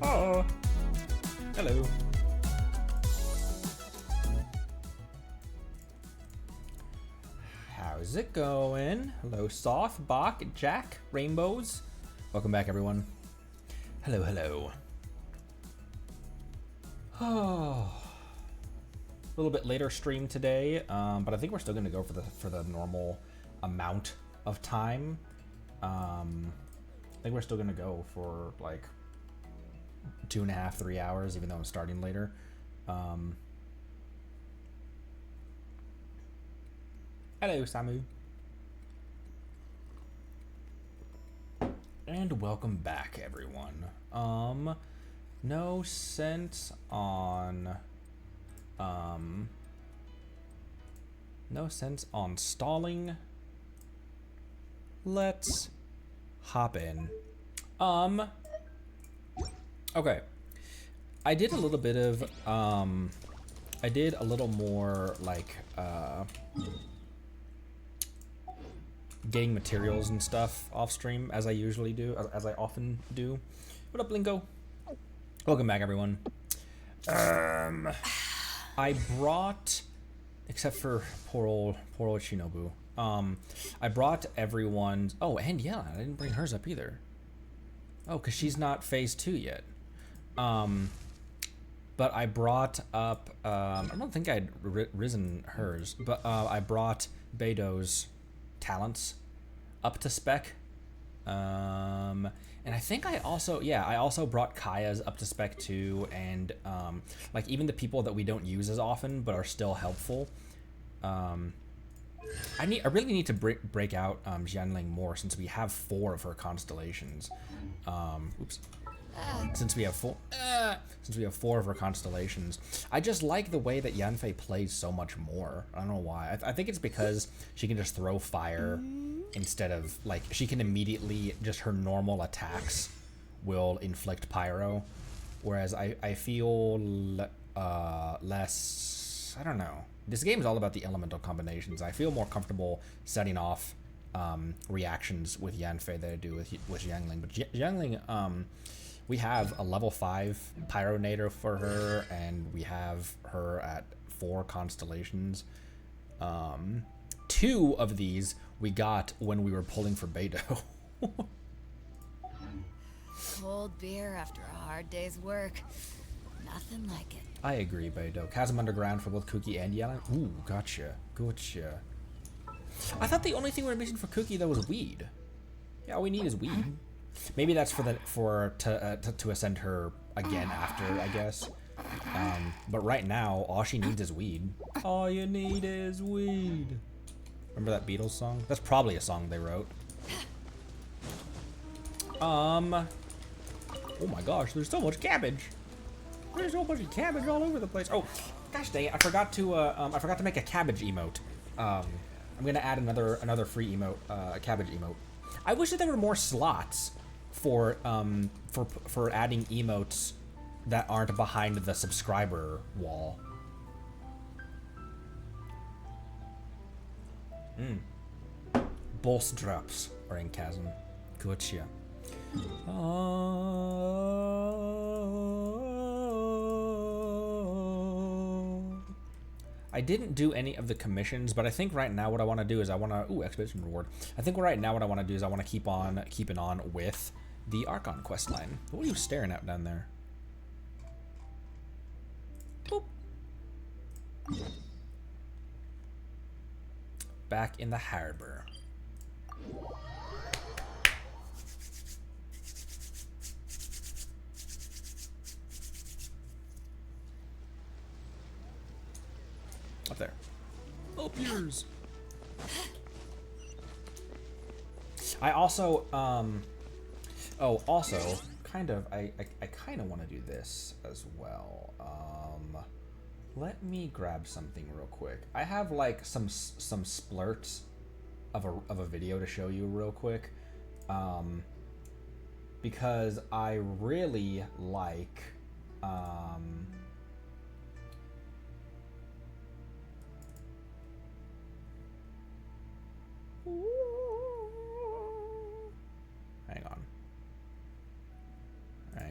Oh, hello. How's it going? Hello, Soft, Bach, Jack, Rainbows. Welcome back, everyone. Hello, hello. Oh, a little bit later stream today, but I think we're still gonna go for the normal amount of time. I think we're still gonna go for like 2.5, 3 hours, even though I'm starting later. Hello, Samu. And welcome back, everyone. No sense on stalling. Let's hop in. Okay. I did a little bit of I did a little more like getting materials and stuff off stream, as I usually do, as I often do. What up, Lingo? Welcome back, everyone. I brought, except for poor old Shinobu, I brought everyone's, oh, and yeah, I didn't bring hers up either. Oh, because she's not phase 2 yet. But I brought up, I don't think I'd risen hers, but I brought Beido's talents up to spec. And I think I also brought Kaya's up to spec too, and like even the people that we don't use as often but are still helpful. I really need to break out Xianling more, since we have 4 of her constellations. Since we have 4 of her constellations. I just like the way that Yanfei plays so much more. I don't know why. I think it's because she can just throw fire instead of, like, she can immediately, just her normal attacks will inflict pyro, whereas I feel less, I don't know. This game is all about the elemental combinations. I feel more comfortable setting off reactions with Yanfei than I do with Xiangling. But Xiangling, we have a level 5 Pyronator for her, and we have her at 4 constellations. 2 of these we got when we were pulling for Beidou. Cold beer after a hard day's work. Nothing like it. I agree, Beidou. Chasm Underground for both Cookie and Yellen. Ooh, gotcha. Gotcha. I thought the only thing we were missing for Cookie, though, was weed. Yeah, all we need is weed. Maybe that's to ascend her again after, I guess. But right now, all she needs is weed. All you need is weed. Remember that Beatles song? That's probably a song they wrote. Oh my gosh, there's so much cabbage. There's so much cabbage all over the place. Oh, gosh dang it! I forgot to make a cabbage emote. I'm gonna add another free emote, a cabbage emote. I wish that there were more slots for adding emotes that aren't behind the subscriber wall. Bolst drops are in chasm. Gotcha. I didn't do any of the commissions, but I think right now what I want to do is expedition reward. I think right now what I want to do is I want to keep on keeping on with the Archon questline. What are you staring at down there? Boop. Back in the harbor. Up there. Up yours. I also, also, kind of, I kind of want to do this as well. Let me grab something real quick. I have like some splurts of a video to show you real quick, because I really like Hang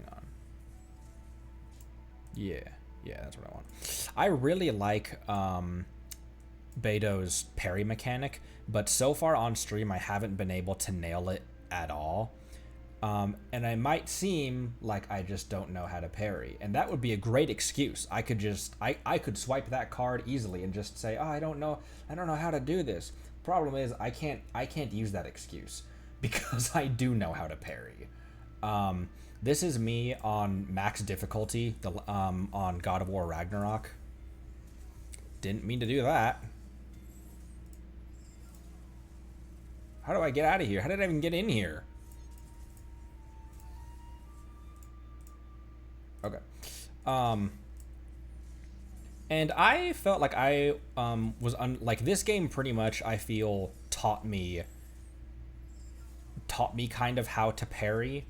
on. Yeah, yeah, that's what I want. I really like Beto's parry mechanic, but so far on stream I haven't been able to nail it at all. And I might seem like I just don't know how to parry, and that would be a great excuse. I could just I could swipe that card easily and just say, oh, I don't know how to do this. Problem is I can't use that excuse because I do know how to parry. This is me on max difficulty, on God of War Ragnarok. Didn't mean to do that. How do I get out of here? How did I even get in here? Okay. And I felt like I like this game pretty much I feel taught me kind of how to parry.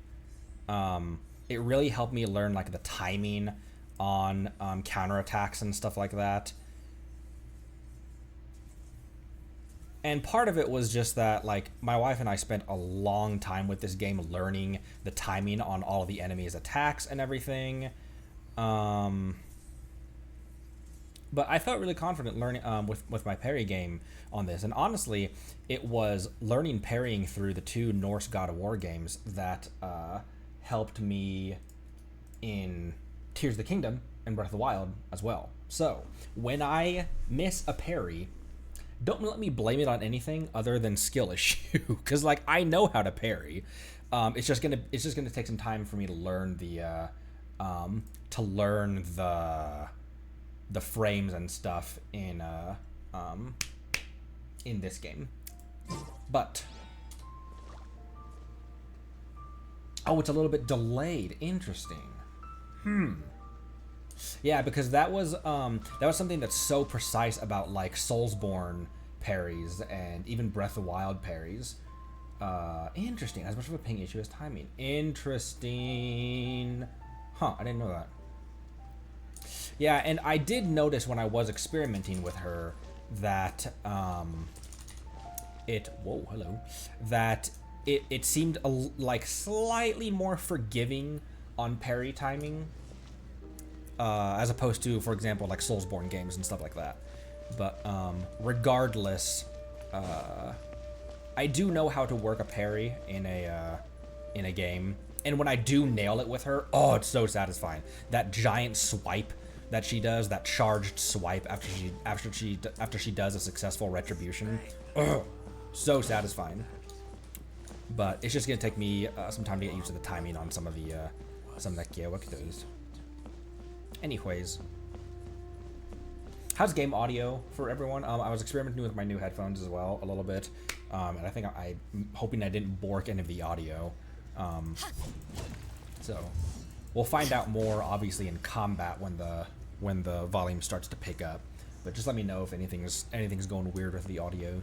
It really helped me learn like the timing on counterattacks and stuff like that. And part of it was just that, like, my wife and I spent a long time with this game learning the timing on all of the enemies' attacks and everything. But I felt really confident learning with my parry game on this. And honestly, it was learning parrying through the 2 Norse God of War games that helped me in Tears of the Kingdom and Breath of the Wild as well. So, when I miss a parry, don't let me blame it on anything other than skill issue, because like I know how to parry. It's just gonna take some time for me to learn the frames and stuff in this game. But oh, it's a little bit delayed. Interesting. Yeah, because that was something that's so precise about like Soulsborne parries and even Breath of the Wild parries. Interesting. As much of a ping issue as timing. Interesting. Huh, I didn't know that. Yeah, and I did notice when I was experimenting with her that it seemed like slightly more forgiving on parry timing. As opposed to, for example, like Soulsborne games and stuff like that. But regardless, I do know how to work a parry in a game, and when I do nail it with her, oh, it's so satisfying. That giant swipe that she does, that charged swipe after she does a successful retribution, so satisfying. But it's just gonna take me some time to get used to the timing on some of the geoarchons. Anyways, how's game audio for everyone? I was experimenting with my new headphones as well a little bit, and I think I'm hoping I didn't bork any of the audio. So we'll find out more, obviously, in combat when the volume starts to pick up. But just let me know if anything's going weird with the audio.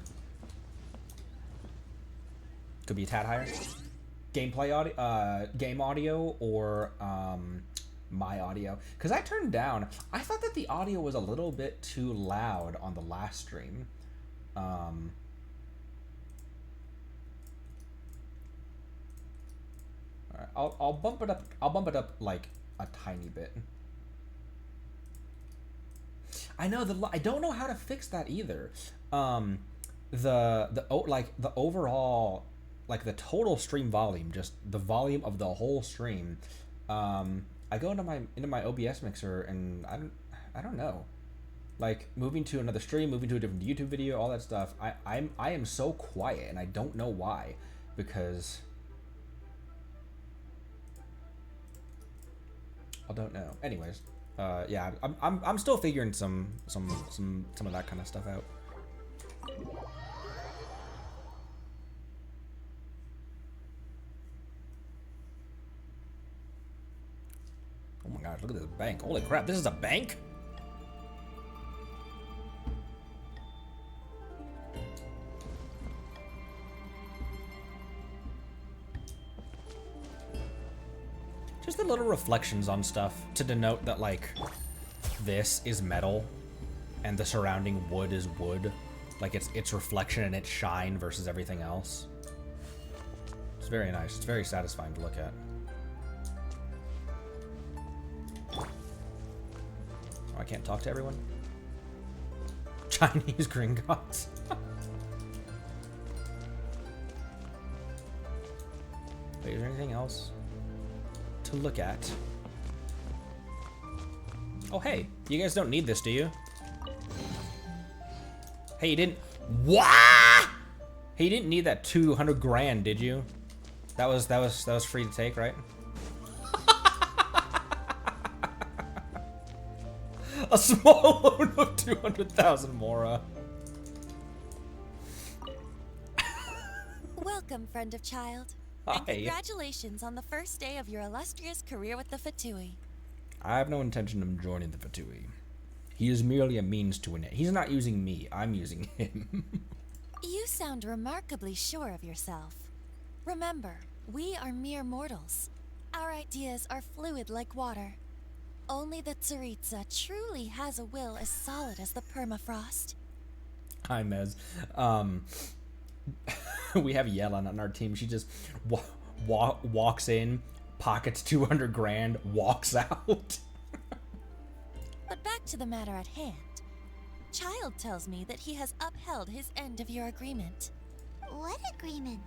Could be a tad higher. Gameplay audio, game audio, or my audio, because I turned down. I thought that the audio was a little bit too loud on the last stream. Alright, I'll bump it up. I'll bump it up like a tiny bit. I know I don't know how to fix that either. The overall, like the total stream volume, just the volume of the whole stream. I go into my OBS mixer and I don't know, like moving to another stream, moving to a different YouTube video, all that stuff. I am so quiet and I don't know why, because I don't know. Anyways, yeah, I'm still figuring some of that kind of stuff out. Oh my gosh, look at this bank. Holy crap, this is a bank? Just the little reflections on stuff to denote that, like, this is metal and the surrounding wood is wood. Like, its reflection and its shine versus everything else. It's very nice. It's very satisfying to look at. I can't talk to everyone. Chinese Gringotts. Wait, is there anything else to look at? Oh, hey. You guys don't need this, do you? Hey, you didn't... What? Hey, you didn't need that 200 grand, did you? That was free to take, right? A small loan of 200,000 Mora. Welcome, friend of Childe. Hi. And congratulations on the first day of your illustrious career with the Fatui. I have no intention of joining the Fatui. He is merely a means to an end. He's not using me, I'm using him. You sound remarkably sure of yourself. Remember, we are mere mortals. Our ideas are fluid like water. Only the Tsaritsa truly has a will as solid as the permafrost. Hi, Mez. We have Yellen on our team. She just walks in, pockets 200 grand, walks out. But back to the matter at hand. Childe tells me that he has upheld his end of your agreement. What agreement?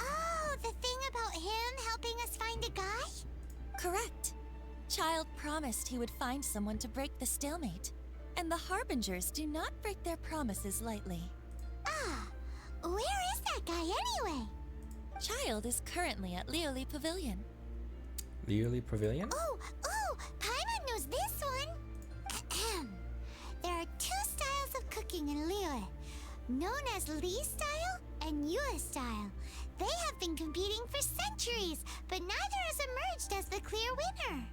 Oh, the thing about him helping us find a guy? Correct. Childe promised he would find someone to break the stalemate. And the Harbingers do not break their promises lightly. Ah, where is that guy anyway? Childe is currently at Liuli Pavilion. Liuli Pavilion? Oh, Paimon knows this one. There are two styles of cooking in Liyue, known as Li style and Yue style. They have been competing for centuries, but neither has emerged as the clear winner.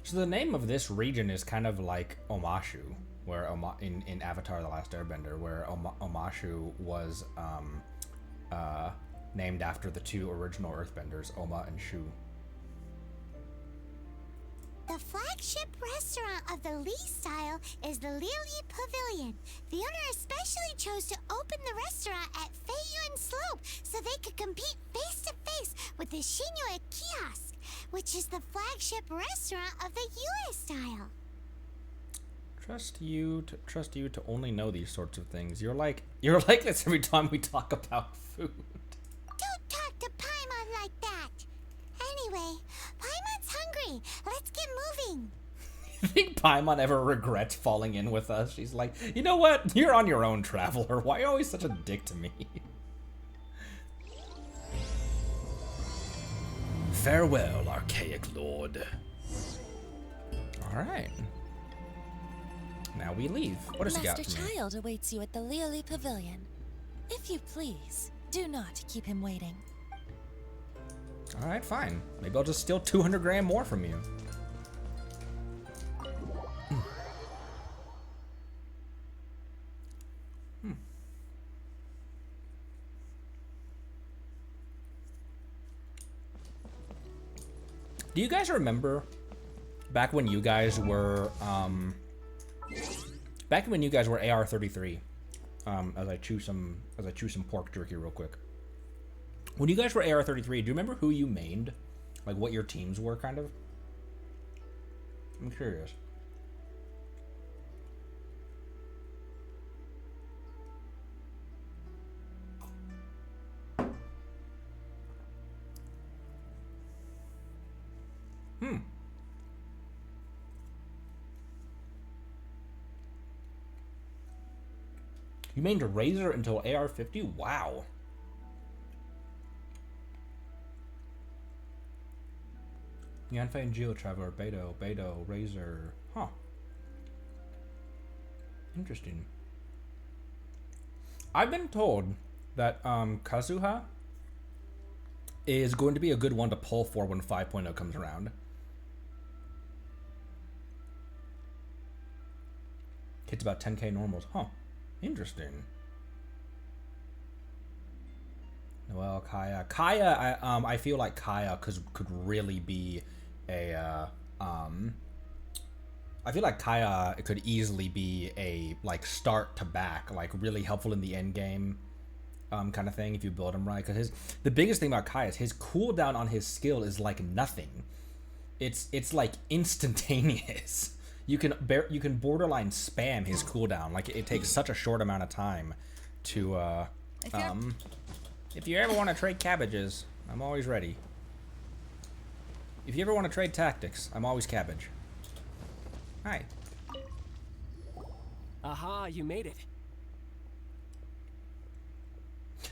So the name of this region is kind of like Omashu, where in Avatar: The Last Airbender, where Omashu was named after the two original Earthbenders, Oma and Shu. The flagship restaurant of the Li style is the Liuli Pavilion. The owner especially chose to open the restaurant at Feiyuan Slope so they could compete face to face with the Shinue Kiosk, which is the flagship restaurant of the Yue style. Trust you to only know these sorts of things. You're like this every time we talk about food. Don't talk to Paimon like that. Anyway, Paimon's hungry. Let's get moving. You think Paimon ever regrets falling in with us? She's like, you know what? You're on your own, traveler. Why are you always such a dick to me? Farewell, archaic lord. Alright. Now we leave. What does he got Master for me? Childe awaits you at the Liuli Pavilion. If you please, do not keep him waiting. Alright, fine. Maybe I'll just steal 200 grand more from you. Do you guys remember back when you guys were AR-33? As I chew some pork jerky real quick. When you guys were AR-33, do you remember who you mained? Like what your teams were, kind of? I'm curious. You mained a Razor until AR-50? Wow. Yanfei and Geo Traveler, Beidou, Razor. Huh. Interesting. I've been told that Kazuha is going to be a good one to pull for when 5.0 comes around. Hits about 10k normals. Huh. Interesting. Well, Kaya. I feel like Kaya could really be a I feel like Kaya could easily be a like start to back, like really helpful in the end game kind of thing if you build him right. Because the biggest thing about Kaya is his cooldown on his skill is like nothing. it's like instantaneous. You can borderline spam his cooldown. Like it takes such a short amount of time to if you ever want to trade cabbages, I'm always ready. If you ever want to trade tactics, I'm always cabbage. Hi. Aha, you made it.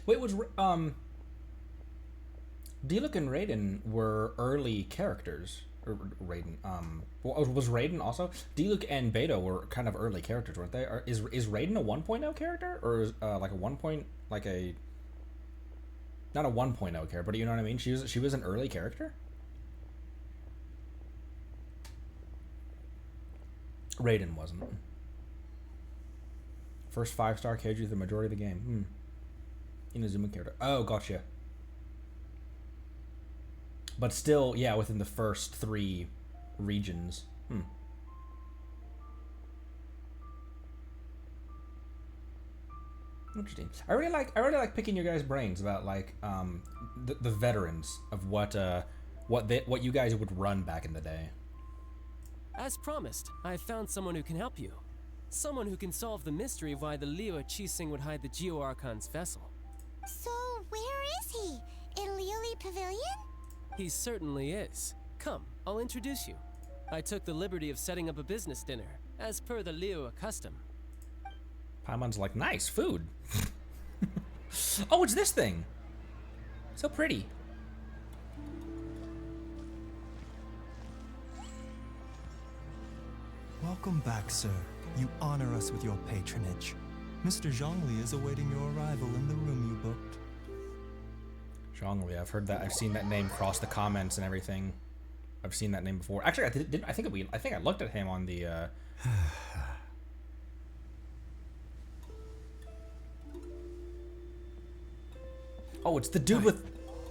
Wait, was Diluc and Raiden were early characters? Or Raiden, was Raiden also? Diluc and Beto were kind of early characters, weren't they? Or is Raiden a 1.0 character, or is like a 1. Like a not a 1.0 character, but you know what I mean? She was an early character. Raiden wasn't. First 5-star Keiju through the majority of the game. Inazuma character. Oh, gotcha. But still, yeah, within the first 3 regions. Interesting. I really like picking your guys' brains about like the veterans of what you guys would run back in the day. As promised, I found someone who can help you. Someone who can solve the mystery of why the Liyue Qixing would hide the Geo Archon's vessel. So, where is he? In Liuli Pavilion? He certainly is. Come, I'll introduce you. I took the liberty of setting up a business dinner, as per the Liyue custom. Paimon's like, nice food. Oh, it's this thing. So pretty. Welcome back, sir. You honor us with your patronage. Mr. Zhongli is awaiting your arrival in the room you booked. Zhongli, I've heard that. I've seen that name cross the comments and everything. I've seen that name before. Actually, I think I looked at him on the. Oh, it's the dude with.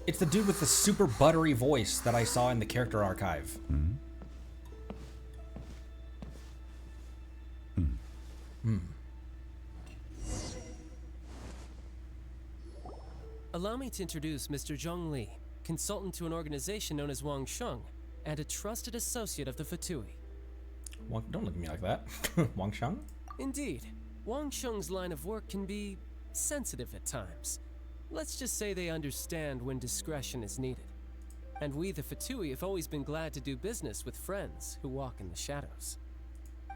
It's the dude with the super buttery voice that I saw in the character archive. Allow me to introduce Mr. Zhongli, consultant to an organization known as Wang Sheng, and a trusted associate of the Fatui. Don't look at me like that. Wang Sheng? Indeed. Wang Sheng's line of work can be sensitive at times. Let's just say they understand when discretion is needed. And we, the Fatui, have always been glad to do business with friends who walk in the shadows.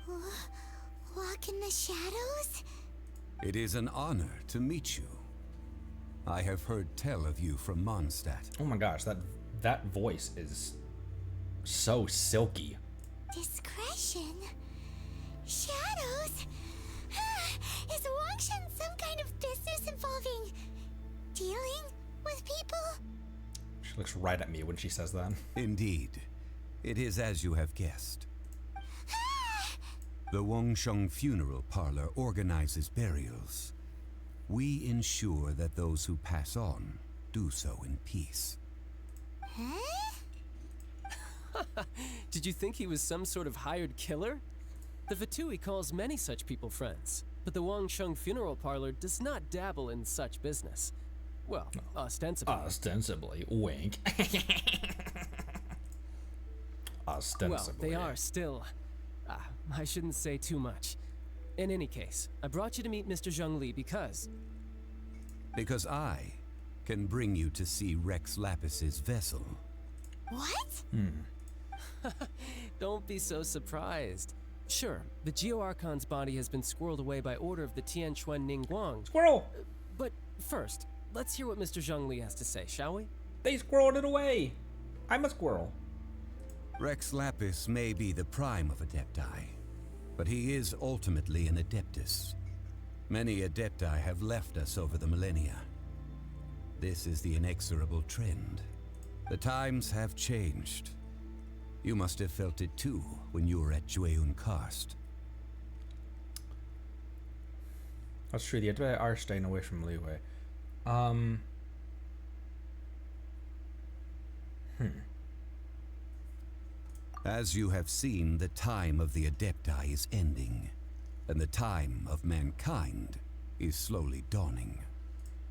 Walk in the shadows? It is an honor to meet you. I have heard tell of you from Mondstadt. Oh my gosh, that voice is so silky. Discretion? Shadows? Is Wangshan some kind of business involving dealing with people? She looks right at me when she says that. Indeed. It is as you have guessed. The Wangsheng Funeral Parlor organizes burials. We ensure that those who pass on do so in peace. Did you think he was some sort of hired killer? The Fatui calls many such people friends, but the Wangsheng Funeral Parlor does not dabble in such business. Well, ostensibly. Ostensibly. Wink. Ostensibly. Well, they are still... I shouldn't say too much. In any case, I brought you to meet Mr. Zhongli because... Because I can bring you to see Rex Lapis's vessel. What? Don't be so surprised. Sure, the Geo Archon's body has been squirreled away by order of the Tianquan Ningguang. Squirrel! But first, let's hear what Mr. Zhongli has to say, shall we? They squirreled it away. I'm a squirrel. Rex Lapis may be the prime of Adepti, but he is ultimately an Adeptus. Many Adepti have left us over the millennia. This is the inexorable trend. The times have changed. You must have felt it too when you were at Jueyun Karst. That's true, the Adepti are staying away from Liyue. As you have seen, the time of the Adepti is ending, and the time of mankind is slowly dawning.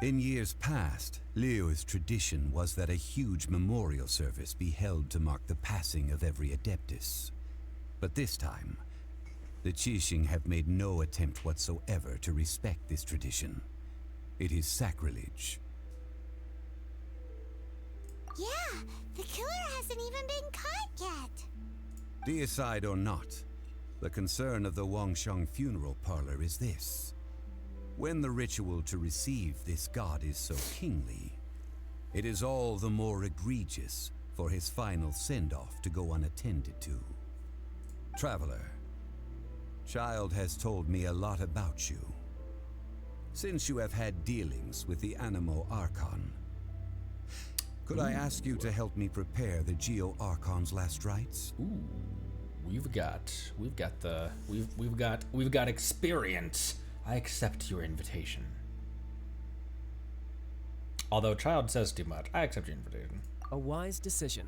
In years past, Liyue's tradition was that a huge memorial service be held to mark the passing of every Adeptus. But this time, the Qixing have made no attempt whatsoever to respect this tradition. It is sacrilege. Yeah, the killer hasn't even been caught yet. Deicide or not, the concern of the Wangsheng funeral parlor is this. When the ritual to receive this god is so kingly, it is all the more egregious for his final send-off to go unattended to. Traveler, Childe has told me a lot about you. Since you have had dealings with the Animo Archon, could I ask you to help me prepare the Geo Archon's last rites? Ooh, we've got experience. I accept your invitation. Although Childe says too much, I accept your invitation. A wise decision.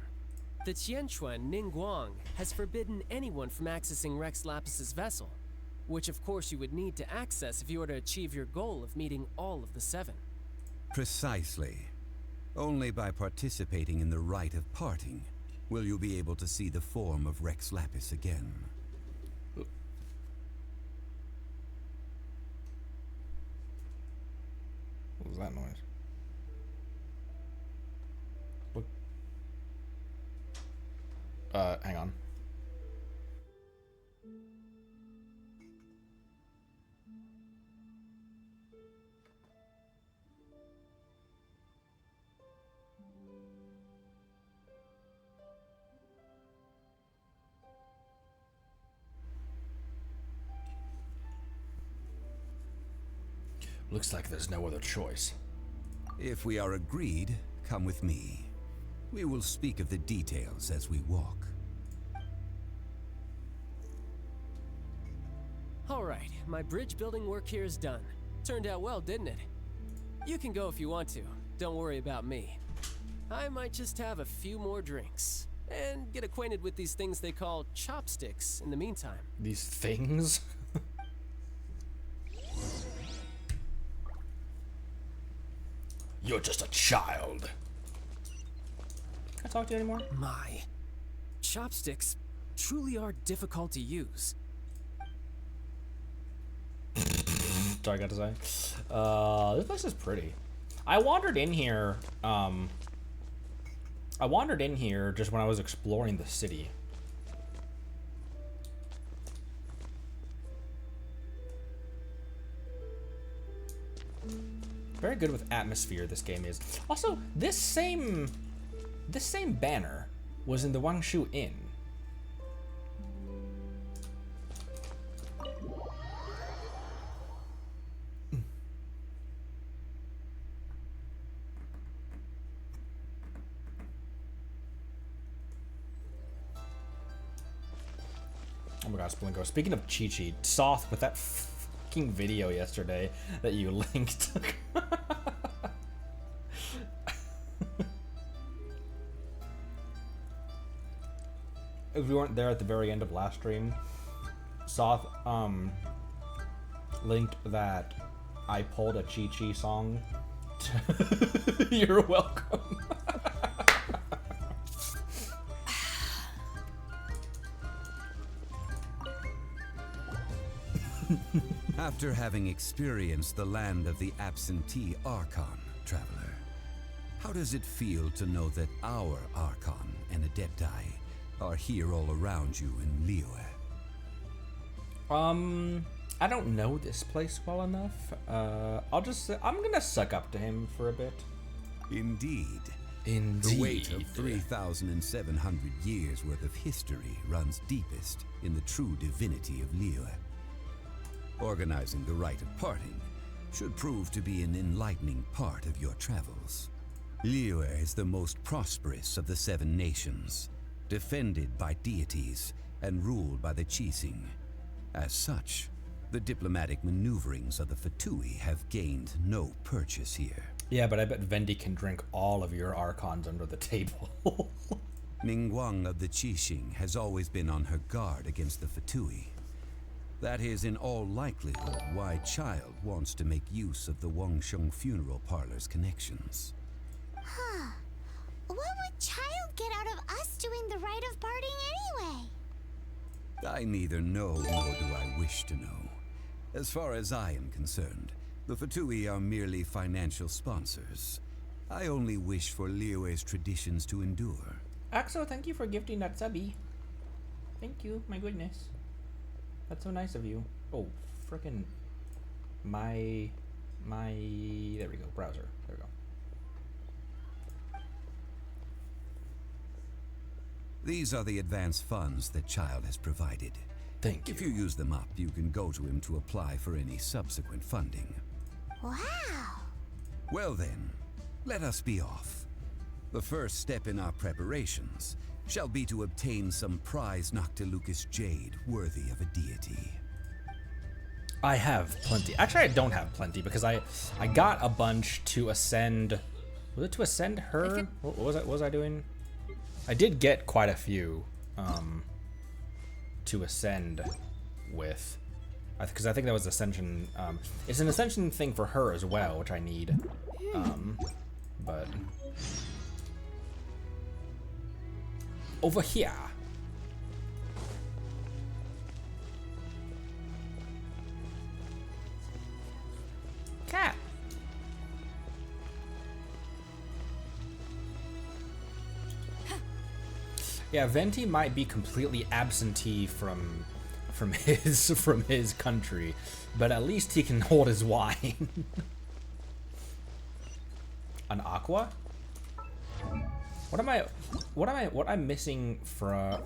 The Qianquan Ningguang has forbidden anyone from accessing Rex Lapis's vessel, which of course you would need to access if you were to achieve your goal of meeting all of the 7. Precisely. Only by participating in the rite of parting will you be able to see the form of Rex Lapis again. What was that noise? Look. Hang on. Looks like there's no other choice. If we are agreed, come with me. We will speak of the details as we walk. Alright, my bridge building work here is done. Turned out well, didn't it? You can go if you want to. Don't worry about me. I might just have a few more drinks. And get acquainted with these things they call chopsticks in the meantime. These things? You're just a child. Can I talk to you anymore? My chopsticks truly are difficult to use. Sorry, I got to say. This place is pretty. I wandered in here just when I was exploring the city. Very good with atmosphere, this game is. Also, this same banner was in the Wangshu Inn. Oh my gosh, Blinko. Speaking of Chi-Chi, Soth with that fucking video yesterday that you linked. If we weren't there at the very end of last stream, Soth linked that I pulled a Chi-Chi song. You're welcome. After having experienced the land of the absentee Archon, traveler, how does it feel to know that our Archon and Adepti are here all around you in Liyue? I don't know this place well enough. I'm gonna suck up to him for a bit. Indeed. Indeed. The weight of 3,700 years worth of history runs deepest in the true divinity of Liyue. Organizing the rite of parting should prove to be an enlightening part of your travels. Liyue is the most prosperous of the 7 nations, defended by deities and ruled by the Qixing. As such, the diplomatic maneuverings of the Fatui have gained no purchase here. Yeah, but I bet Vendi can drink all of your Archons under the table. Ningguang of the Qixing has always been on her guard against the Fatui. That is in all likelihood why Childe wants to make use of the Wangsheng funeral parlor's connections. Huh. What would Childe get out of us doing the rite of parting anyway? I neither know nor do I wish to know. As far as I am concerned, the Fatui are merely financial sponsors. I only wish for Liyue's traditions to endure. Axo, thank you for gifting that subby. Thank you, my goodness. That's so nice of you. Oh, frickin' my, there we go, browser. There we go. These are the advance funds that Childe has provided. Thank you. If you use them up, you can go to him to apply for any subsequent funding. Wow. Well then, let us be off. The first step in our preparations shall be to obtain some prize Noctilucous jade worthy of a deity. I have plenty. Actually, I don't have plenty because I got a bunch to ascend. Was it to ascend her? What was I doing? I did get quite a few to ascend with, because I think that was ascension. It's an ascension thing for her as well, which I need. But over here. Cat. Yeah, Venti might be completely absentee from his country, but at least he can hold his wine. An aqua? What I'm missing for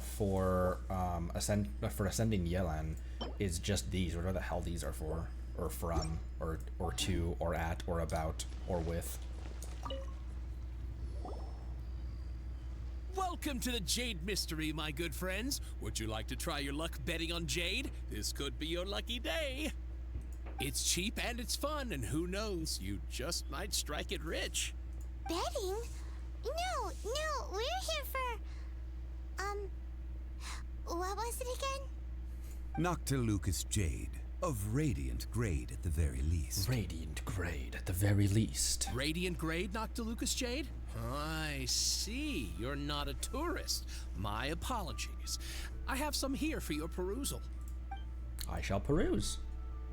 ascending Yelan is just these. Whatever the hell these are for, or from, or to, or at, or about, or with. Welcome to the Jade Mystery, my good friends. Would you like to try your luck betting on Jade? This could be your lucky day. It's cheap and it's fun, and who knows, you just might strike it rich. Betting? No, we're here for... what was it again? Noctilucous jade, of radiant grade at the very least. Radiant grade at the very least. Radiant grade, Noctilucous jade? I see. You're not a tourist. My apologies. I have some here for your perusal. I shall peruse.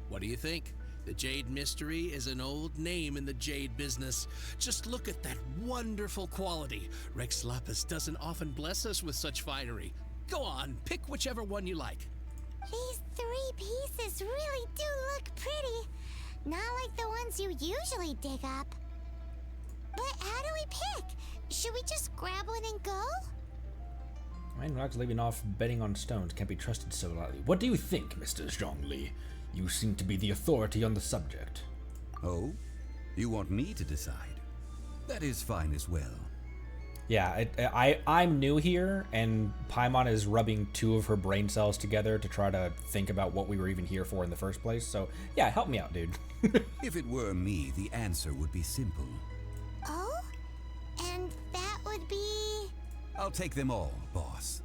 What do you think? The Jade Mystery is an old name in the jade business. Just look at that wonderful quality. Rex Lapis doesn't often bless us with such finery. Go on, pick whichever one you like. These 3 pieces really do look pretty. Not like the ones you usually dig up. But how do we pick? Should we just grab one and go? I'm not leaving off betting on stones. Can't be trusted so lightly. What do you think, Mr. Zhongli? You seem to be the authority on the subject. Oh? You want me to decide? That is fine as well. Yeah, I'm new here, and Paimon is rubbing 2 of her brain cells together to try to think about what we were even here for in the first place. So, yeah, help me out, dude. If it were me, the answer would be simple. Oh? And that would be... I'll take them all, boss.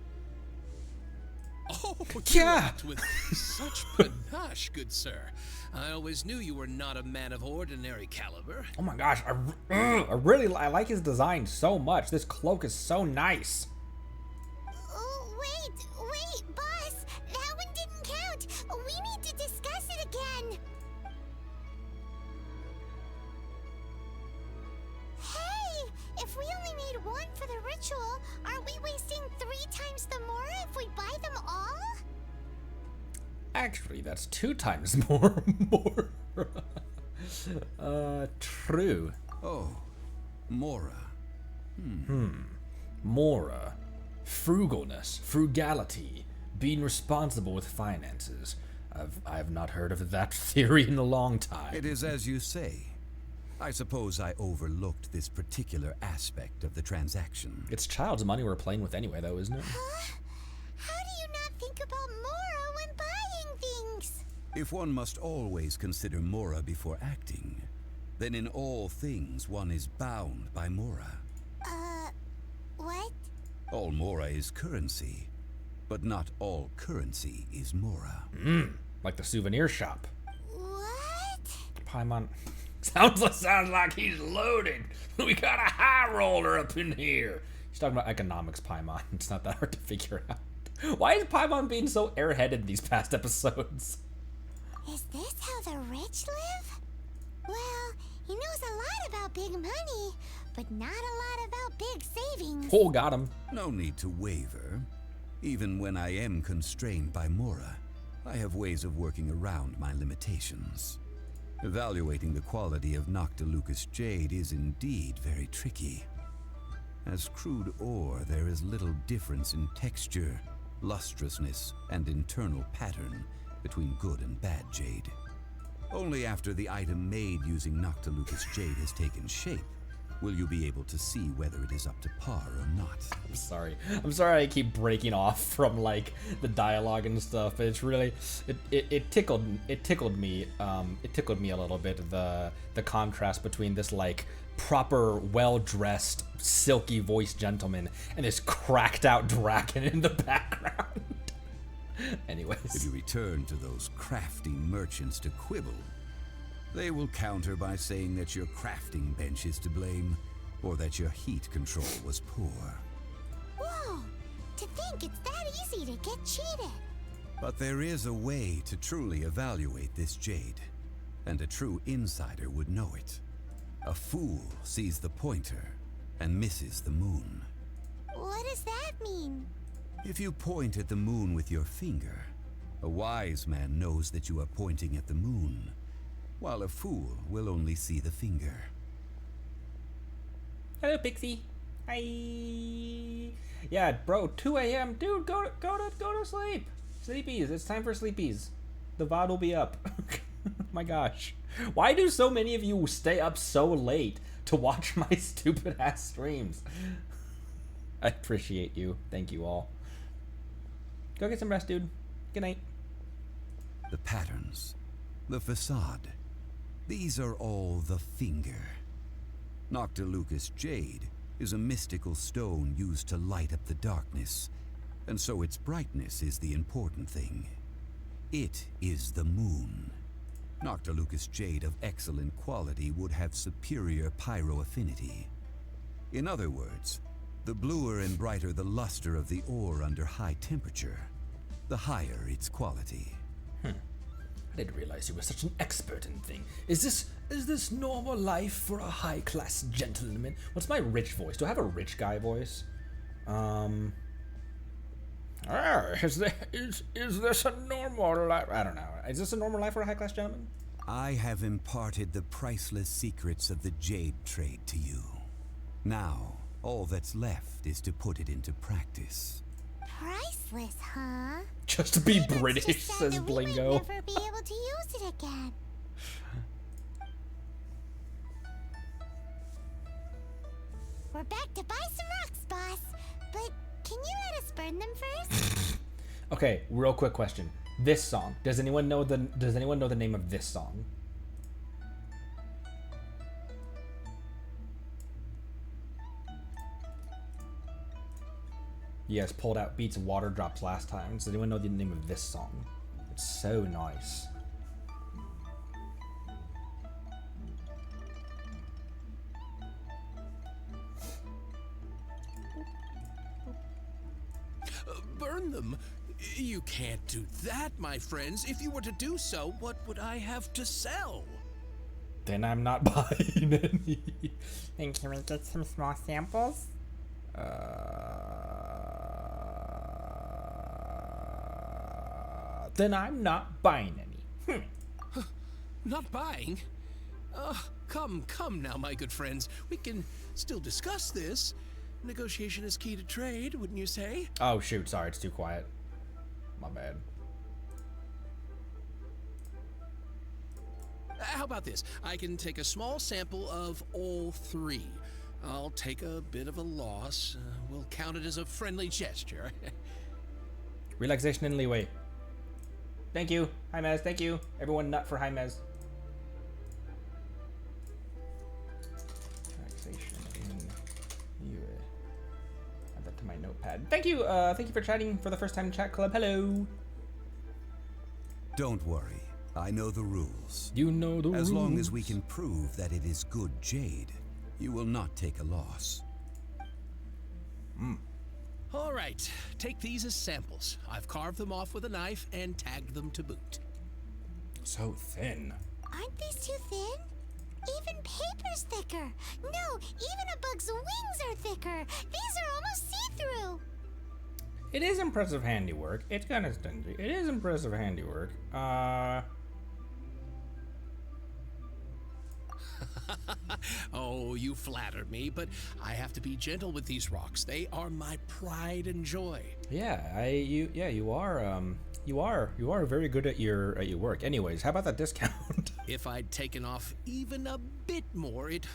Oh, Yeah. act with such panache, good sir. I always knew you were not a man of ordinary caliber. Oh my gosh, I like his design so much. This cloak is so nice. Oh, wait, boss. That one didn't count. We need to discuss it again. Hey, if we only need 1 for the ritual, aren't we wasting 3 times the more if we buy them all? Actually, that's 2 times more. True. Oh, Mora. Mora. Frugalness, frugality, being responsible with finances. I've not heard of that theory in a long time. It is as you say. I suppose I overlooked this particular aspect of the transaction. It's Childe's money we're playing with anyway, though, isn't it? Huh? How do you not think about Mora when buying things? If one must always consider Mora before acting, then in all things one is bound by Mora. What? All Mora is currency, but not all currency is Mora. like the souvenir shop. What? Paimon. Sounds like he's loaded. We got a high roller up in here. He's talking about economics, Paimon. It's not that hard to figure out. Why is Paimon being so airheaded these past episodes? Is this how the rich live? Well, he knows a lot about big money, but not a lot about big savings. Oh, got him. No need to waver. Even when I am constrained by Mora, I have ways of working around my limitations. Evaluating the quality of Noctilucous Jade is indeed very tricky. As crude ore, there is little difference in texture, lustrousness, and internal pattern between good and bad jade. Only after the item made using Noctilucous Jade has taken shape will you be able to see whether it is up to par or not. I'm sorry I keep breaking off from like the dialogue and stuff, but it's really it tickled me a little bit, the contrast between this like proper well-dressed silky voiced gentleman and this cracked out dragon in the background. Anyways, if you return to those crafting merchants to quibble, they will counter by saying that your crafting bench is to blame, or that your heat control was poor. Whoa! To think it's that easy to get cheated. But there is a way to truly evaluate this jade, and a true insider would know it. A fool sees the pointer and misses the moon. What does that mean? If you point at the moon with your finger, a wise man knows that you are pointing at the moon, while a fool will only see the finger. Hello, Pixie. Hi. Yeah, bro. 2 a.m. Dude, go to sleep. Sleepies. It's time for sleepies. The VOD will be up. My gosh. Why do so many of you stay up so late to watch my stupid ass streams? I appreciate you. Thank you all. Go get some rest, dude. Good night. The patterns, the facade, these are all the finger. Noctilucous Jade is a mystical stone used to light up the darkness, and so its brightness is the important thing. It is the moon. Noctilucous Jade of excellent quality would have superior pyro affinity. In other words, the bluer and brighter the luster of the ore under high temperature, the higher its quality. I didn't realize you were such an expert in things. Is this normal life for a high-class gentleman? What's my rich voice? Do I have a rich guy voice? Is this a normal life? I don't know. Is this a normal life for a high-class gentleman? I have imparted the priceless secrets of the Jade trade to you. Now, all that's left is to put it into practice. Priceless, huh? Just to be Maybe British, it's just sad says that we Blingo. might never be able to use it again. We're back to buy some rocks, boss. But can you let us burn them first? Okay, real quick question. This song. Does anyone know the name of this song? You guys pulled out beats and water drops last time. Does anyone know the name of this song? It's so nice. Burn them? You can't do that, my friends. If you were to do so, what would I have to sell? Then I'm not buying any. Then can we get some small samples? Then I'm not buying any. Not buying? Come now, my good friends. We can still discuss this. Negotiation is key to trade, wouldn't you say? Oh shoot, sorry, it's too quiet. My bad. How about this? I can take a small sample of all three. I'll take a bit of a loss. We'll count it as a friendly gesture. Relaxation in Liyue. Thank you. Hi, Mez. Thank you. Everyone nut for Hi, Mez. Relaxation in Liyue. Add that to my notepad. Thank you. Thank you for chatting for the first time in chat club. Hello. Don't worry. I know the rules. You know the rules. As long as we can prove that it is good jade, you will not take a loss. All right, take these as samples. I've carved them off with a knife and tagged them to boot. So thin. Aren't these too thin? Even paper's thicker. No, even a bug's wings are thicker. These are almost see-through. It is impressive handiwork. It's kind of stingy. It is impressive handiwork. Oh, you flatter me, but I have to be gentle with these rocks. They are my pride and joy. Yeah, you are very good at your work. Anyways, how about that discount? If I'd taken off even a bit more, it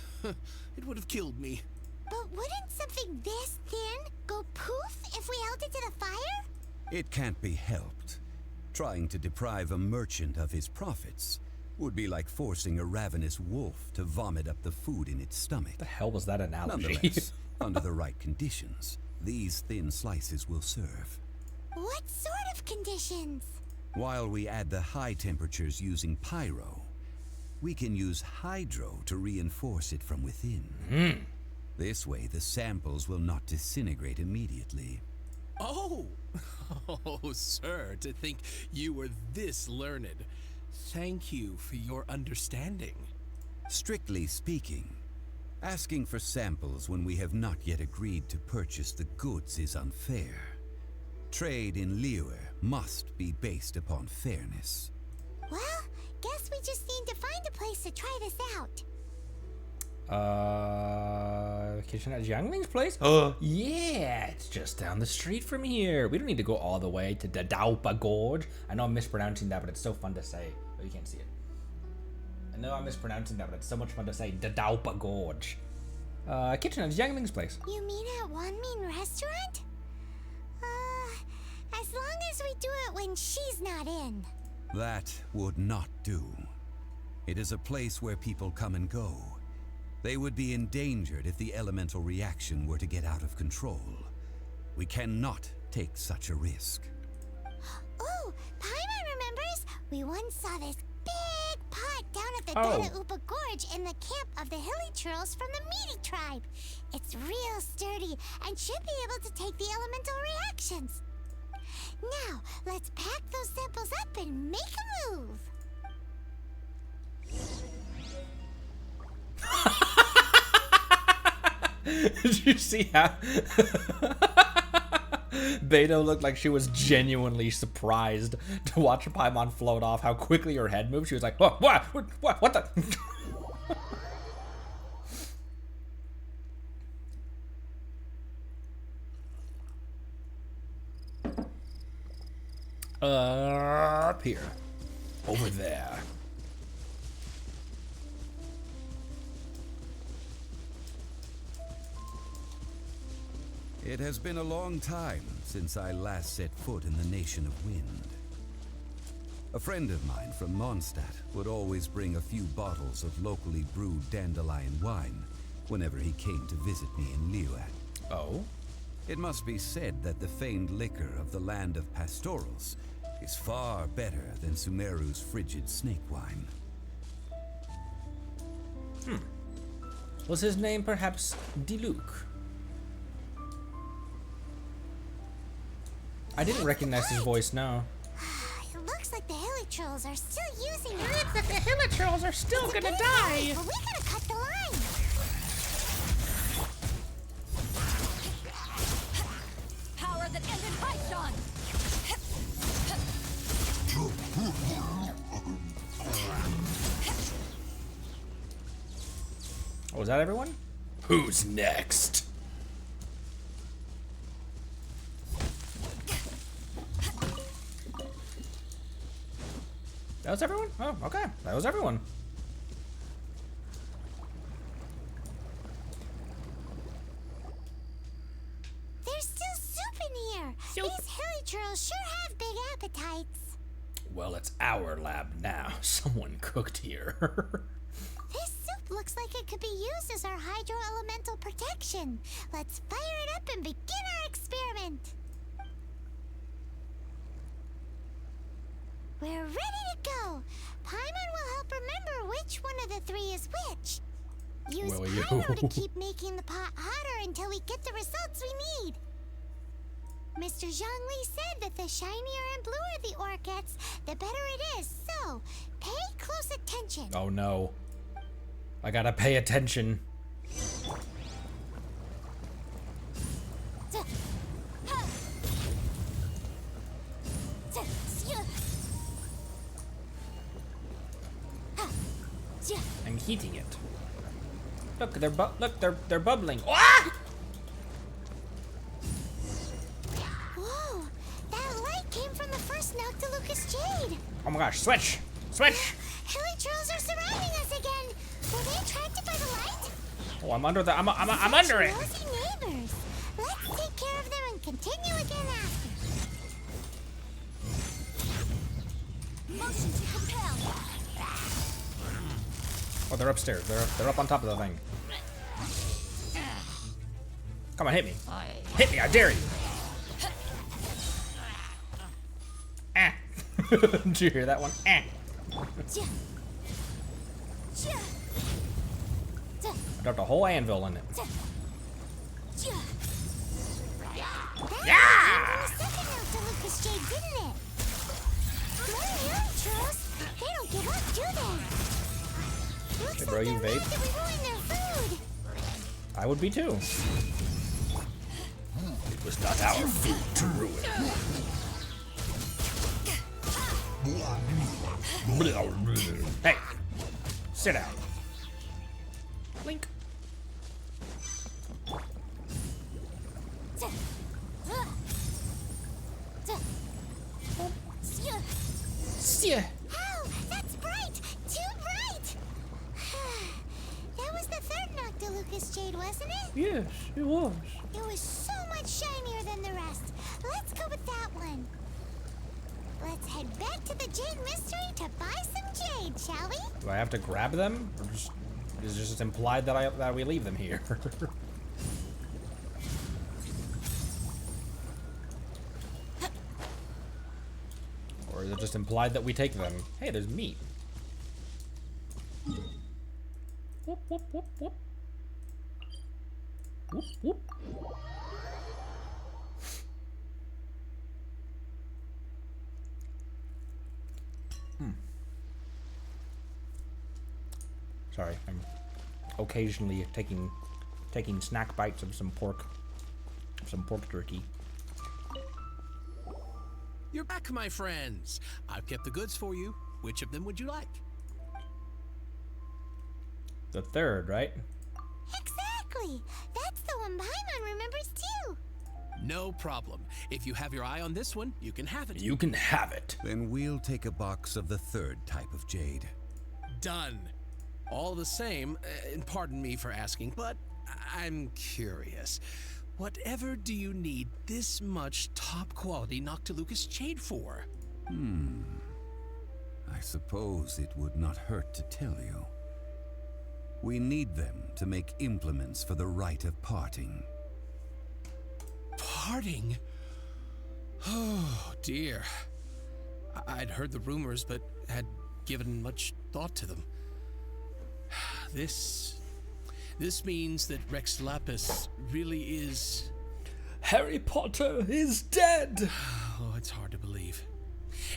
would have killed me. But wouldn't something this thin go poof if we held it to the fire? It can't be helped. Trying to deprive a merchant of his profits would be like forcing a ravenous wolf to vomit up the food in its stomach. The hell was that analogy? Nonetheless, under the right conditions, these thin slices will serve. What sort of conditions? While we add the high temperatures using pyro, we can use hydro to reinforce it from within. This way, the samples will not disintegrate immediately. Oh, sir, to think you were this learned. Thank you for your understanding. Strictly speaking, asking for samples when we have not yet agreed to purchase the goods is unfair. Trade in Liyue must be based upon fairness. Well, guess we just need to find a place to try this out. Kitchen at Jiangling's place? Yeah, it's just down the street from here. We don't need to go all the way to Dadaupa Gorge. I know I'm mispronouncing that, but it's so fun to say. Oh, you can't see it. I know I'm mispronouncing that, but it's so much fun to say. Dadaupa Gorge. Kitchen at Jiangling's place. You mean at Wanmin Restaurant? As long as we do it when she's not in. That would not do. It is a place where people come and go. They would be endangered if the elemental reaction were to get out of control. We cannot take such a risk. Oh, Paimon remembers? We once saw this big pot down at the Dadaupa Gorge in the camp of the Hilly Churls from the Meaty tribe. It's real sturdy and should be able to take the elemental reactions. Now, let's pack those samples up and make a move. Did you see how Beto looked like she was genuinely surprised to watch Paimon float off, how quickly her head moved? She was like, what the? Up here. Over there. It has been a long time since I last set foot in the Nation of Wind. A friend of mine from Mondstadt would always bring a few bottles of locally brewed dandelion wine whenever he came to visit me in Liyue. Oh? It must be said that the famed liquor of the land of pastorals is far better than Sumeru's frigid snake wine. Was his name perhaps Diluc? I didn't recognize his voice, no. It looks like the Hilly Trolls are still using it. Looks like the Hilly Trolls are still gonna die. But we gotta cut the line. Power that ended Python! Oh, was that everyone? Who's next? That was everyone? Oh, okay. That was everyone. There's still soup in here. Soup. These Hilly Trolls sure have big appetites. Well, it's our lab now. Someone cooked here. This soup looks like it could be used as our hydro-elemental protection. Let's fire it up and begin our experiment. We're ready to go. Paimon will help remember which one of the three is which. Use Will you? Pyro to keep making the pot hotter until we get the results we need. Mr. Zhongli said that the shinier and bluer the ore gets, the better it is. So, pay close attention. Oh no. I gotta pay attention. I'm heating it. Look, they're bubbling. Ah! Whoa, that light came from the first Noctilucous Jade. Oh my gosh, switch! Switch! Helitrolls are surrounding us again. Were they attracted by the light? Oh, I'm under the I'm under it. Nosy neighbors. Let's take care of them and continue again after. Motion to compel. Oh, they're upstairs. They're up on top of the thing. Come on, hit me. Hit me, I dare you. Ah. Did you hear that one? Ah. I dropped a whole anvil in it. Yeah! Second Noctilucous Jade, didn't it? They don't give up, do they? Looks Hey, bro, like you they're vape? mad that we ruined their food. I would be too. It was not our food to ruin. Hey, sit down. Link. Oh, that's bright! Too bright! That was the third Noctilucous Jade, wasn't it? Yes, it was. It was so much shinier than the rest. Let's go with that one. Let's head back to the Jade Mystery to buy some jade, shall we? Do I have to grab them, or just is it just implied that we leave them here? Or is it just implied that we take them? Hey, there's meat. Whoop whoop whoop whoop. Whoop whoop. Sorry, I'm occasionally taking snack bites of some pork jerky. You're back, my friends. I've kept the goods for you. Which of them would you like? The third, right? Exactly! That's the one Paimon remembers too! No problem. If you have your eye on this one, you can have it. You can have it. Then we'll take a box of the third type of jade. Done. All the same, and pardon me for asking, but I'm curious. Whatever do you need this much top-quality Noctilucous Jade for? I suppose it would not hurt to tell you. We need them to make implements for the rite of parting. Parting? Oh, dear. I'd heard the rumors, but had given much thought to them. This means that Rex Lapis really is... Harry Potter is dead! Oh, it's hard to believe.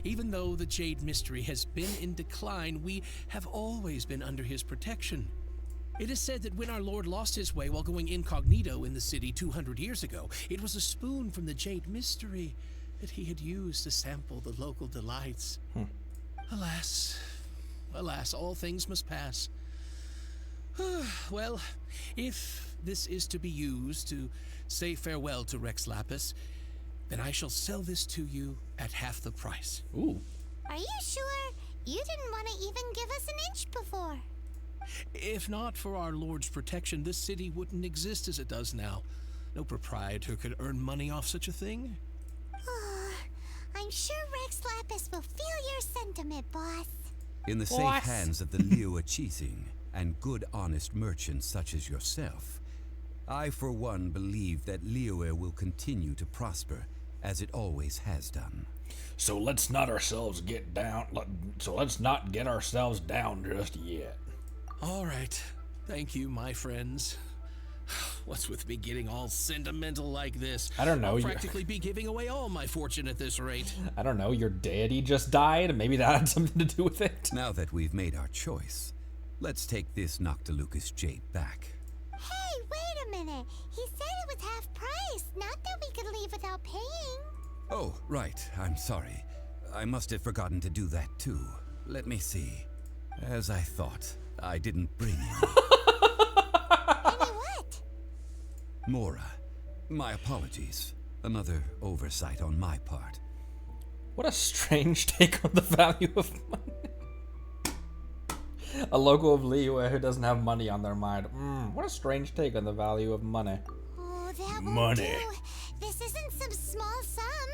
Even though the Jade Mystery has been in decline, we have always been under his protection. It is said that when our Lord lost his way while going incognito in the city 200 years ago, it was a spoon from the Jade Mystery that he had used to sample the local delights. Alas, all things must pass. Well, if this is to be used to say farewell to Rex Lapis, then I shall sell this to you at half the price. Ooh. Are you sure? You didn't want to even give us an inch before. If not for our Lord's protection, this city wouldn't exist as it does now. No proprietor could earn money off such a thing. I'm sure Rex Lapis will feel your sentiment, boss. In the safe hands of the Liyue cheating and good honest merchants such as yourself, I for one believe that Liyue will continue to prosper as it always has done. So let's not get ourselves down just yet. All right. Thank you, my friends. What's with me getting all sentimental like this? I don't know. I'll practically be giving away all my fortune at this rate. I don't know. Your deity just died. Maybe that had something to do with it. Now that we've made our choice, let's take this Noctilucous jade back. Hey, wait a minute. He said it was half price, not that we could leave without paying. Oh, right. I'm sorry. I must have forgotten to do that too. Let me see. As I thought, I didn't bring any. Any what? Mora, my apologies. Another oversight on my part. What a strange take on the value of money. A local of Liyue who doesn't have money on their mind. What a strange take on the value of money. Oh, that won't Money. do. This isn't some small sum.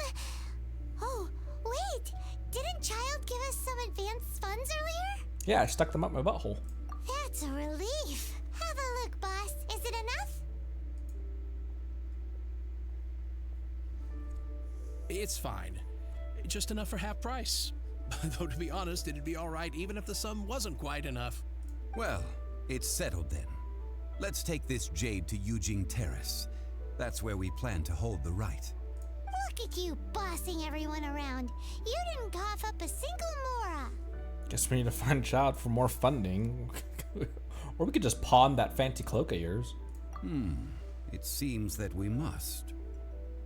Oh, wait. Didn't Childe give us some advanced funds earlier? Yeah, I stuck them up my butthole. That's a relief. Have a look, boss. Is it enough? It's fine. Just enough for half price. Though to be honest, it'd be alright even if the sum wasn't quite enough. Well, it's settled then. Let's take this jade to Yujing Terrace. That's where we plan to hold the rite. Look at you bossing everyone around. You didn't cough up a single Mora. Guess we need to find Childe for more funding. Or we could just pawn that fancy cloak of yours. It seems that we must.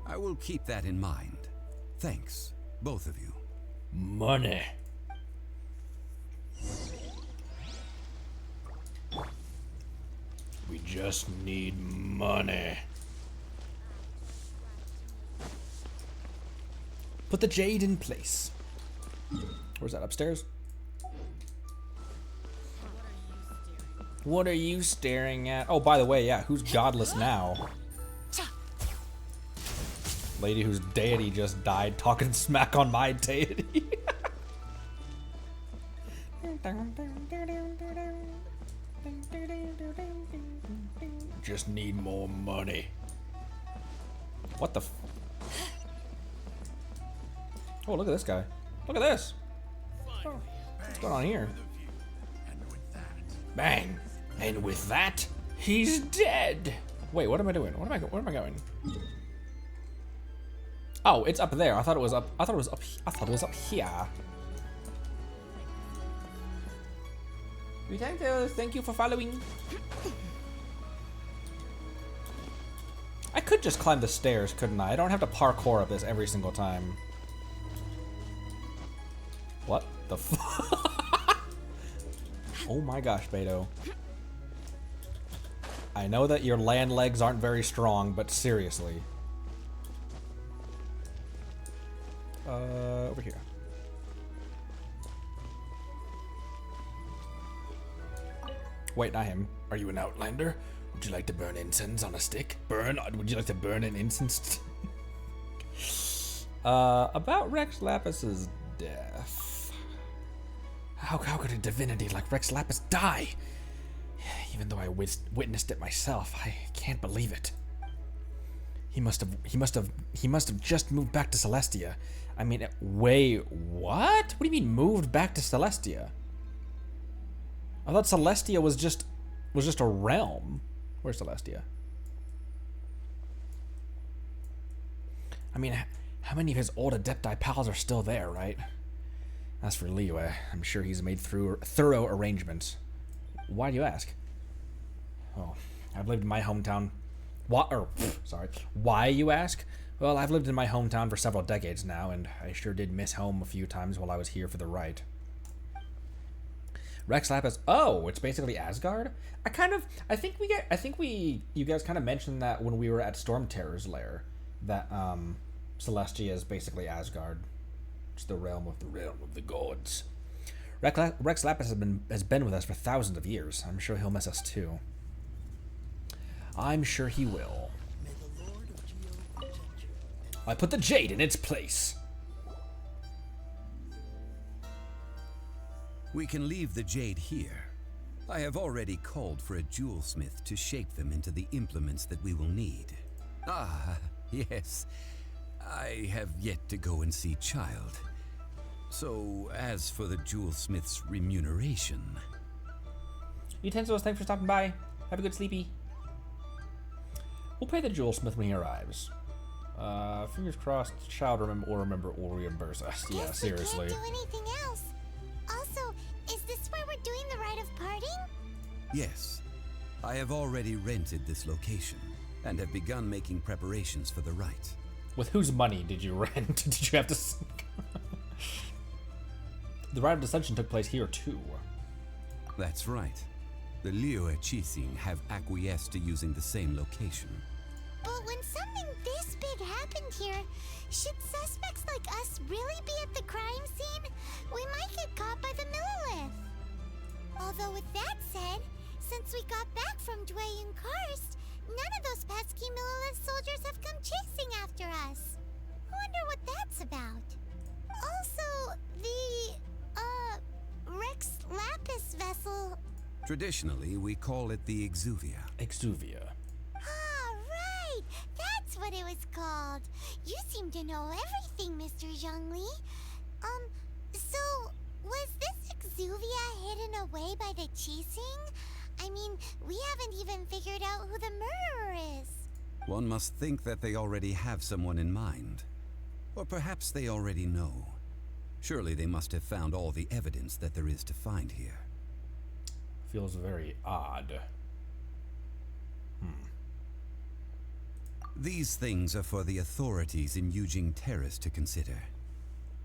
I will keep that in mind. Thanks, both of you. Money. We just need money. Put the jade in place. Where's that, upstairs? What are you staring at? Oh, by the way, yeah, who's godless now? Lady whose deity just died talking smack on my deity. Just need more money. What the f— Oh, look at this guy. Look at this. Oh, what's going on here? Bang. And with that, he's dead. Wait, what am I doing? Where am I going? Oh, it's up there. I thought it was up. I thought it was up here. Thank you for following. I could just climb the stairs, couldn't I? I don't have to parkour up this every single time. What the f— Oh my gosh, Beto. I know that your land legs aren't very strong, but seriously. Over here. Wait, not him. Are you an outlander? Would you like to burn incense on a stick? Would you like to burn an incense? About Rex Lapis's death. How could a divinity like Rex Lapis die? Even though I witnessed it myself, I can't believe it. He must have just moved back to Celestia. I mean, wait, what? What do you mean moved back to Celestia? I thought Celestia was just a realm. Where's Celestia? I mean, how many of his old Adepti pals are still there, right? As for Liyue, I'm sure he's made thorough arrangements. Why do you ask? Oh, I've lived in my hometown. Why, you ask? Well, I've lived in my hometown for several decades now, and I sure did miss home a few times while I was here for the rite. Rex Lapis. Oh, it's basically Asgard? You guys kind of mentioned that when we were at Storm Terror's lair, that Celestia is basically Asgard. It's the realm of the gods. Rex Lapis has been with us for thousands of years. I'm sure he'll miss us too. I'm sure he will. I put the jade in its place. We can leave the jade here. I have already called for a jewelsmith to shape them into the implements that we will need. Ah, yes. I have yet to go and see Childe. So, as for the jewelsmith's remuneration... Utensils, thanks for stopping by. Have a good sleepy. We'll pay the jewelsmith when he arrives. Fingers crossed, Childe will reimburse us. Yeah, seriously. We can't do anything else. Also, is this where we're doing the rite of parting? Yes. I have already rented this location, and have begun making preparations for the rite. With whose money did you rent? Did you have to... The rite of dissension took place here, too. That's right. The Liyue Qixing have acquiesced to using the same location. But when something this big happened here, should suspects like us really be at the crime scene? We might get caught by the Millilith. Although with that said, since we got back from Dwayne Karst, none of those pesky Millilith soldiers have come chasing after us. I wonder what that's about. Also, the, Rex Lapis vessel... Traditionally, we call it the Exuvia. Exuvia. Ah, right! That's what it was called. You seem to know everything, Mr. Zhongli. So, was this Exuvia hidden away by the Qixing? I mean, we haven't even figured out who the murderer is. One must think that they already have someone in mind. Or perhaps they already know. Surely they must have found all the evidence that there is to find here. Feels very odd. These things are for the authorities in Yujing Terrace to consider.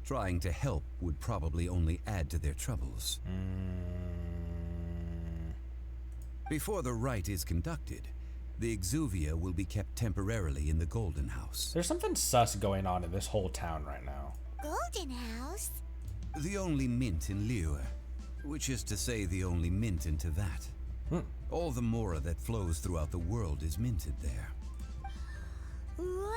Trying to help would probably only add to their troubles. Before the rite is conducted, the Exuvia will be kept temporarily in the Golden House. There's something sus going on in this whole town right now. Golden House? The only mint in Liyue, which is to say the only mint in Tevat. All the mora that flows throughout the world is minted there. Wow!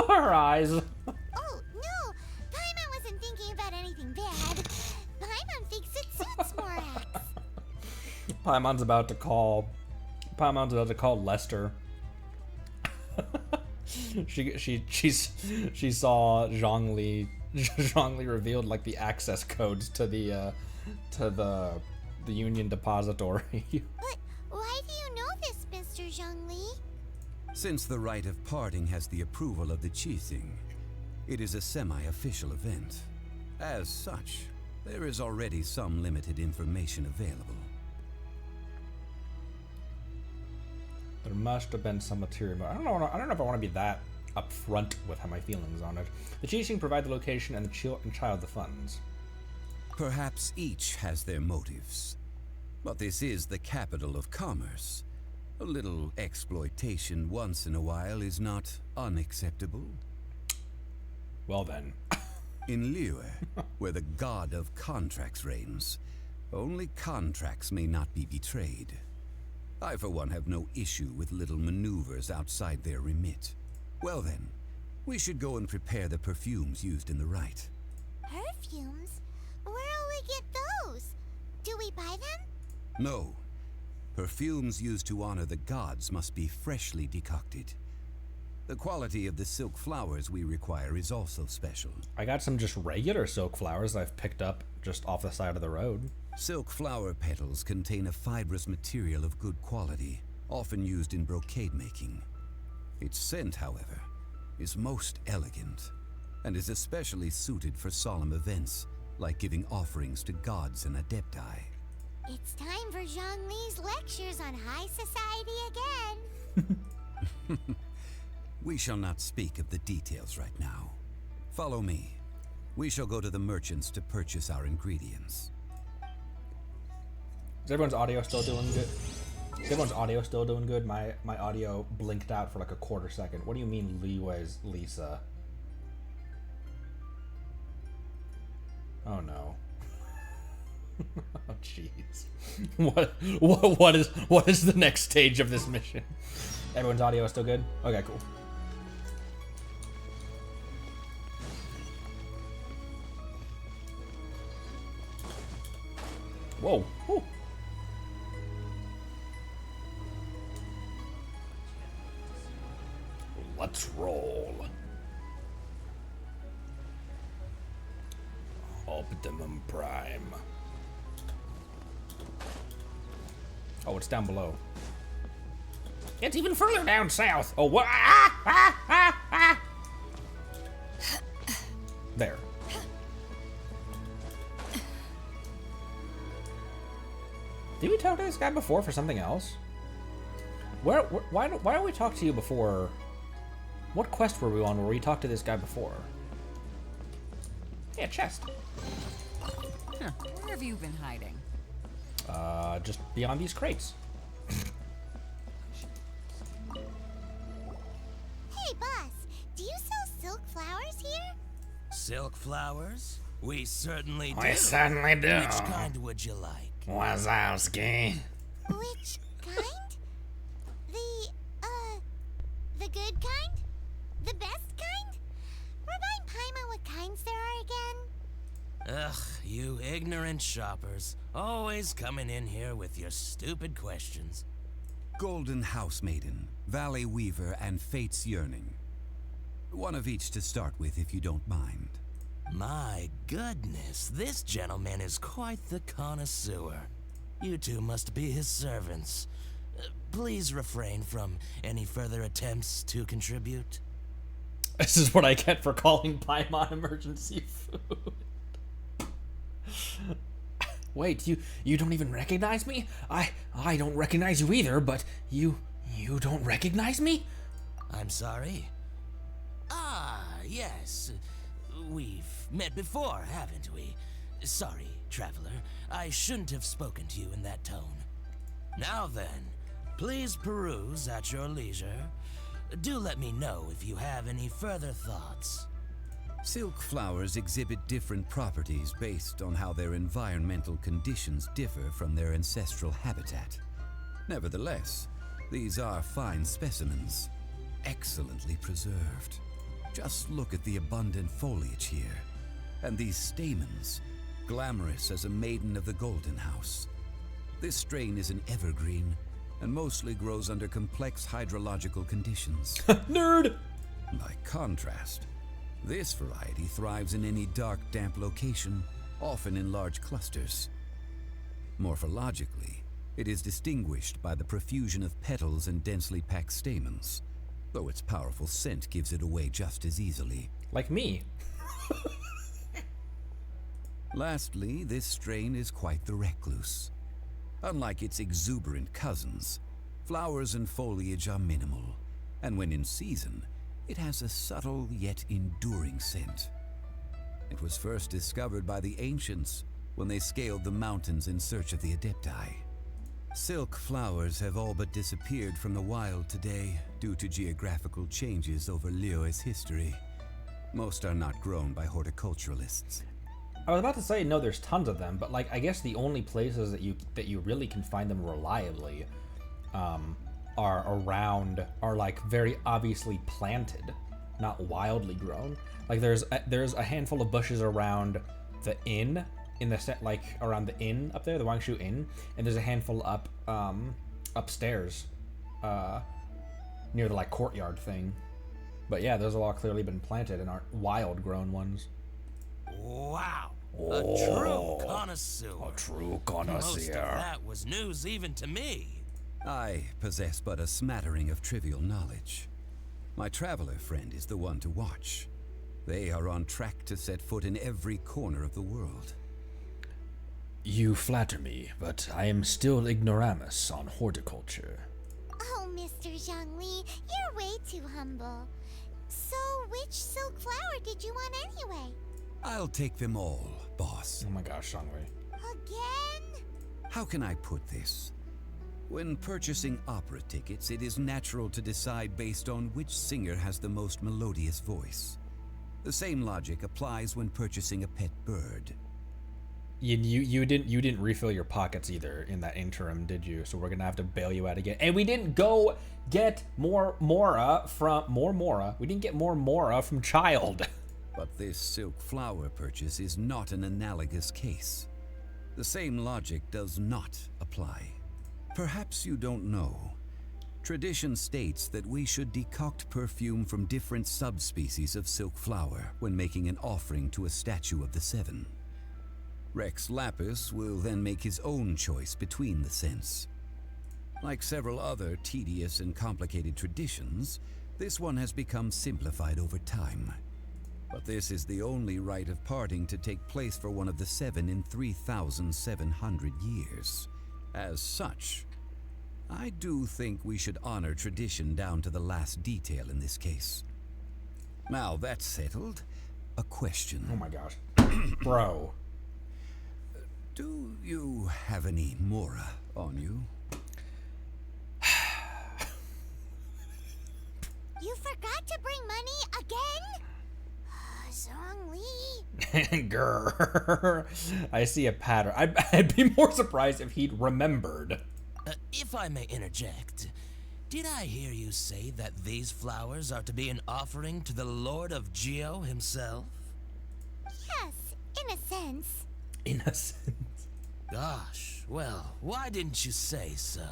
Her eyes. Oh, no! Paimon wasn't thinking about anything bad. Paimon thinks it suits Morax. Paimon's about to call Lester. she saw Zhongli revealed like the access codes to the Union Depository. But why do you know this, Mr. Zhongli? Since the rite of parting has the approval of the Qixing, it is a semi-official event. As such, there is already some limited information available. There must have been some material. I don't know if I want to be that upfront with how my feelings on it. The Qixing provide the location and Childe the funds. Perhaps each has their motives. But this is the capital of commerce. A little exploitation once in a while is not unacceptable. Well then. In Liyue, where the god of contracts reigns, only contracts may not be betrayed. I, for one, have no issue with little maneuvers outside their remit. Well then, we should go and prepare the perfumes used in the rite. Perfumes? Where will we get those? Do we buy them? No. Perfumes used to honor the gods must be freshly decocted. The quality of the silk flowers we require is also special. I got some just regular silk flowers I've picked up just off the side of the road. Silk flower petals contain a fibrous material of good quality, often used in brocade making. Its scent, however, is most elegant, and is especially suited for solemn events, like giving offerings to gods and adepti. It's time for Zhongli's lectures on high society again. We shall not speak of the details right now. Follow me. We shall go to the merchants to purchase our ingredients. Is everyone's audio still doing good? Is everyone's audio still doing good? My audio blinked out for like a quarter second. What do you mean Liyue's Lisa? Oh no. Oh jeez. What is the next stage of this mission? Everyone's audio is still good? Okay, cool. Whoa. Whew. Let's roll. Optimum Prime. Oh, it's down below. It's even further down south. Oh, what? There. Did we talk to this guy before for something else? Why don't we talk to you before? What quest were we on where we talked to this guy before? Yeah, chest. Huh. Where have you been hiding? Just beyond these crates. Hey, boss, do you sell silk flowers here? Silk flowers? We certainly do. We certainly do. Which kind would you like? Wazowski. Which kind? The good kind? The best kind? Remind Paimon what kinds there are again? Ugh, you ignorant shoppers. Always coming in here with your stupid questions. Golden House Maiden, Valley Weaver, and Fate's Yearning. One of each to start with, if you don't mind. My goodness, this gentleman is quite the connoisseur. You two must be his servants. Please refrain from any further attempts to contribute. This is what I get for calling Paimon emergency food. Wait, you don't even recognize me? I don't recognize you either, but you don't recognize me? I'm sorry. Ah, yes. We've met before, haven't we? Sorry, traveler. I shouldn't have spoken to you in that tone. Now then, please peruse at your leisure. Do let me know if you have any further thoughts. Silk flowers exhibit different properties based on how their environmental conditions differ from their ancestral habitat. Nevertheless, these are fine specimens, excellently preserved. Just look at the abundant foliage here, and these stamens, glamorous as a maiden of the Golden House. This strain is an evergreen, and mostly grows under complex hydrological conditions. Nerd! By contrast, this variety thrives in any dark, damp location, often in large clusters. Morphologically, it is distinguished by the profusion of petals and densely packed stamens, though its powerful scent gives it away just as easily. Like me. Lastly, this strain is quite the recluse. Unlike its exuberant cousins, flowers and foliage are minimal, and when in season, it has a subtle yet enduring scent. It was first discovered by the ancients when they scaled the mountains in search of the Adepti. Silk flowers have all but disappeared from the wild today due to geographical changes over Liyue's history. Most are not grown by horticulturalists. I was about to say, no, there's tons of them, but like I guess the only places that you really can find them reliably are like very obviously planted, not wildly grown. Like there's a handful of bushes around the inn in the set, like around the inn up there, the Wangshu Inn, and there's a handful up upstairs near the like courtyard thing. But yeah, those have all clearly been planted and aren't wild grown ones. Wow. A true connoisseur. A true Most connoisseur. of that was news even to me. I possess but a smattering of trivial knowledge. My traveler friend is the one to watch. They are on track to set foot in every corner of the world. You flatter me, but I am still ignoramus on horticulture. Oh, Mr. Zhongli, you're way too humble. So, which silk flower did you want anyway? I'll take them all, boss. Oh my gosh, Shangwei. Again? How can I put this? When purchasing opera tickets, it is natural to decide based on which singer has the most melodious voice. The same logic applies when purchasing a pet bird. You didn't refill your pockets either in that interim, did you? So we're gonna have to bail you out again. And we didn't go get more Mora. We didn't get more Mora from Childe. But this silk flower purchase is not an analogous case. The same logic does not apply. Perhaps you don't know, Tradition states that we should decoct perfume from different subspecies of silk flower when making an offering to a statue of the seven. Rex Lapis will then make his own choice between the scents. Like several other tedious and complicated traditions, this one has become simplified over time. But this is the only rite of parting to take place for one of the seven in 3,700 years. As such, I do think we should honor tradition down to the last detail in this case. Now that's settled, a question. Oh my gosh. Bro. Do you have any Mora on you? You forgot to bring money again? Zhongli. Grr. I see a pattern. I'd be more surprised if he'd remembered. If I may interject, did I hear you say that these flowers are to be an offering to the Lord of Geo himself? Yes, in a sense. In a sense. Gosh, well, why didn't you say so?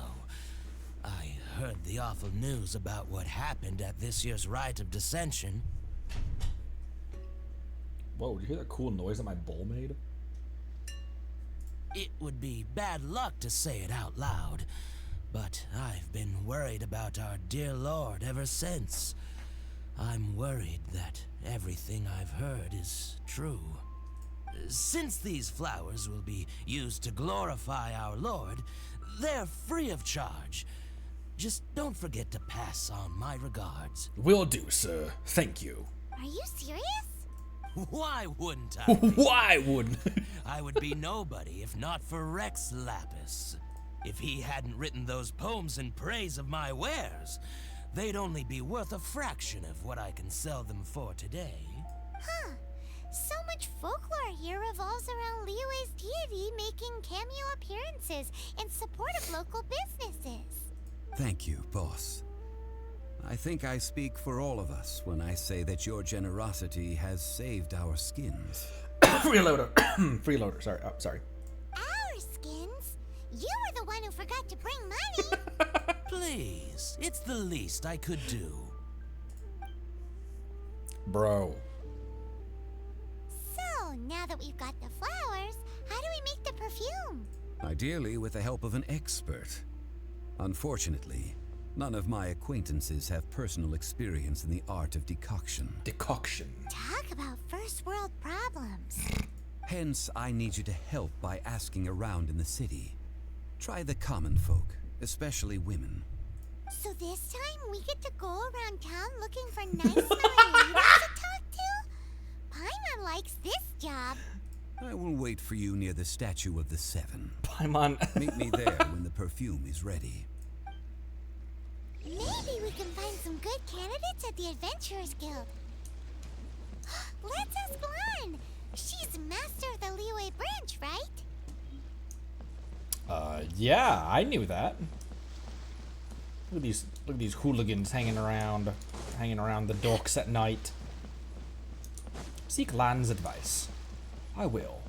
I heard the awful news about what happened at this year's Rite of Dissension. Whoa, did you hear that cool noise that my bowl made? It would be bad luck to say it out loud, but I've been worried about our dear Lord ever since. I'm worried that everything I've heard is true. Since these flowers will be used to glorify our Lord, they're free of charge. Just don't forget to pass on my regards. Will do, sir. Thank you. Are you serious? Why wouldn't I? Why wouldn't? I would be nobody if not for Rex Lapis. If he hadn't written those poems in praise of my wares, they'd only be worth a fraction of what I can sell them for today. Huh. So much folklore here revolves around Liyue's deity making cameo appearances in support of local businesses. Thank you, boss. I think I speak for all of us when I say that your generosity has saved our skins. Freeloader. Freeloader, sorry. Oh, sorry. Our skins? You were the one who forgot to bring money. Please, it's the least I could do. Bro. So, now that we've got the flowers, how do we make the perfume? Ideally with the help of an expert. Unfortunately, none of my acquaintances have personal experience in the art of decoction. Decoction. Talk about first world problems. Hence, I need you to help by asking around in the city. Try the common folk, especially women. So this time we get to go around town looking for nice ladies to talk to? Paimon likes this job. I will wait for you near the statue of the seven. Paimon. Meet me there when the perfume is ready. Maybe we can find some good candidates at the Adventurers Guild. Let's ask Lan. She's master of the Liyue branch, right? Yeah, I knew that. Look at these hooligans hanging around the docks at night. Seek Lan's advice. I will.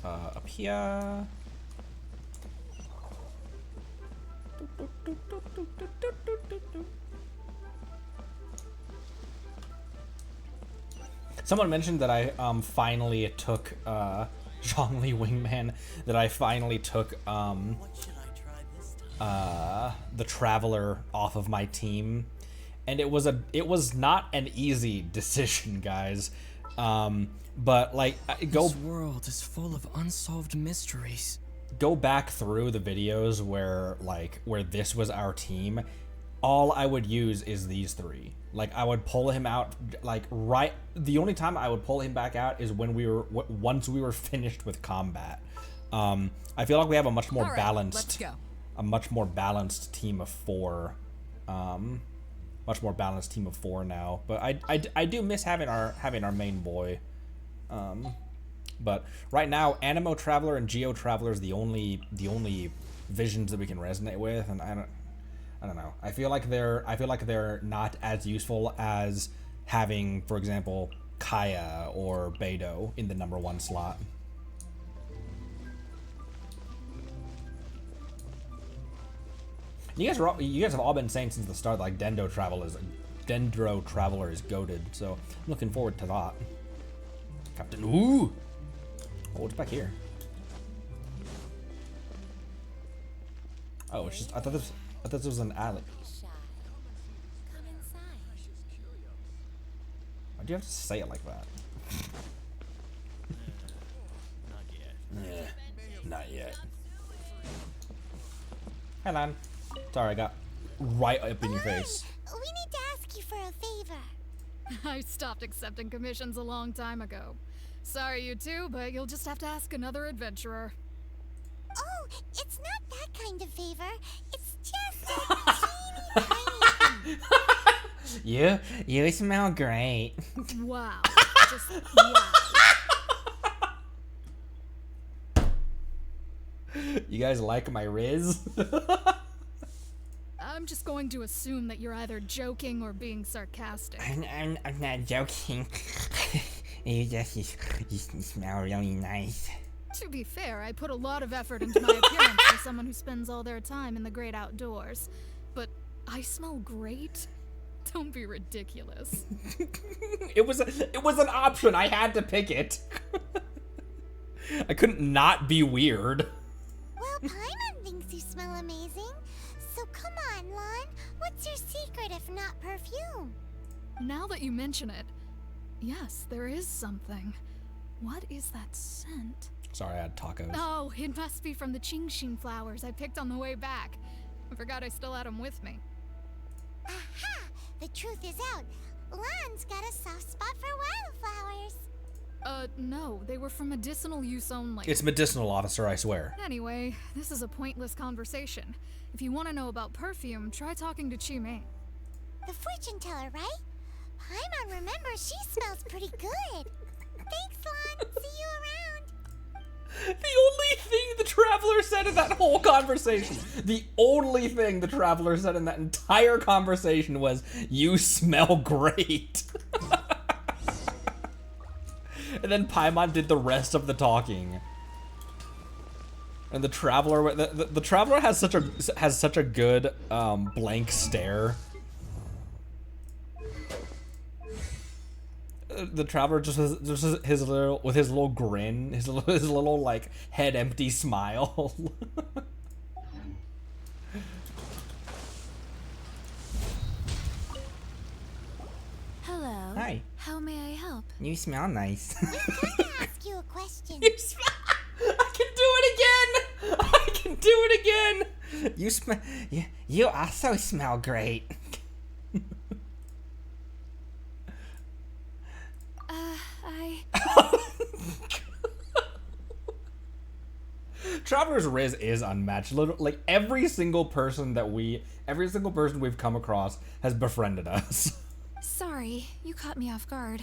Up here. Someone mentioned that I finally took Zhongli Wingman. That I finally took the Traveler off of my team, and it was not an easy decision, guys. But like, This world is full of unsolved mysteries. Go back through the videos where this was our team. All I would use is these three. Like, I would pull him out, like, right. The only time I would pull him back out is when once we were finished with combat. I feel like we have a much more balanced, team of four. Much more balanced team of four now. But I do miss having our main boy. But right now, Animo Traveler and Geo Traveler is the only visions that we can resonate with, and I don't know. I feel like they're not as useful as having, for example, Kaya or Beidou in the #1 slot. You guys have all been saying since the start, like Dendro Traveler is goated. So I'm looking forward to that. Captain, ooh. Oh, what's back here? Oh, it's just I thought this was an alley. Why do you have to say it like that? Yeah, not yet. Hi, Lan. Sorry, I got right up in your face. We need to ask you for a favor. I stopped accepting commissions a long time ago. Sorry, you two, but you'll just have to ask another adventurer. Oh, it's not that kind of favor. It's just a teeny tiny thing. You smell great. Wow. Just wow. You guys like my Riz? I'm just going to assume that you're either joking or being sarcastic. I'm not joking. you smell really nice. To be fair, I put a lot of effort into my appearance for someone who spends all their time in the great outdoors. But I smell great? Don't be ridiculous. It was an option. I had to pick it. I couldn't not be weird. Well, Paimon thinks you smell amazing. So come on, Lon. What's your secret if not perfume? Now that you mention it, yes, there is something. What is that scent? Sorry, I had tacos. Oh, it must be from the Qingxin flowers I picked on the way back. I forgot I still had them with me. Aha! The truth is out. Lon's got a soft spot for wildflowers. No, they were for medicinal use only. It's medicinal, officer, I swear. Anyway, this is a pointless conversation. If you want to know about perfume, try talking to Qimei. The fortune teller, right? Paimon remembers she smells pretty good. Thanks, Lon. See you around. The only thing the Traveler said in that whole conversation, the only thing the Traveler said in that entire conversation was, "You smell great." And then Paimon did the rest of the talking. And the Traveler, the Traveler has such a good blank stare. The Traveler just his little grin, his little like head empty smile. Hello. Hi. How may I help? You smell nice. We've got to ask you a question. You smell. I can do it again. I can do it again. You smell. You also smell great. Traveler's Riz is unmatched. Like every single person we've come across has befriended us. Sorry, you caught me off guard.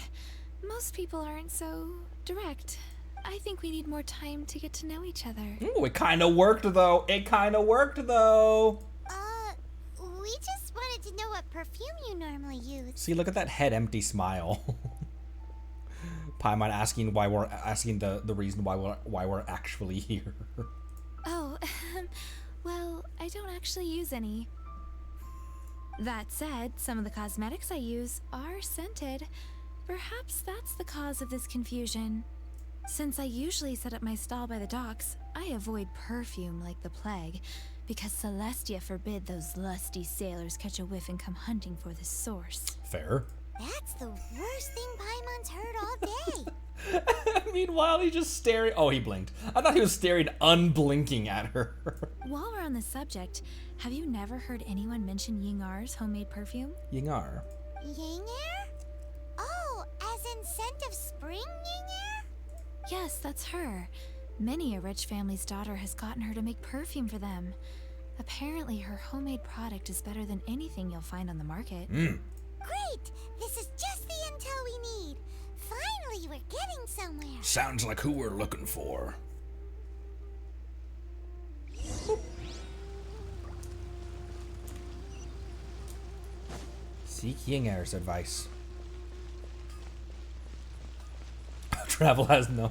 Most people aren't so direct. I think we need more time to get to know each other. Ooh, it kind of worked though. We just wanted to know what perfume you normally use. See, look at that head empty smile. Paimon asking the reason why we're actually here. Oh, well, I don't actually use any. That said, some of the cosmetics I use are scented. Perhaps that's the cause of this confusion. Since I usually set up my stall by the docks, I avoid perfume like the plague, because Celestia forbid those lusty sailors catch a whiff and come hunting for the source. Fair. That's the worst thing Paimon's heard all day. Meanwhile, he's just staring. Oh, he blinked. I thought he was staring unblinking at her. While we're on the subject, have you never heard anyone mention Yingar's homemade perfume? Yingar. Yingar? Oh, as in scent of spring Yingar? Yes, that's her. Many a rich family's daughter has gotten her to make perfume for them. Apparently, her homemade product is better than anything you'll find on the market. Great! This is just the intel we need. Finally, we're getting somewhere. Sounds like who we're looking for. Seek Yingar's advice. Traveler has no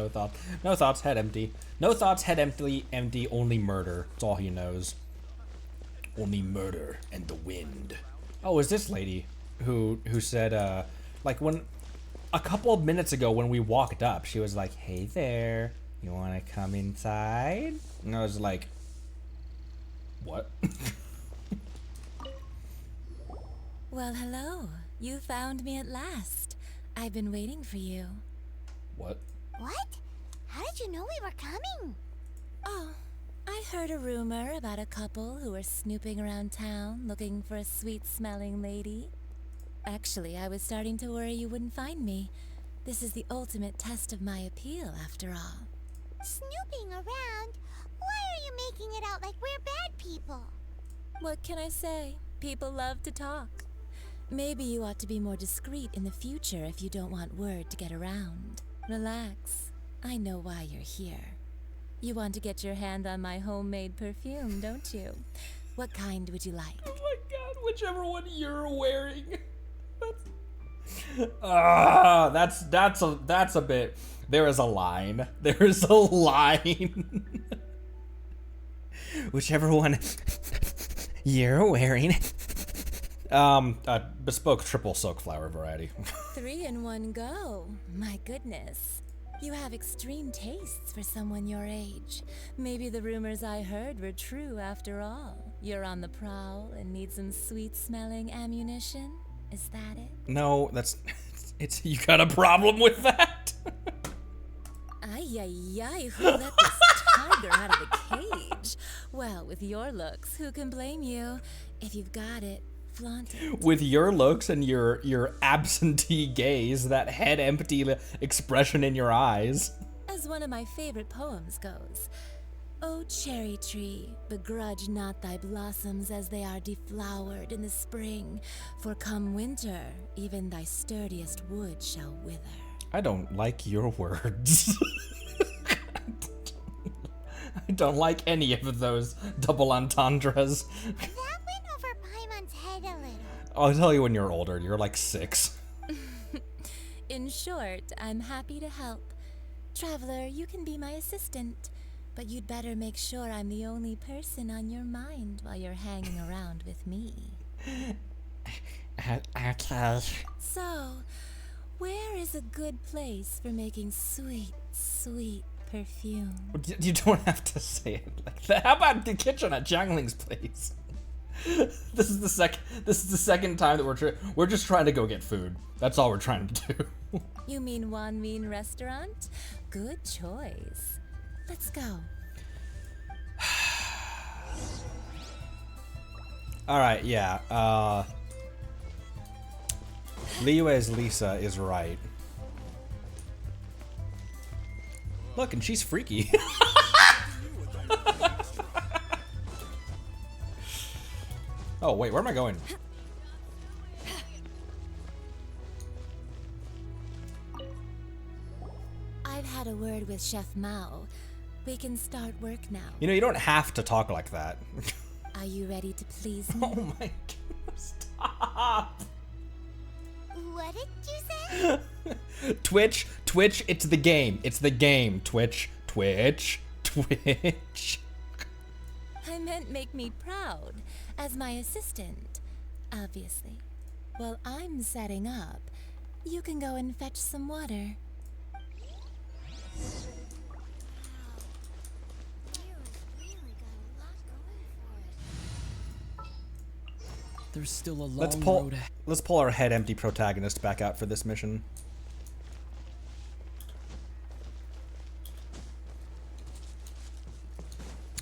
thoughts. No thoughts, head empty. No thoughts, head empty, only murder. That's all he knows. Only murder and the wind. Oh, is this lady who said, like when a couple of minutes ago when we walked up, she was like, "Hey there, you want to come inside?" And I was like, "What?" Well, hello. You found me at last. I've been waiting for you. What? What? How did you know we were coming? Oh, I heard a rumor about a couple who were snooping around town looking for a sweet-smelling lady. Actually, I was starting to worry you wouldn't find me. This is the ultimate test of my appeal, after all. Snooping around? Why are you making it out like we're bad people? What can I say? People love to talk. Maybe you ought to be more discreet in the future if you don't want word to get around. Relax. I know why you're here. You want to get your hand on my homemade perfume, don't you? What kind would you like? Oh my god, whichever one you're wearing. That's a bit. There is a line. There is a line. Whichever one you're wearing. Bespoke triple soak flower variety. 3 in one go. My goodness. You have extreme tastes for someone your age. Maybe the rumors I heard were true after all. You're on the prowl and need some sweet-smelling ammunition? Is that it? No, it's you got a problem with that? Ay, ay, ay, who let this tiger out of the cage? Well, with your looks, who can blame you? If you've got it, flaunt it. With your looks and your absentee gaze, that head empty expression in your eyes. As one of my favorite poems goes, "O cherry tree, begrudge not thy blossoms as they are deflowered in the spring, for come winter, even thy sturdiest wood shall wither." I don't like your words. I don't like any of those double entendres. That went over Paimon's head a little. I'll tell you when you're older. You're like 6. In short, I'm happy to help. Traveler, you can be my assistant, but you'd better make sure I'm the only person on your mind while you're hanging around with me. Okay. So, where is a good place for making sweet, sweet perfume? You don't have to say it like that. How about the kitchen at Jiangling's place? This is the second time that we're just trying to go get food. That's all we're trying to do. You mean Wan Min Restaurant? Good choice. Let's go. All right, yeah. Liyue's Lisa is right. Look, and she's freaky. Oh, wait, where am I going? I've had a word with Chef Mao. We can start work now. You know, you don't have to talk like that. Are you ready to please me? Oh my god, stop. What did you say? Twitch, it's the game. It's the game, Twitch. I meant make me proud, as my assistant, obviously. While I'm setting up, you can go and fetch some water. There's still a long Let's road pull our head empty protagonist back out for this mission.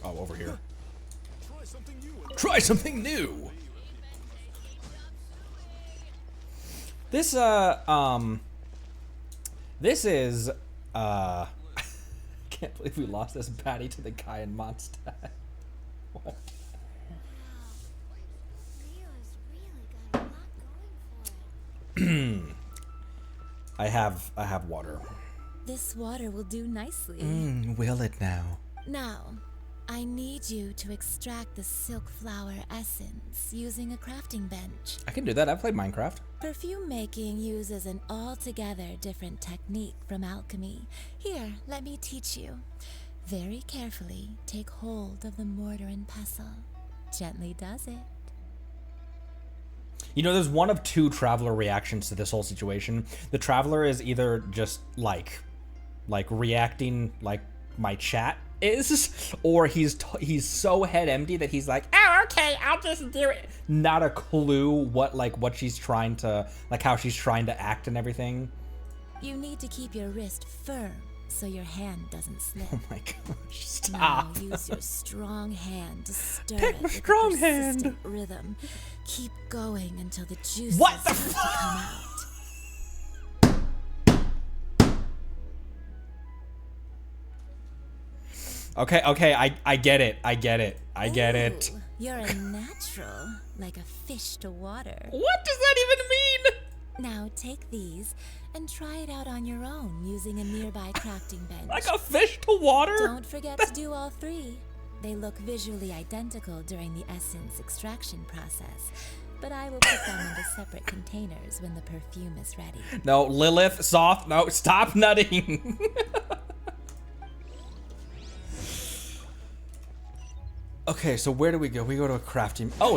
Oh, over here. Try something new. This is I can't believe we lost this baddie to the guy in Mondstadt. What? I have water. This water will do nicely. Will it now? Now, I need you to extract the silk flower essence using a crafting bench. I can do that. I've played Minecraft. Perfume making uses an altogether different technique from alchemy. Here, let me teach you. Very carefully take hold of the mortar and pestle. gently does it. You know, there's one of two Traveler reactions to this whole situation. The Traveler is either just like reacting like my chat is, or he's so head empty that he's like, oh, okay, I'll just do it. Not a clue what she's trying to, like how she's trying to act and everything. You need to keep your wrist firm so your hand doesn't slip. Oh my gosh, stop. Now use your strong hand to stir Pick it my with strong a persistent hand. rhythm. Keep going until the juices What the start to come out. Okay, I get it. I get it. Ooh, you're a natural, like a fish to water. What does that even mean? Now take these and try it out on your own using a nearby crafting bench. Like a fish to water? Don't forget to do all three. They look visually identical during the essence extraction process, but I will put them into separate containers when the perfume is ready. No, Lilith, soft. No, stop nutting. Okay, so where do we go? We go to a crafting. Oh,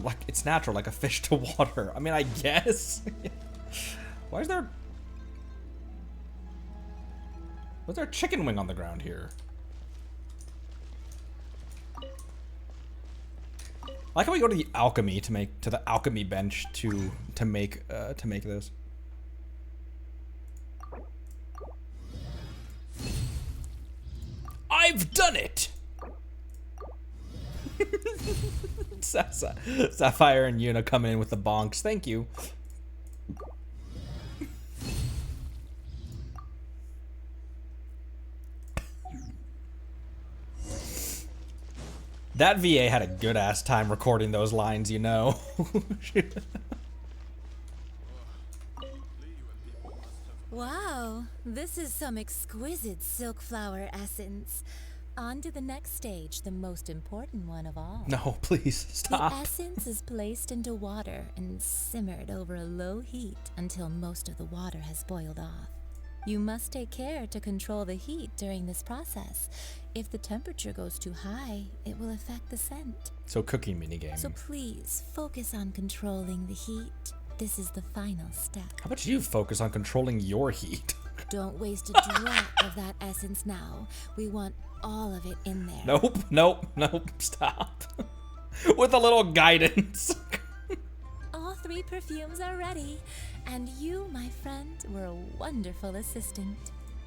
like it's natural, like a fish to water. I mean, I guess. Why is there? Was there a chicken wing on the ground here? I like how we go to the alchemy to the alchemy bench to make this. I've done it. Sapphire and Yuna coming in with the bonks. Thank you. That VA had a good ass time recording those lines, you know. Wow, this is some exquisite silk flower essence. On to the next stage, the most important one of all. No, please, stop. The essence is placed into water and simmered over a low heat until most of the water has boiled off. You must take care to control the heat during this process. If the temperature goes too high, it will affect the scent. So cooking minigame. So please, focus on controlling the heat. This is the final step. How about you focus on controlling your heat? Don't waste a drop of that essence now. We want all of it in there. Nope, stop. With a little guidance. All three perfumes are ready, and you, my friend, were a wonderful assistant.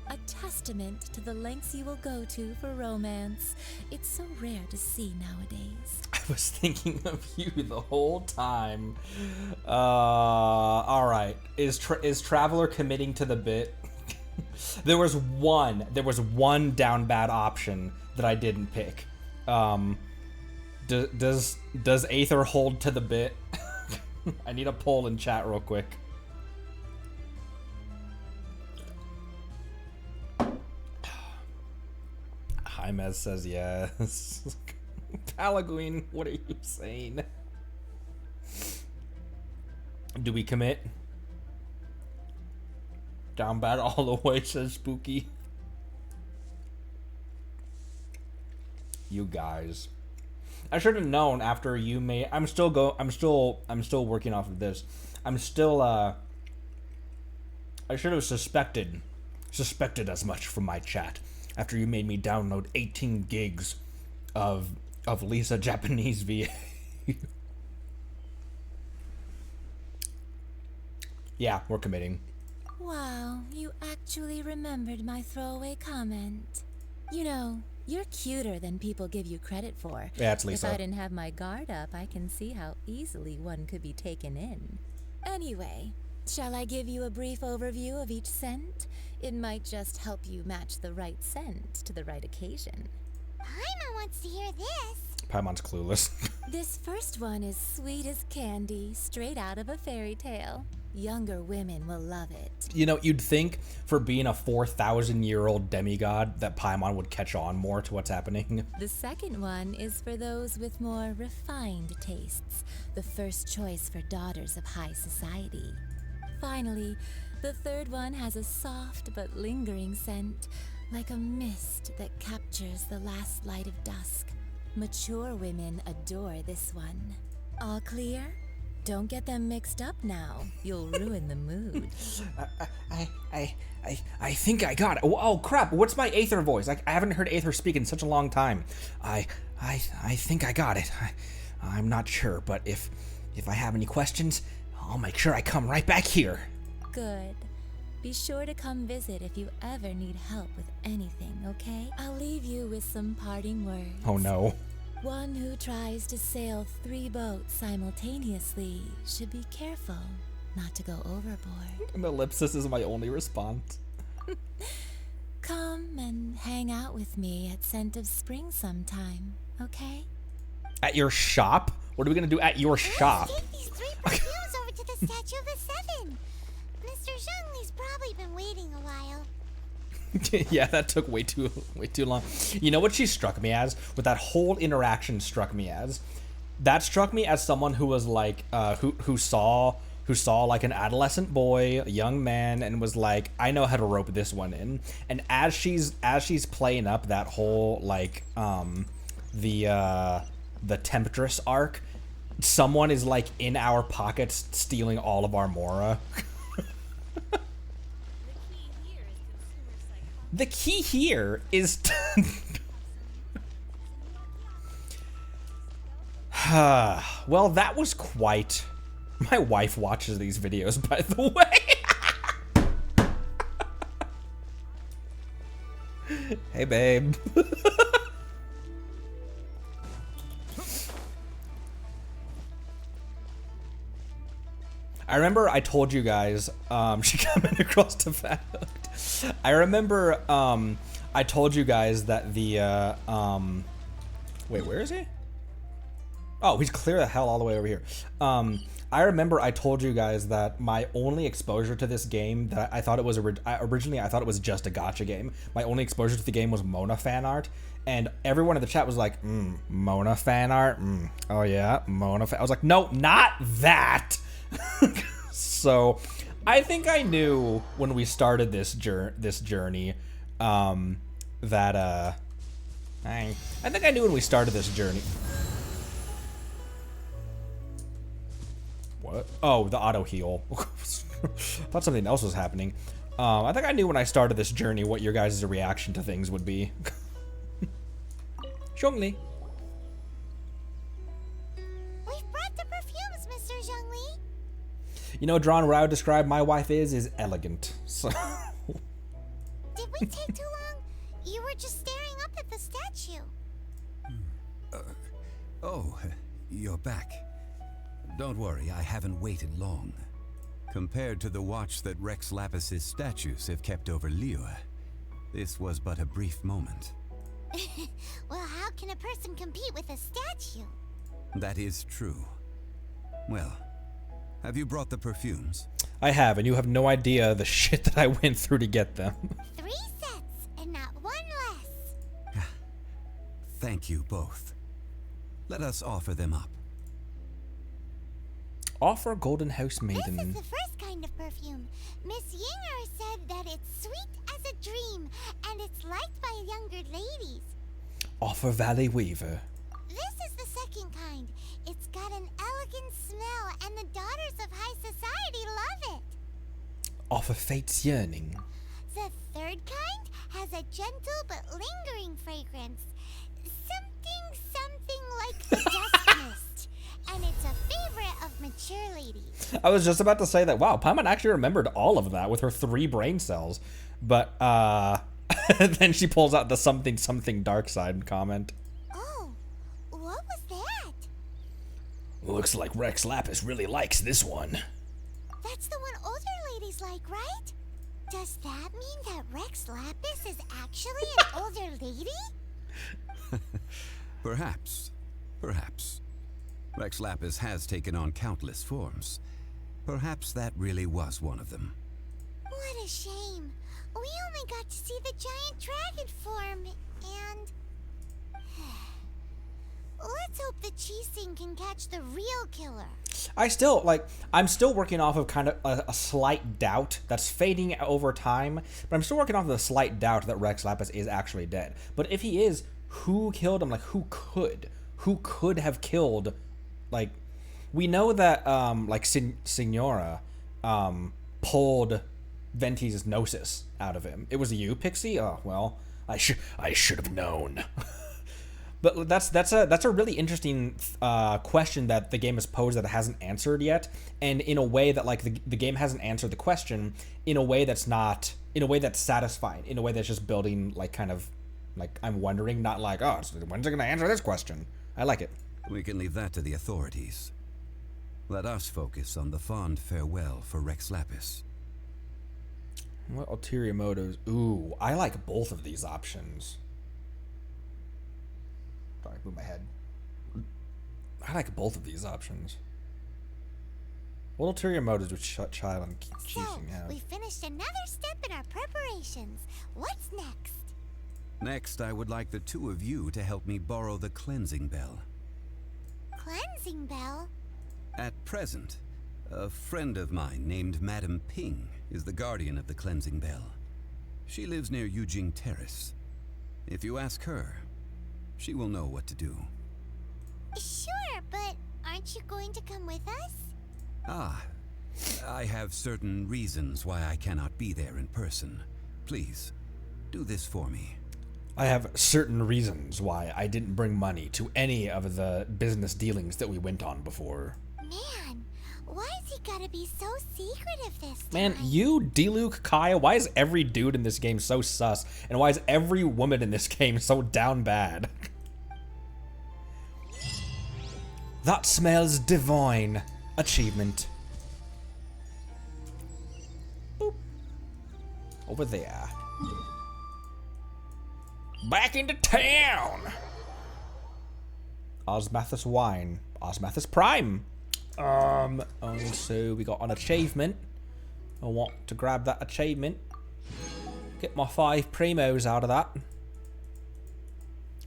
A testament to the lengths you will go to for romance. It's so rare to see nowadays. I was thinking of you the whole time. All right. Is Traveler committing to the bit? There was one down bad option that I didn't pick. Does Aether hold to the bit? I need a poll in chat real quick. Jaimez says yes. Palaguin, what are you saying? Do we commit? Down bad all the way, says Spooky. You guys. I should have known after you made. I'm still working off of this. I should have suspected as much from my chat after you made me download 18 gigs of Lisa Japanese VA. Yeah, we're committing. Wow, you actually remembered my throwaway comment. You know, you're cuter than people give you credit for. Yeah, it's Lisa. If I didn't have my guard up, I can see how easily one could be taken in. Anyway, shall I give you a brief overview of each scent? It might just help you match the right scent to the right occasion. Paimon wants to hear this. Paimon's clueless. This first one is sweet as candy, straight out of a fairy tale. Younger women will love it. You know, you'd think for being a 4,000-year-old demigod that Paimon would catch on more to what's happening. The second one is for those with more refined tastes, the first choice for daughters of high society. Finally, the third one has a soft but lingering scent, like a mist that captures the last light of dusk. Mature women adore this one. All clear? Don't get them mixed up now. You'll ruin the mood. I think I got it. Oh crap! What's my Aether voice? I haven't heard Aether speak in such a long time. I think I got it. I'm not sure, but if I have any questions, I'll make sure I come right back here. Good. Be sure to come visit if you ever need help with anything, okay? I'll leave you with some parting words. Oh no. One who tries to sail 3 boats simultaneously should be careful not to go overboard. An ellipsis is my only response. Come and hang out with me at Scent of Spring sometime, okay? At your shop? What are we gonna do at your shop? Let's take these 3 perfumes over to the Statue of the Seven. Mr. Zhongli's probably been waiting a while. Yeah, that took way too long. You know what she struck me as? What that whole interaction struck me as? That struck me as someone who was like, who saw like an adolescent boy, a young man, and was like, I know how to rope this one in. And as she's playing up that whole like the Temptress arc, someone is like in our pockets stealing all of our Mora. The key here is well, that was quite... My wife watches these videos, by the way. Hey, babe. I remember I told you guys, she coming across to fat. I remember, I told you guys that the, wait, where is he? Oh, he's clear the hell all the way over here. I remember I told you guys that my only exposure to this game, that I thought it was, originally I thought it was just a gacha game. My only exposure to the game was Mona fan art. And everyone in the chat was like, Mona fan art? Oh yeah, Mona fan. I was like, no, not that. So, I think I knew when we started this journey, that, I think I knew when we started this journey. What? Oh, the auto heal. Thought something else was happening. I think I knew when I started this journey what your guys' reaction to things would be. Zhongli. We've brought the perfumes, Mr. Zhongli. You know, Drawn, what I would describe my wife is elegant. So. Did we take too long? You were just staring up at the statue. Oh, you're back. Don't worry, I haven't waited long. Compared to the watch that Rex Lapis's statues have kept over Liyue, this was but a brief moment. Well, how can a person compete with a statue? That is true. Well, have you brought the perfumes? I have, and you have no idea the shit that I went through to get them. 3 sets, and not 1 less. Thank you both. Let us offer them up. Offer Golden House Maiden. This is the first kind of perfume. Miss Yinger said that it's sweet as a dream, and it's liked by younger ladies. Offer Valley Weaver. This is the second kind. It's got an elegant smell, and the daughters of high society love it. Offer Fate's Yearning. The third kind has a gentle but lingering fragrance. Something like the Dust Mist. And it's a favorite of mature ladies. I was just about to say that, wow, Paimon actually remembered all of that with her 3 brain cells. But, then she pulls out the something dark side comment. Oh, what was that? Looks like Rex Lapis really likes this one. That's the one older ladies like, right? Does that mean that Rex Lapis is actually an older lady? Perhaps. Perhaps. Rex Lapis has taken on countless forms. Perhaps that really was one of them. What a shame. We only got to see the giant dragon form, and... Let's hope the Qixing can catch the real killer. I'm still working off of kind of a slight doubt that's fading over time, but I'm still working off of the slight doubt that Rex Lapis is actually dead. But if he is, who killed him? Like, who could? Who could have killed? Like, we know that, like, Signora, pulled Venti's Gnosis out of him. It was you, Pixie? Oh, well, I should have known. But that's a really interesting question that the game has posed that it hasn't answered yet, and in a way that, like, the game hasn't answered the question in a way that's satisfying, in a way that's just building, like, kind of, like, I'm wondering, not like, oh, when's it gonna answer this question? I like it. We can leave that to the authorities. Let us focus on the fond farewell for Rex Lapis. What ulterior motives? Ooh, I like both of these options. Sorry, move my head. I like both of these options. What ulterior motives would Childe and Qixing have? We finished another step in our preparations. What's next? Next, I would like the two of you to help me borrow the cleansing bell. Cleansing bell? At present, a friend of mine named Madame Ping is the guardian of the cleansing bell. She lives near Yujing Terrace. If you ask her, she will know what to do. Sure, but aren't you going to come with us? Ah, I have certain reasons why I cannot be there in person. Please, do this for me. I have certain reasons why I didn't bring money to any of the business dealings that we went on before. Man, why is he gotta be so secretive this time? Man, you, Diluc, Kaya, why is every dude in this game so sus? And why is every woman in this game so down bad? That smells divine. Achievement. Boop. Over there. Back into town! Osmathus Wine. Osmathus Prime. Also we got an achievement. I want to grab that achievement. Get my 5 primos out of that.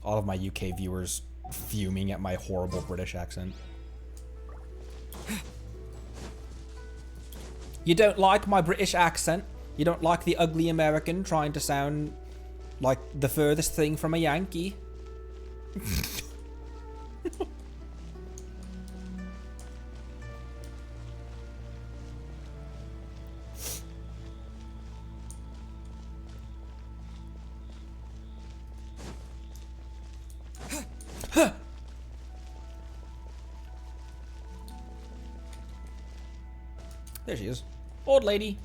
All of my UK viewers fuming at my horrible British accent. You don't like my British accent? You don't like the ugly American trying to sound like the furthest thing from a Yankee? There she is. Old lady.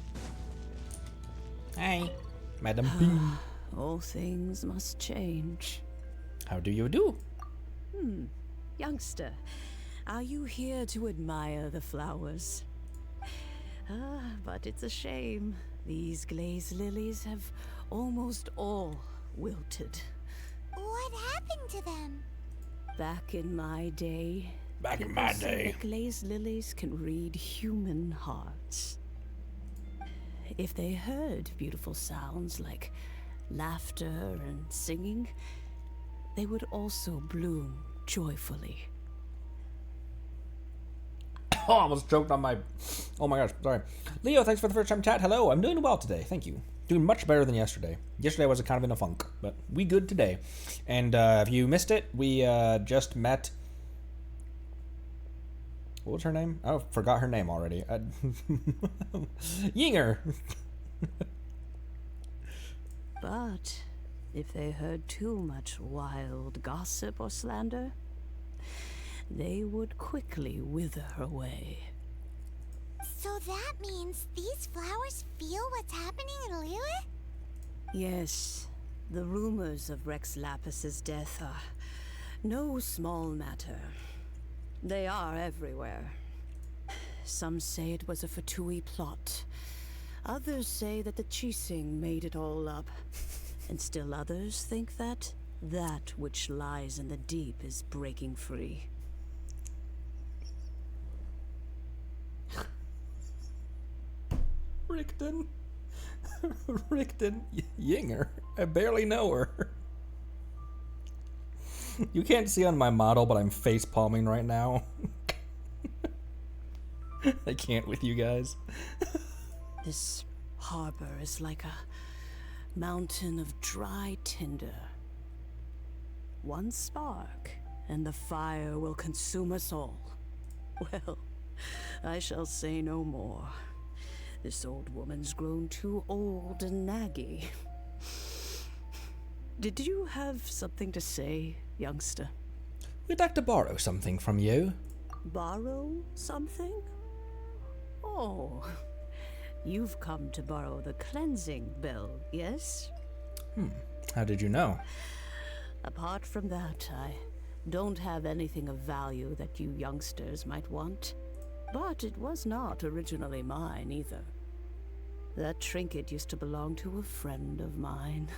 Hi, Madam Ping. All things must change. How do you do? Youngster, are you here to admire the flowers? But it's a shame. These glazed lilies have almost all wilted. What happened to them? Back in my day, people said that glazed lilies can read human hearts. If they heard beautiful sounds like laughter and singing, they would also bloom joyfully. Oh, I almost choked on my... Oh my gosh, sorry. Leo, thanks for the first time chat. Hello, I'm doing well today, thank you. Doing much better than yesterday. Yesterday I was kind of in a funk, but we good today. And if you missed it, we just met... What was her name? I forgot her name already. Yinger! But if they heard too much wild gossip or slander, they would quickly wither away. So that means these flowers feel what's happening in Liyue? Yes, the rumors of Rex Lapis's death are no small matter. They are everywhere. Some say it was a Fatui plot. Others say that the Qixing made it all up. And still others think that that which lies in the deep is breaking free. Rickton. Rickton. Yinger. I barely know her. You can't see on my model, but I'm face palming right now. I can't with you guys. This harbor is like a mountain of dry tinder. One spark, and the fire will consume us all. Well, I shall say no more. This old woman's grown too old and naggy. Did you have something to say, youngster? We'd like to borrow something from you. Borrow something? Oh, you've come to borrow the cleansing bell, yes? How did you know? Apart from that, I don't have anything of value that you youngsters might want. But it was not originally mine either. That trinket used to belong to a friend of mine.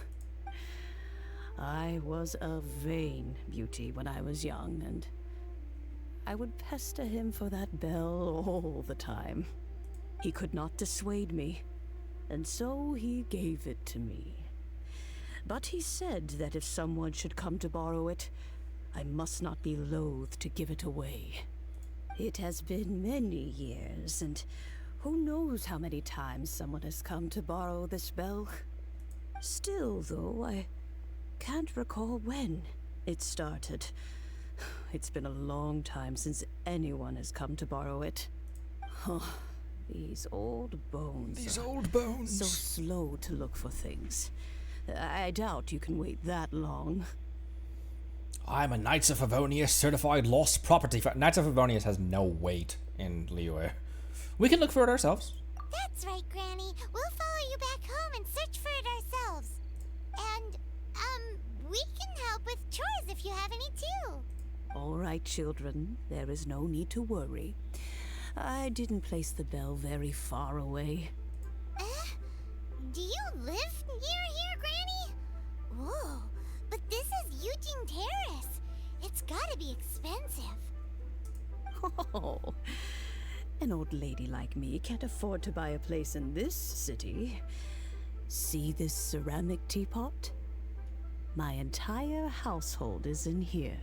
I was a vain beauty when I was young, and I would pester him for that bell all the time. He could not dissuade me, and so he gave it to me. But he said that if someone should come to borrow it, I must not be loath to give it away. It has been many years, and who knows how many times someone has come to borrow this bell. Still, though, I can't recall when it started. It's been a long time since anyone has come to borrow it. Oh, these old bones. These old bones. So slow to look for things. I doubt you can wait that long. I'm a Knights of Favonius certified lost property. Knights of Favonius has no weight in Liyue. We can look for it ourselves. That's right, Granny. We'll follow you back home and search for it ourselves. And, we can help with chores if you have any too. All right, children. There is no need to worry. I didn't place the bell very far away. Do you live near here, Granny? Whoa, but this is Eugene Terrace. It's gotta be expensive. Oh, an old lady like me can't afford to buy a place in this city. See this ceramic teapot? My entire household is in here.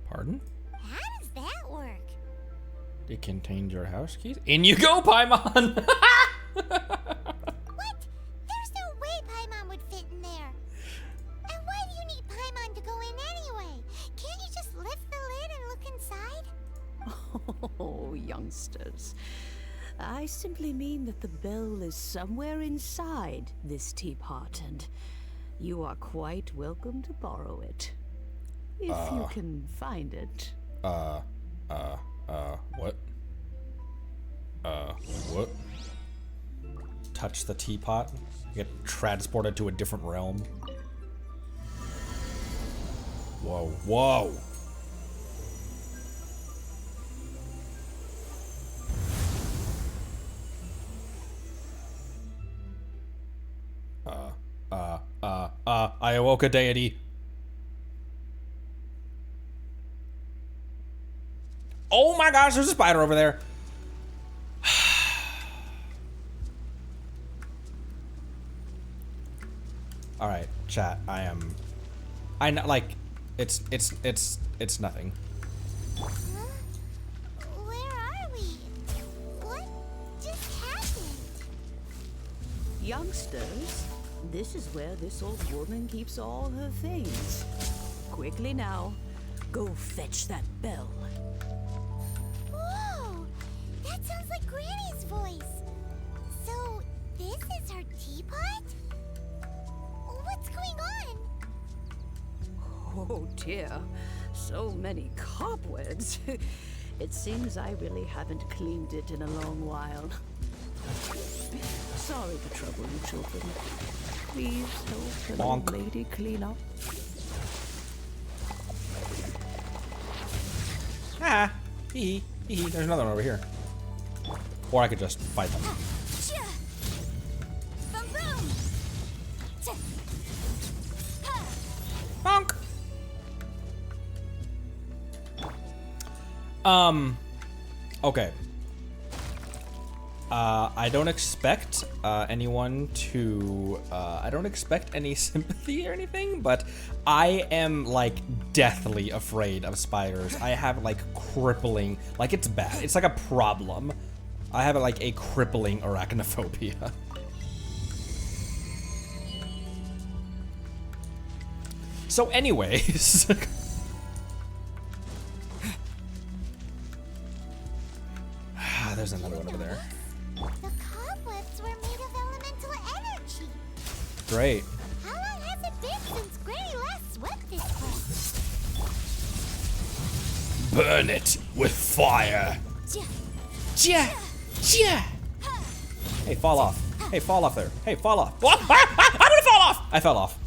Pardon? How does that work? It contains your house keys? In you go, Paimon! What? There's no way Paimon would fit in there. And why do you need Paimon to go in anyway? Can't you just lift the lid and look inside? Oh, youngsters. I simply mean that the bell is somewhere inside this teapot, and you are quite welcome to borrow it. If you can find it. What? What? Touch the teapot? Get transported to a different realm? Whoa, whoa! I awoke a deity. Oh my gosh, there's a spider over there. All right, chat. I know, like, it's nothing. Huh? Where are we? What just happened? Youngsters, this is where this old woman keeps all her things. Quickly now, go fetch that bell. Whoa! That sounds like Granny's voice. So, this is her teapot? What's going on? Oh dear, so many cobwebs. It seems I really haven't cleaned it in a long while. Sorry to trouble you, children. Please help an old lady clean up. Ah, hee hee. There's another one over here. Or I could just fight them. Bonk. Okay. I don't expect anyone to, I don't expect any sympathy or anything, but I am, like, deathly afraid of spiders. I have, like, crippling, like, it's bad. It's like a problem. I have, like, a crippling arachnophobia. So anyways. There's another one over there. The cobwebs were made of elemental energy. Great. How long has it been since Granny last swept this place? Burn it with fire. Yeah. Hey, fall off. Hey, fall off there. Hey, fall off. I'm gonna fall off. I fell off.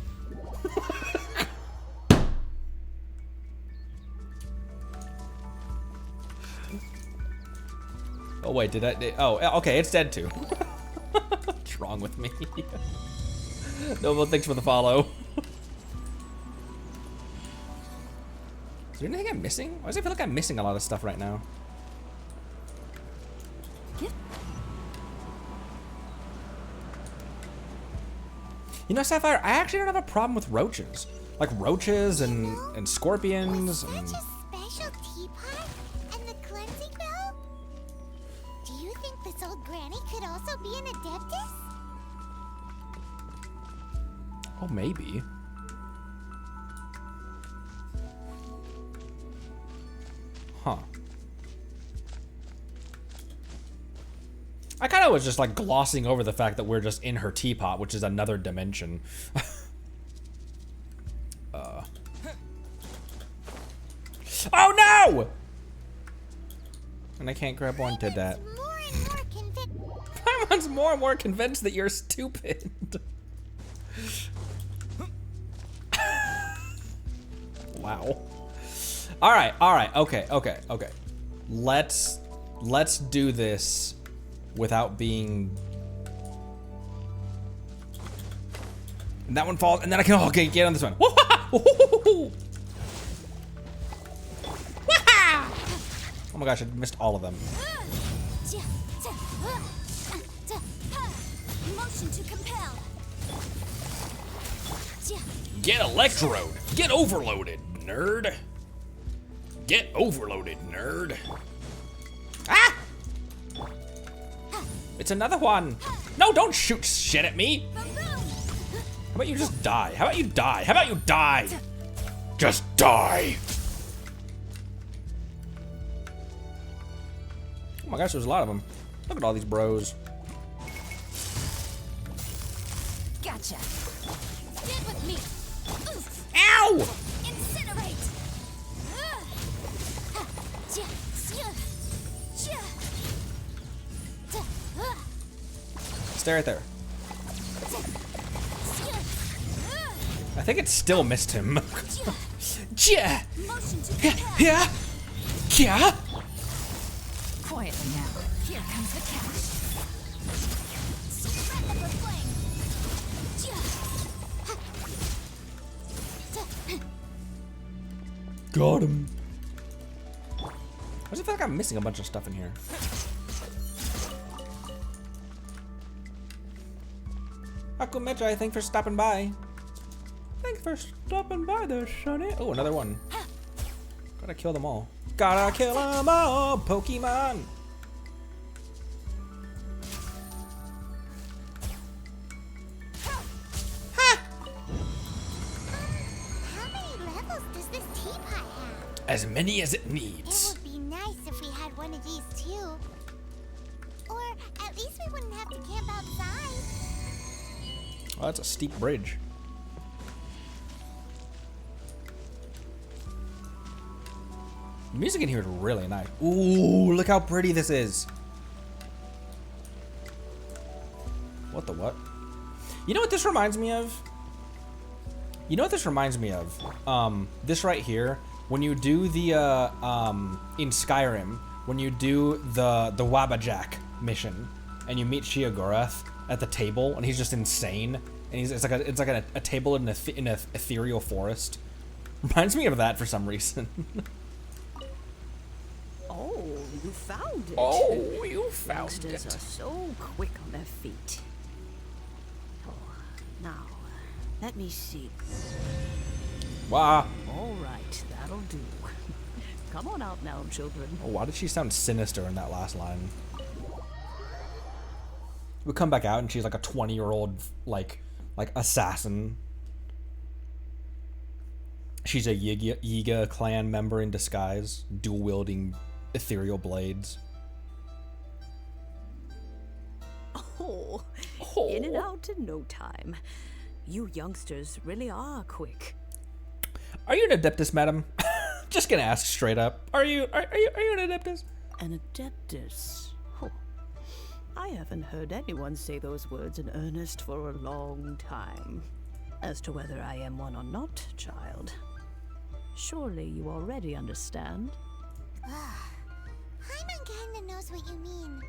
Oh wait, did I? Oh, okay, it's dead too. What's wrong with me? Noble, thanks for the follow. Is there anything I'm missing? Why does it feel like I'm missing a lot of stuff right now? You know, Sapphire, I actually don't have a problem with roaches. Like roaches and scorpions. Such a special teapot and the cleansing bell? Do you think this old granny could also be an Adeptus? Oh, maybe. Huh. I kind of was just like glossing over the fact that we're just in her teapot, which is another dimension. Oh no! And I can't grab one to that. Paimon's more and more convinced that you're stupid. Wow. All right, okay. Let's do this without being. And that one falls, and then I can get on this one. Oh my gosh, I missed all of them. Motion to compel. Get electrode. Get overloaded, nerd. Get overloaded, nerd. Ah! It's another one. No, don't shoot shit at me. How about you just die? How about you die? How about you die? Just die. Oh my gosh, there's a lot of them. Look at all these bros. Gotcha. Stand with me. Ow! Incinerate. Stay right there. I think it still missed him. Yeah. Yeah. Yeah. Quietly now. Here comes the catch. Got him. Why does it feel like I'm missing a bunch of stuff in here? Akumecha, thanks for stopping by. Thanks for stopping by there, Shunny. Oh, another one. Gotta kill them all. Gotta kill them all, Pokemon. How many levels does this teapot have? As many as it needs. It would be nice if we had one of these too. Or at least we wouldn't have to camp outside. Oh, that's a steep bridge. The music in here is really nice. Ooh, look how pretty this is. What the what? You know what this reminds me of? You know what this reminds me of? This right here. When you do the in Skyrim, when you do the Wabajack mission, and you meet Sheogorath at the table, and he's just insane, and it's like a table in an ethereal forest. Reminds me of that for some reason. Oh, you found it. Oh, you found Youngsters it. are so quick on their feet. Oh, now, let me see. Wow. All right, that'll do. Come on out now, children. Oh, why did she sound sinister in that last line? We come back out and she's like a 20-year-old like assassin. She's a Yiga clan member in disguise, dual-wielding ethereal blades. Oh, in and out in no time. You youngsters really are quick. Are you an Adeptus, madam? Just gonna ask straight up. Are you an Adeptus? An Adeptus? Oh, I haven't heard anyone say those words in earnest for a long time. As to whether I am one or not, child, surely you already understand. Paimon kinda knows what you mean,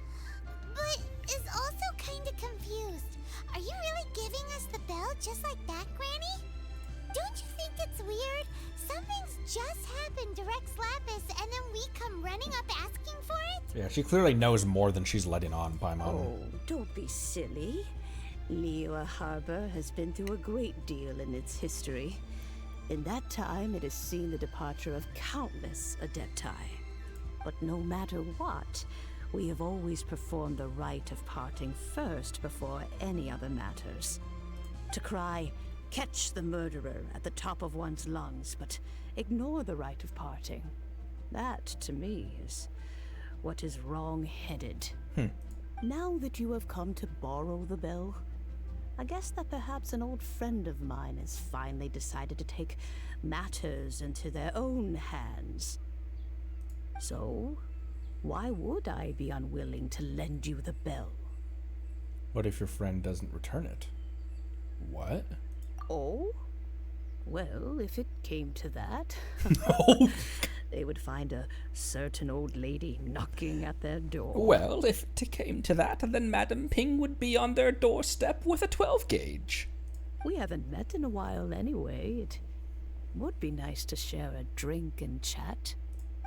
but is also kinda confused. Are you really giving us the bell just like that, Granny? Don't you think it's weird? Something's just happened to Rex Lapis and then we come running up asking for it? Yeah, she clearly knows more than she's letting on, Paimon. Oh, don't be silly. Liyue Harbor has been through a great deal in its history. In that time, it has seen the departure of countless Adepti. But no matter what, we have always performed the rite of parting first before any other matters. To cry, "Catch the murderer," at the top of one's lungs, but ignore the rite of parting. That, to me, is what is wrong-headed. Now that you have come to borrow the bell, I guess that perhaps an old friend of mine has finally decided to take matters into their own hands. So, why would I be unwilling to lend you the bell? What if your friend doesn't return it? What? Oh? Well, if it came to that, they would find a certain old lady knocking at their door. Well, if it came to that, then Madam Ping would be on their doorstep with a 12-gauge. We haven't met in a while anyway. It would be nice to share a drink and chat.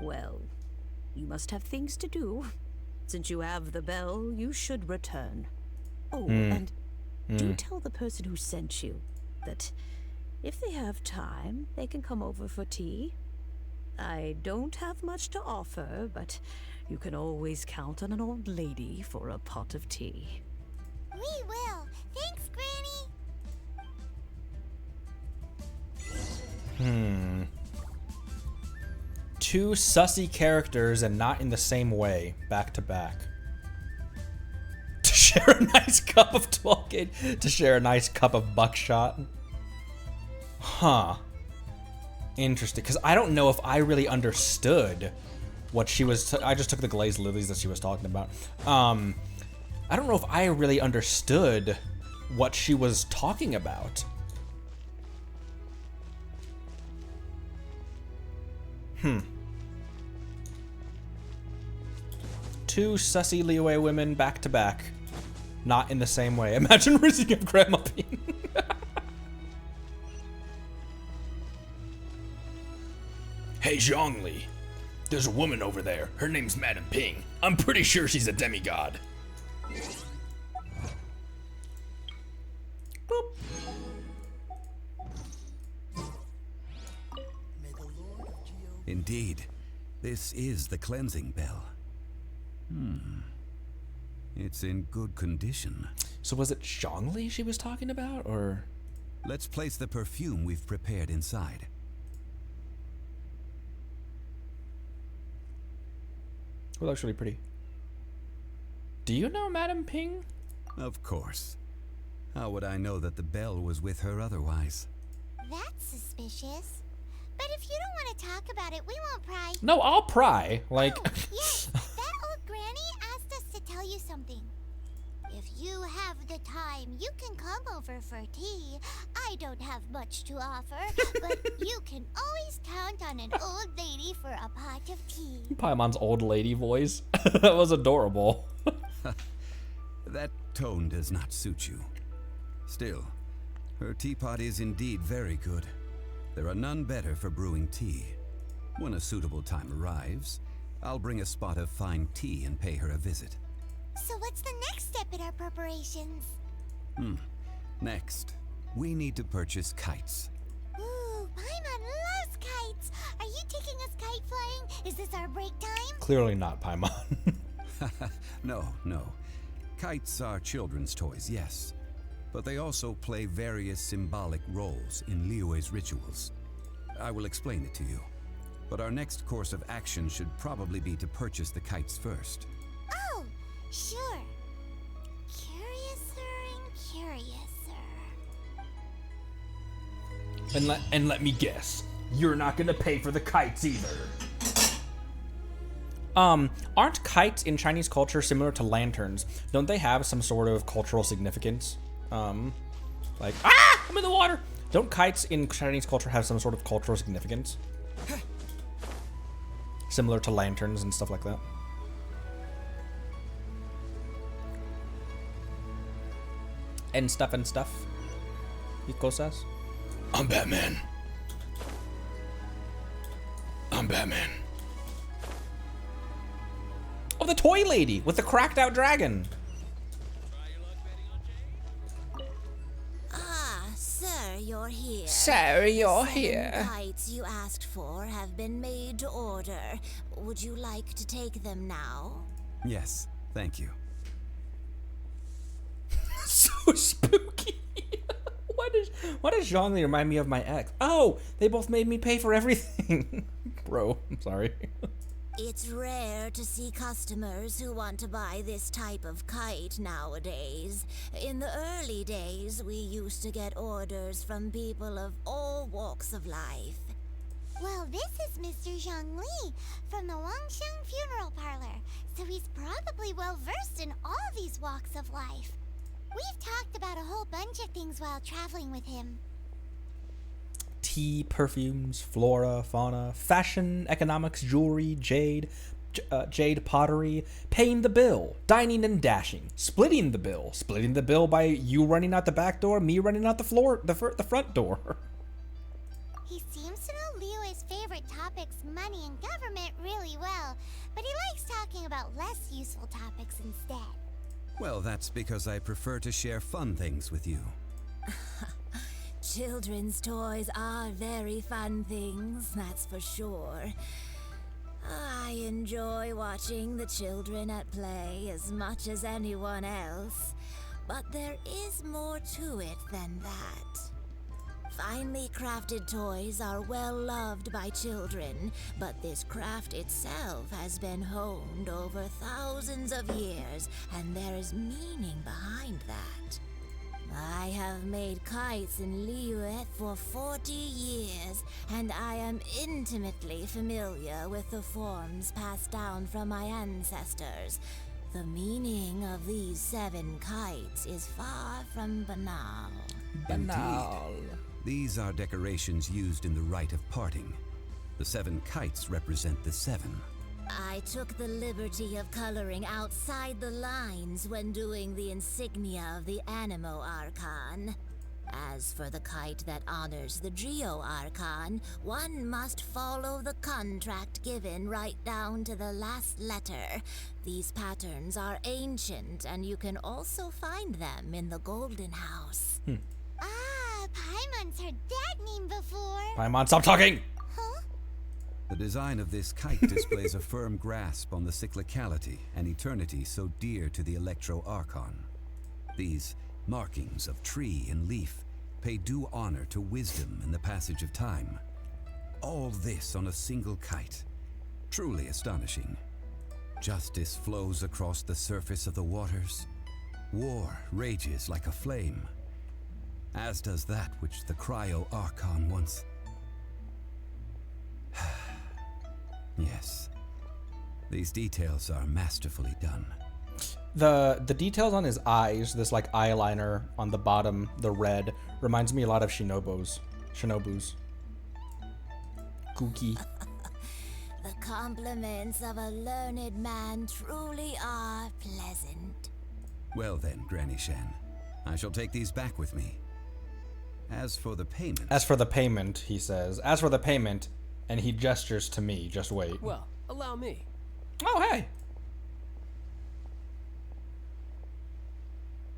Well, you must have things to do. Since you have the bell, you should return. Oh, and do tell the person who sent you that if they have time, they can come over for tea. I don't have much to offer, but you can always count on an old lady for a pot of tea. We will. Thanks, Granny. Two sussy characters and not in the same way, back to back. To share a nice cup of 12-gauge, to share a nice cup of buckshot. Huh. Interesting, because I don't know if I really understood what she was. I just took the glazed lilies that she was talking about. I don't know if I really understood what she was talking about. Two sussy Liyue women back to back, not in the same way. Imagine raising up Grandma Ping. Hey, Zhongli. There's a woman over there. Her name's Madam Ping. I'm pretty sure she's a demigod. Boop. Indeed, this is the cleansing bell. It's in good condition. So was it Zhongli she was talking about, or? Let's place the perfume we've prepared inside. Well, looks really pretty. Do you know Madam Ping? Of course. How would I know that the bell was with her otherwise? That's suspicious. But if you don't want to talk about it, we won't pry. No, I'll pry. Like. Oh, yes, that old granny asked us to tell you something. If you have the time, you can come over for tea. I don't have much to offer, but you can always count on an old lady for a pot of tea. Paimon's old lady voice. That was adorable. That tone does not suit you. Still, her teapot is indeed very good. There are none better for brewing tea. When a suitable time arrives, I'll bring a spot of fine tea and pay her a visit. So what's the next step in our preparations? Next, we need to purchase kites. Ooh, Paimon loves kites! Are you taking us kite flying? Is this our break time? Clearly not, Paimon. No. Kites are children's toys, yes. But they also play various symbolic roles in Liyue's rituals. I will explain it to you. But our next course of action should probably be to purchase the kites first. Oh, sure. Curiouser and curiouser. And let me guess, you're not gonna pay for the kites either. Aren't kites in Chinese culture similar to lanterns? Don't they have some sort of cultural significance? Like, I'm in the water! Don't kites in Chinese culture have some sort of cultural significance? Similar to lanterns and stuff like that. And stuff. Y cosas. I'm Batman. Oh, the toy lady with the cracked out dragon. Ah, sir, you're here. Sir, you're The here. kites you asked for have been made to order. Would you like to take them now? Yes, thank you. So spooky. Why does Zhongli remind me of my ex? Oh, they both made me pay for everything. Bro, I'm sorry. It's rare to see customers who want to buy this type of kite nowadays. In the early days, we used to get orders from people of all walks of life. Well, this is Mr. Zhongli from the Wangsheng Funeral Parlor, so he's probably well-versed in all these walks of life. We've talked about a whole bunch of things while traveling with him. Tea, perfumes, flora, fauna, fashion, economics, jewelry, jade, jade pottery, paying the bill, dining and dashing, splitting the bill by you running out the back door, me running out the front door. He seems to know Liyue's favorite topics, money and government, really well, but he likes talking about less useful topics instead. Well, that's because I prefer to share fun things with you. Children's toys are very fun things, that's for sure. I enjoy watching the children at play as much as anyone else, but there is more to it than that. Finely crafted toys are well loved by children, but this craft itself has been honed over thousands of years, and there is meaning behind that. I have made kites in Liyue for 40 years, and I am intimately familiar with the forms passed down from my ancestors. The meaning of these 7 kites is far from banal. Indeed. These are decorations used in the rite of parting. The 7 kites represent the 7. I took the liberty of coloring outside the lines when doing the insignia of the Animo Archon. As for the kite that honors the Geo Archon, one must follow the contract given right down to the last letter. These patterns are ancient, and you can also find them in the Golden House. Ah, Paimon's heard that name before. Paimon, stop talking! Huh? The design of this kite displays a firm grasp on the cyclicality and eternity so dear to the Electro Archon. These markings of tree and leaf pay due honor to wisdom and the passage of time. All this on a single kite. Truly astonishing. Justice flows across the surface of the waters. War rages like a flame. As does that which the Cryo Archon once... Yes. These details are masterfully done. The details on his eyes, this like eyeliner on the bottom, the red, reminds me a lot of Shinobu's. Gookie. The compliments of a learned man truly are pleasant. Well then, Granny Shan, I shall take these back with me. As for the payment, he says. As for the payment, and he gestures to me. Just wait. Well, allow me. Oh, hey.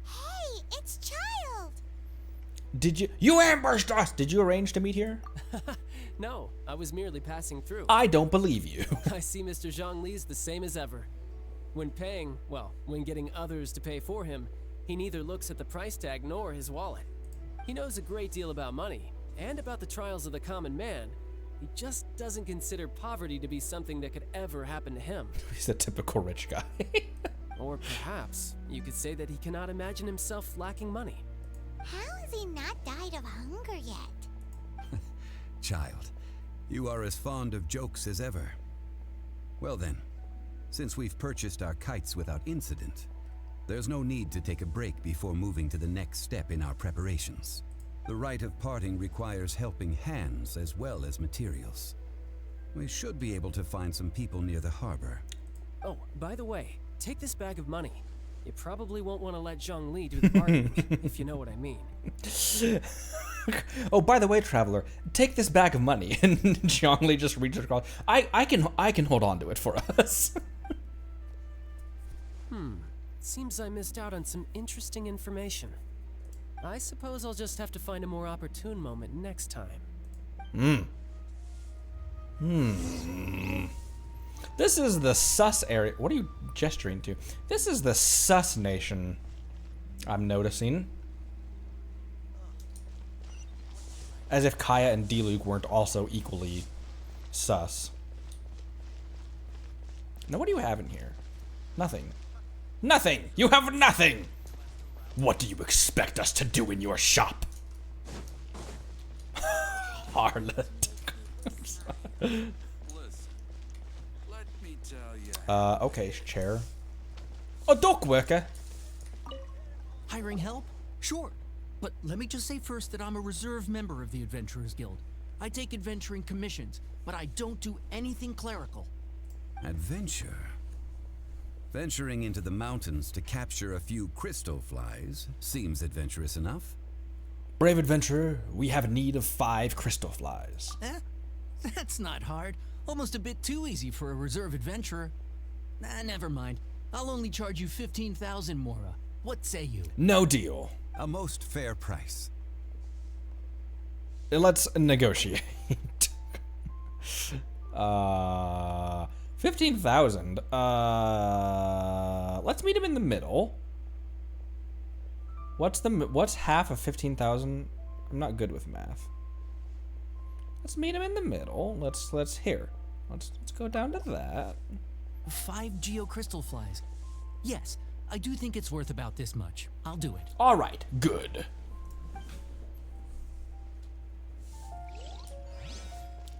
Hey, it's Childe. You ambushed us! Did you arrange to meet here? No, I was merely passing through. I don't believe you. I see Mr. Zhongli's the same as ever. When getting others to pay for him, he neither looks at the price tag nor his wallet. He knows a great deal about money, and about the trials of the common man, He just doesn't consider poverty to be something that could ever happen to him. He's a typical rich guy. Or perhaps you could say that he cannot imagine himself lacking money. How has he not died of hunger yet? Child, you are as fond of jokes as ever. Well then, since we've purchased our kites without incident, there's no need to take a break before moving to the next step in our preparations. The rite of parting requires helping hands as well as materials. We should be able to find some people near the harbor. Oh, by the way, take this bag of money. You probably won't want to let Zhongli do the bargaining, if you know what I mean. Oh, by the way, traveler, take this bag of money. And Zhongli just reaches across. I can hold on to it for us. Seems I missed out on some interesting information. I suppose I'll just have to find a more opportune moment next time. This is the sus area. What are you gesturing to? This is the sus nation, I'm noticing. As if Kaya and D-Luke weren't also equally sus. Now, what do you have in here? Nothing. Nothing! You have nothing! What do you expect us to do in your shop? Harlot. Okay, chair. A dock worker. Hiring help? Sure. But let me just say first that I'm a reserve member of the Adventurers Guild. I take adventuring commissions, but I don't do anything clerical. Adventure? Venturing into the mountains to capture a few crystal flies seems adventurous enough. Brave adventurer, we have need of 5 crystal flies. That's not hard. Almost a bit too easy for a reserve adventurer. Never mind. I'll only charge you 15,000 Mora. What say you? No deal. A most fair price. Let's negotiate. 15,000. Let's meet him in the middle. What's half of 15,000? I'm not good with math. Let's meet him in the middle. Let's go down to that. 5 Geo crystal flies. Yes, I do think it's worth about this much. I'll do it. All right, good.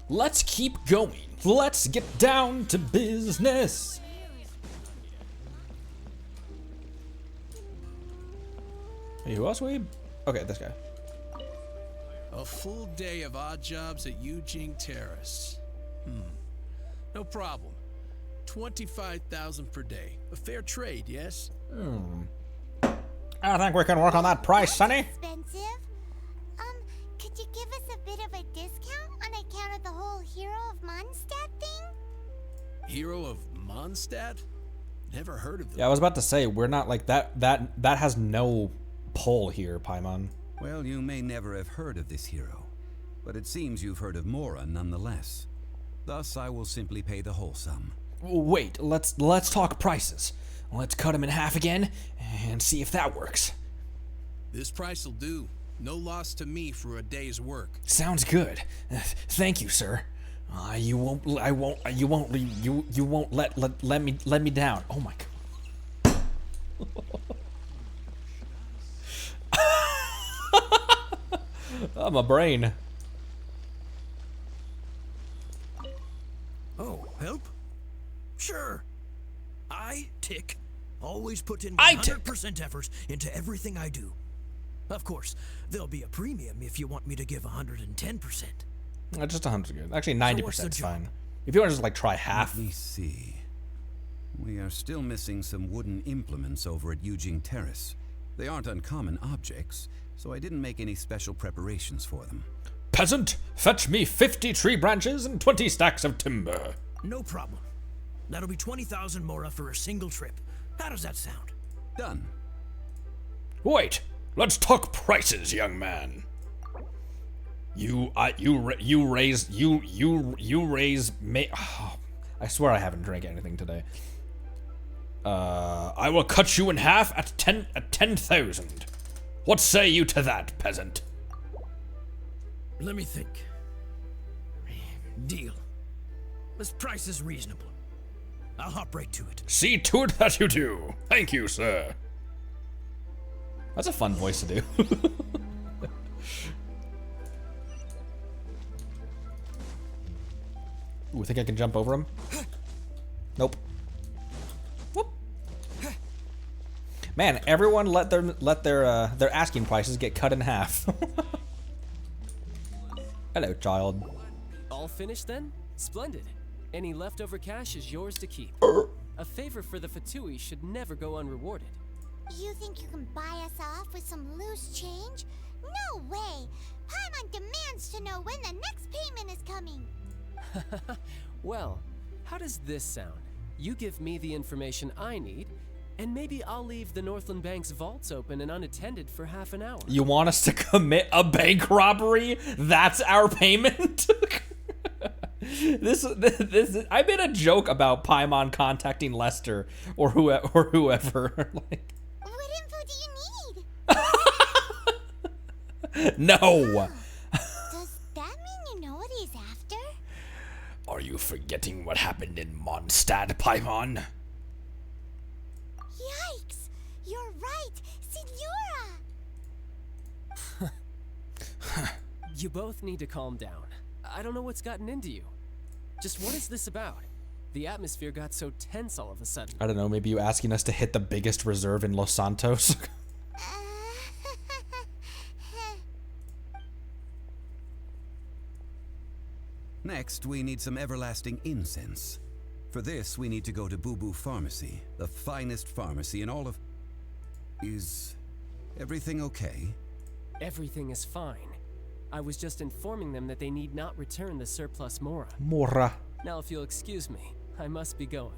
Let's keep going. Let's get down to business. Hey, who else we? Okay, this guy. A full day of odd jobs at Yujing Terrace. No problem. 25,000 per day. A fair trade, yes? I think we can work on that price, Sonny. Expensive? Could you give us a bit of a discount on account of the whole Hero of Mondstadt thing? Hero of Mondstadt? Never heard of them. Yeah, I was about to say, we're not like that has no pull here, Paimon. Well, you may never have heard of this hero, but it seems you've heard of Mora nonetheless. Thus, I will simply pay the whole sum. Wait, let's talk prices. Let's cut them in half again and see if that works. This price will do. No loss to me for a day's work. Sounds good. Thank you, sir. You won't let me down. Oh my god. Oh, my brain. Oh, help? Sure. Tick. Always put in 100% effort into everything I do. Of course, there'll be a premium if you want me to give 110%. Just 100 good. Actually, 90% is fine. If you want to just like try half. Let me see. We are still missing some wooden implements over at Yujing Terrace. They aren't uncommon objects, so I didn't make any special preparations for them. Peasant, fetch me 50 tree branches and 20 stacks of timber. No problem. That'll be 20,000 Mora for a single trip. How does that sound? Done. Wait, let's talk prices, young man. You raise me. Oh, I swear I haven't drank anything today. I will cut you in half at 10,000. What say you to that, peasant? Let me think. Deal. This price is reasonable. I'll hop right to it. See to it that you do. Thank you, sir. That's a fun voice to do. Ooh, think I can jump over him? Nope. Whoop. Man, everyone let their asking prices get cut in half. Hello, child. All finished then? Splendid. Any leftover cash is yours to keep. A favor for the Fatui should never go unrewarded. You think you can buy us off with some loose change? No way! Paimon demands to know when the next payment is coming. Well, how does this sound? You give me the information I need, and maybe I'll leave the Northland Bank's vaults open and unattended for half an hour. You want us to commit a bank robbery? That's our payment? This I made a joke about Paimon contacting Lester or whoever. Like, what info do you need? No. Does that mean you know what he's after? Are you forgetting what happened in Mondstadt, Paimon? Yikes! You're right, Signora! You both need to calm down. I don't know what's gotten into you. Just what is this about? The atmosphere got so tense all of a sudden. I don't know, maybe you asking us to hit the biggest reserve in Los Santos? Next, we need some everlasting incense. For this, we need to go to Boo Boo Pharmacy, the finest pharmacy in all of... Is everything okay? Everything is fine. I was just informing them that they need not return the surplus Mora. Mora. Now, if you'll excuse me, I must be going.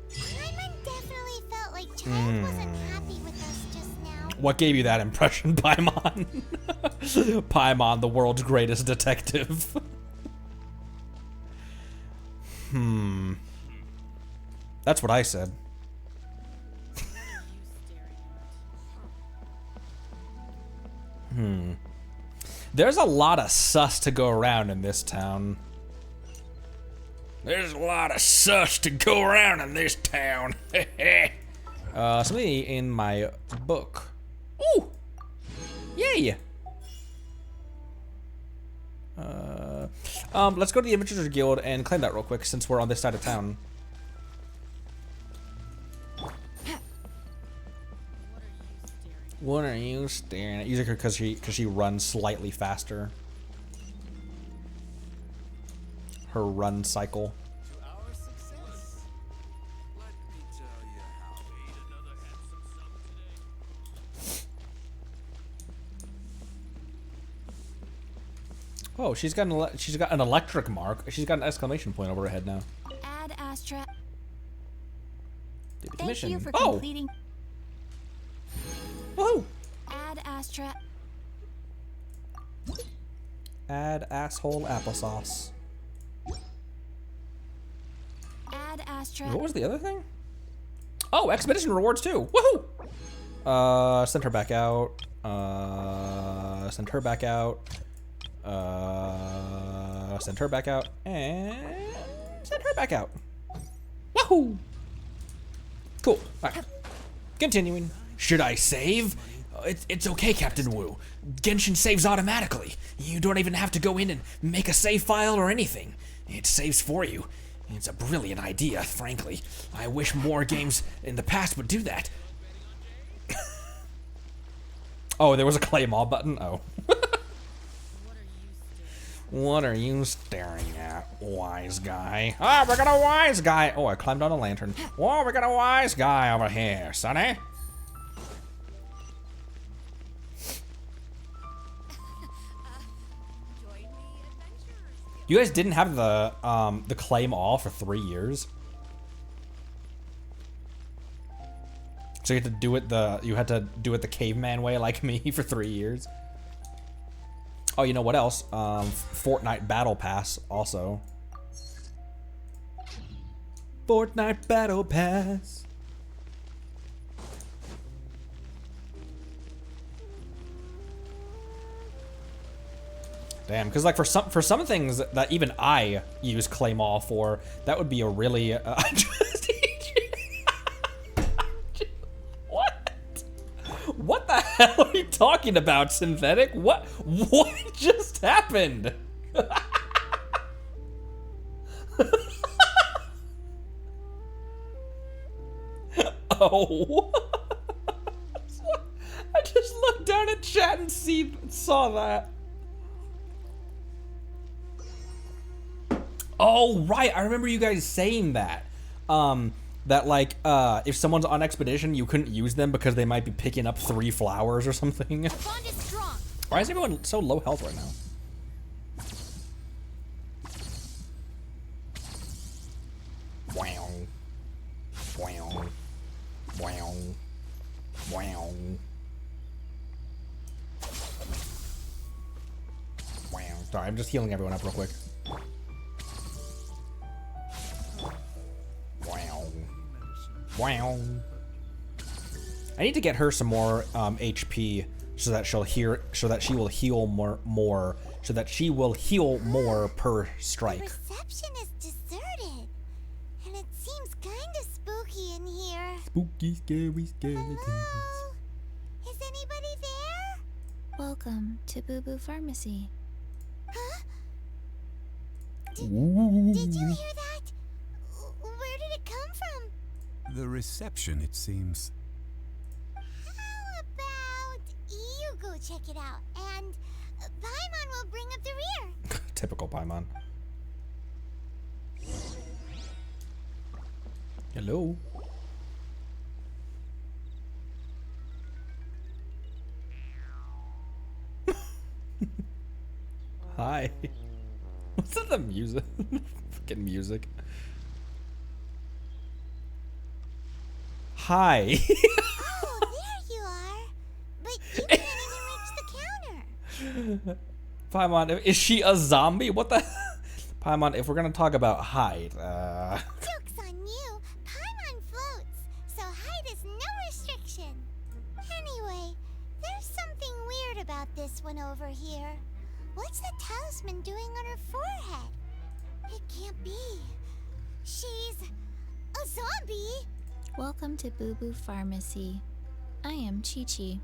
Paimon definitely felt like Childe wasn't happy with us just now. What gave you that impression, Paimon? Paimon, the world's greatest detective. That's what I said. There's a lot of sus to go around in this town. There's a lot of sus to go around in this town. Something in my book. Ooh! Yay! Let's go to the Adventurers Guild and claim that real quick since we're on this side of town. What are you staring at? Usually because she runs slightly faster. Her run cycle. Oh, she's got an electric mark. She's got an exclamation point over her head now. Add Astra. Did the Thank commission. you for Oh! completing. Woohoo! Add Astra. Add asshole applesauce. Add Astra. What was the other thing? Oh, expedition rewards too. Woohoo! Send her back out. Send her back out. Send her back out. And send her back out. Woohoo! Cool. Alright. Continuing. Should I save? It's okay, Captain Wu. Genshin saves automatically. You don't even have to go in and make a save file or anything. It saves for you. It's a brilliant idea, frankly. I wish more games in the past would do that. Oh, there was a claim all button? Oh. What are you staring at, wise guy? Ah, we got a wise guy. Oh, I climbed on a lantern. Whoa, we got a wise guy over here, sonny. You guys didn't have the claim all for 3 years? So you had to do it the caveman way like me for 3 years? Oh, you know what else? Fortnite Battle Pass also. Fortnite Battle Pass. Damn, because like for some things that even I use claim all for, that would be a really What the hell are you talking about, Synthetic? What just happened? Oh. I just looked down at chat and saw that. Oh, right. I remember you guys saying that. That like, if someone's on expedition, you couldn't use them because they might be picking up 3 flowers or something. Why is everyone so low health right now? Wow. Wow. Wow. Wow. Wow. Sorry, I'm just healing everyone up real quick. Wow. Wow. I need to get her some more HP so that she will heal more per strike. The reception is deserted, and it seems kind of spooky in here. Spooky, scary skeletons. Hello? Is anybody there? Welcome to Boo Boo Pharmacy. Huh? Did you hear that? Where did it come from? The reception, it seems. How about you go check it out, and Paimon will bring up the rear. Typical Paimon. Hello. Hi. What's that, the music? Fucking music. Hi. Oh, there you are. But you can't even reach the counter. Paimon, is she a zombie? What the? Paimon, if we're gonna talk about height, Joke's on you. Paimon floats, so height is no restriction. Anyway, there's something weird about this one over here. What's the talisman doing on her forehead? It can't be. She's a zombie. Welcome to Boo Boo Pharmacy. I am Chi-Chi.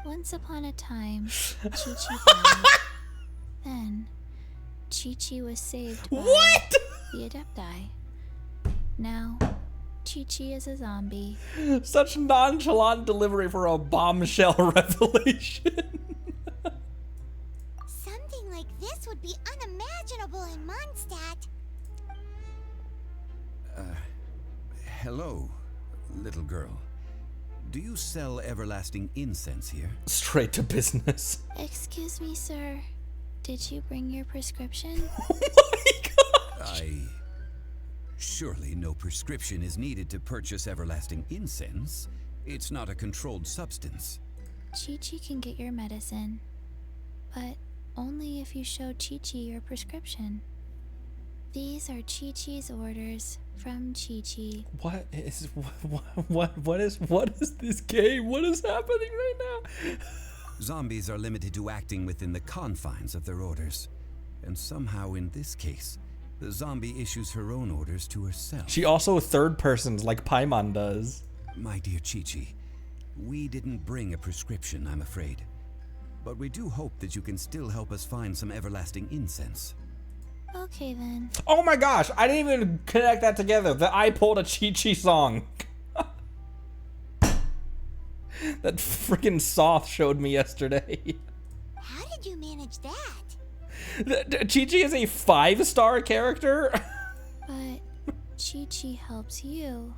Once upon a time, Chi-Chi died. Then, Chi-Chi was saved by the Adepti. Now, Chi-Chi is a zombie. Such nonchalant delivery for a bombshell revelation. Something like this would be unimaginable in Mondstadt. Hello, little girl. Do you sell everlasting incense here? Straight to business. Excuse me, sir. Did you bring your prescription? Surely no prescription is needed to purchase everlasting incense. It's not a controlled substance. Chi-Chi can get your medicine, but only if you show Chi-Chi your prescription. These are Chi-Chi's orders from Chi-Chi. What is this game? What is happening right now? Zombies are limited to acting within the confines of their orders. And somehow in this case, the zombie issues her own orders to herself. She also third persons like Paimon does. My dear Chi-Chi, we didn't bring a prescription, I'm afraid. But we do hope that you can still help us find some everlasting incense. Okay then. Oh my gosh, I didn't even connect that together. That I pulled a Chi-Chi song. That freaking Soth showed me yesterday. How did you manage that? Chi-Chi is a 5-star character. But Chi-Chi helps you.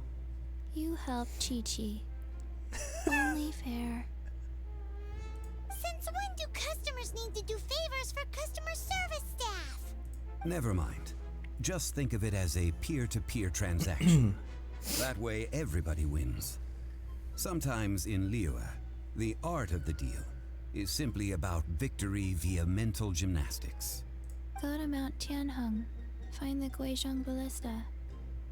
You help Chi-Chi. Only fair. Since when do customers need to do favors for customer service staff? Never mind. Just think of it as a peer-to-peer transaction. That way everybody wins. Sometimes in Liyue, the art of the deal is simply about victory via mental gymnastics. Go to Mount Tianheng, find the Guizhong ballista,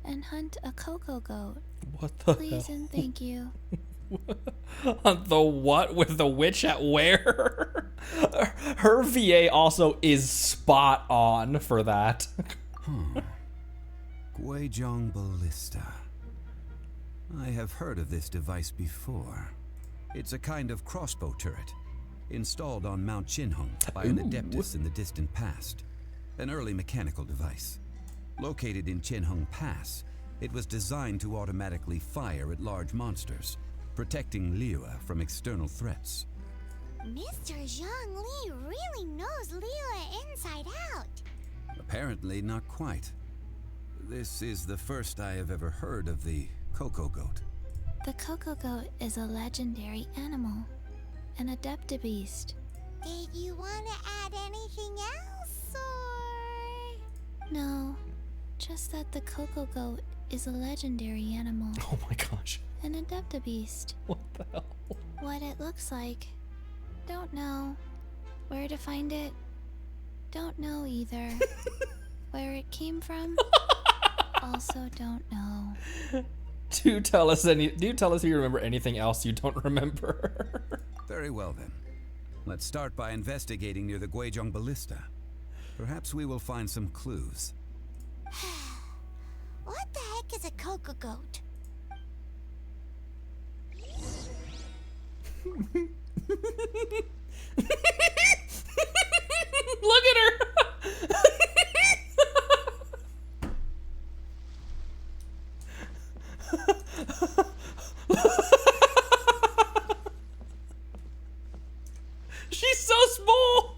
and hunt a Coco goat. What the Please hell? and thank you. The what with the witch at where? Her VA also is spot on for that. Guizhong ballista. I have heard of this device before. It's a kind of crossbow turret, installed on Mount Qinhong by an Adeptus in the distant past. An early mechanical device. Located in Qinhong Pass, it was designed to automatically fire at large monsters, protecting Liyue from external threats. Mr. Zhongli really knows Liyue inside out. Apparently not quite. This is the first I have ever heard of the Coco goat. The Coco goat is a legendary animal, an Adepti Beast. Did you want to add anything else, or...? No, just that the Coco goat is a legendary animal. Oh my gosh. An Adepti Beast. What the hell? What it looks like. Don't know. Where to find it? Don't know either. Where it came from? Also don't know. Do tell us if you remember anything else you don't remember. Very well then. Let's start by investigating near the Guizhong ballista. Perhaps we will find some clues. What the heck is a Coco goat? Look at her! She's so small!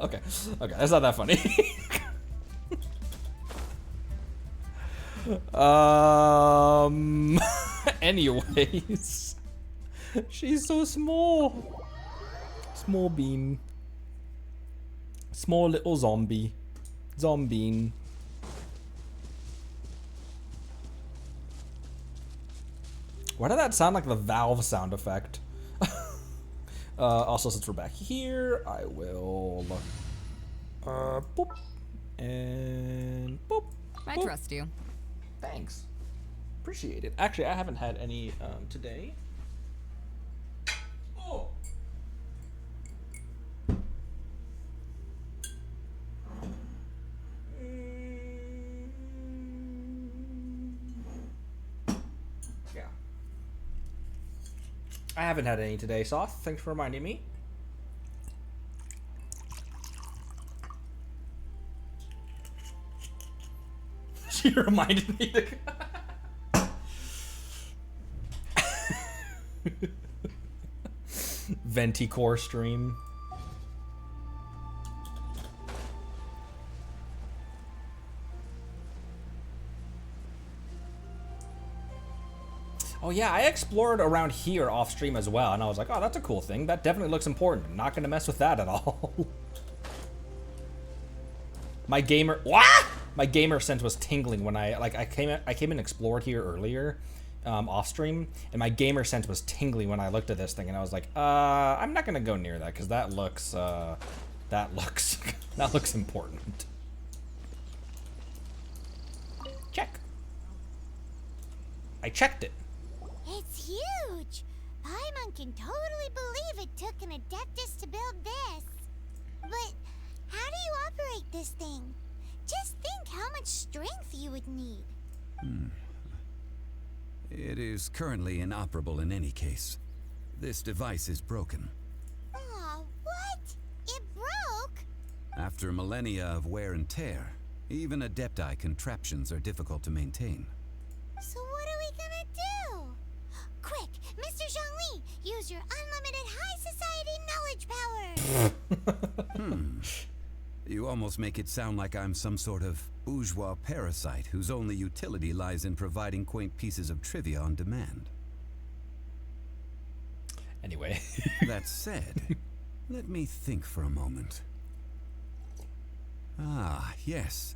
Okay, that's not that funny. Anyways, she's so small. Small bean. Small little zombie. Zombie. Why did that sound like the valve sound effect? Also, since we're back here, I will boop and boop. I boop. trust you. Thanks. Appreciate it. Actually, I haven't had any today. Oh. Yeah. I haven't had any today, Soth. Thanks for reminding me. She reminded me to... Venticore stream. Oh yeah, I explored around here off stream as well, and I was like, oh, that's a cool thing. That definitely looks important. I'm not gonna mess with that at all. My gamer sense was tingling when I came in and explored here earlier, off stream, and my gamer sense was tingling when I looked at this thing, and I was like, I'm not gonna go near that because that looks important. Check. I checked it. It's huge. Paimon can totally believe it took an Adeptus to build this. But how do you operate this thing? Just think how much strength you would need. It is currently inoperable in any case. This device is broken. Aw, what? It broke? After millennia of wear and tear, even Adepti contraptions are difficult to maintain. So what are we gonna do? Quick, Mr. Zhongli, use your unlimited high society knowledge power! You almost make it sound like I'm some sort of bourgeois parasite whose only utility lies in providing quaint pieces of trivia on demand. Anyway. That said, let me think for a moment. Ah, yes.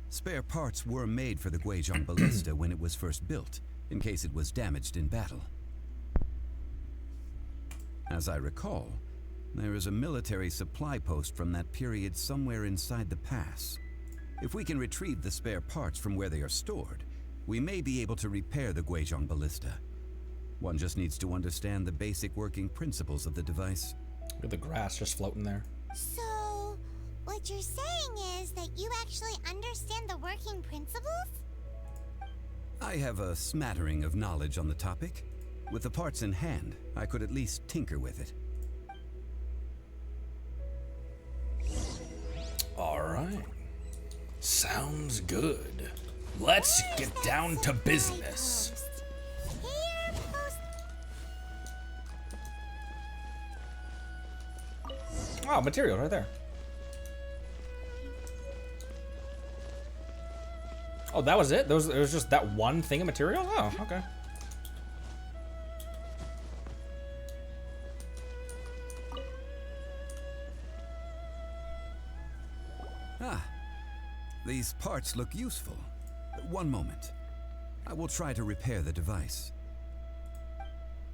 Spare parts were made for the Guizhong ballista when it was first built, in case it was damaged in battle. As I recall, there is a military supply post from that period somewhere inside the pass. If we can retrieve the spare parts from where they are stored, We may be able to repair the Guizhong ballista. One just needs to understand the basic working principles of the device. Look at the grass just floating there. So, what you're saying is that you actually understand the working principles? I have a smattering of knowledge on the topic. With the parts in hand, I could at least tinker with it. Alright. Sounds good. Let's get down to business. Oh, material right there. Oh, that was it? There was just that one thing of material? Oh, okay. Ah, these parts look useful. One moment. I will try to repair the device.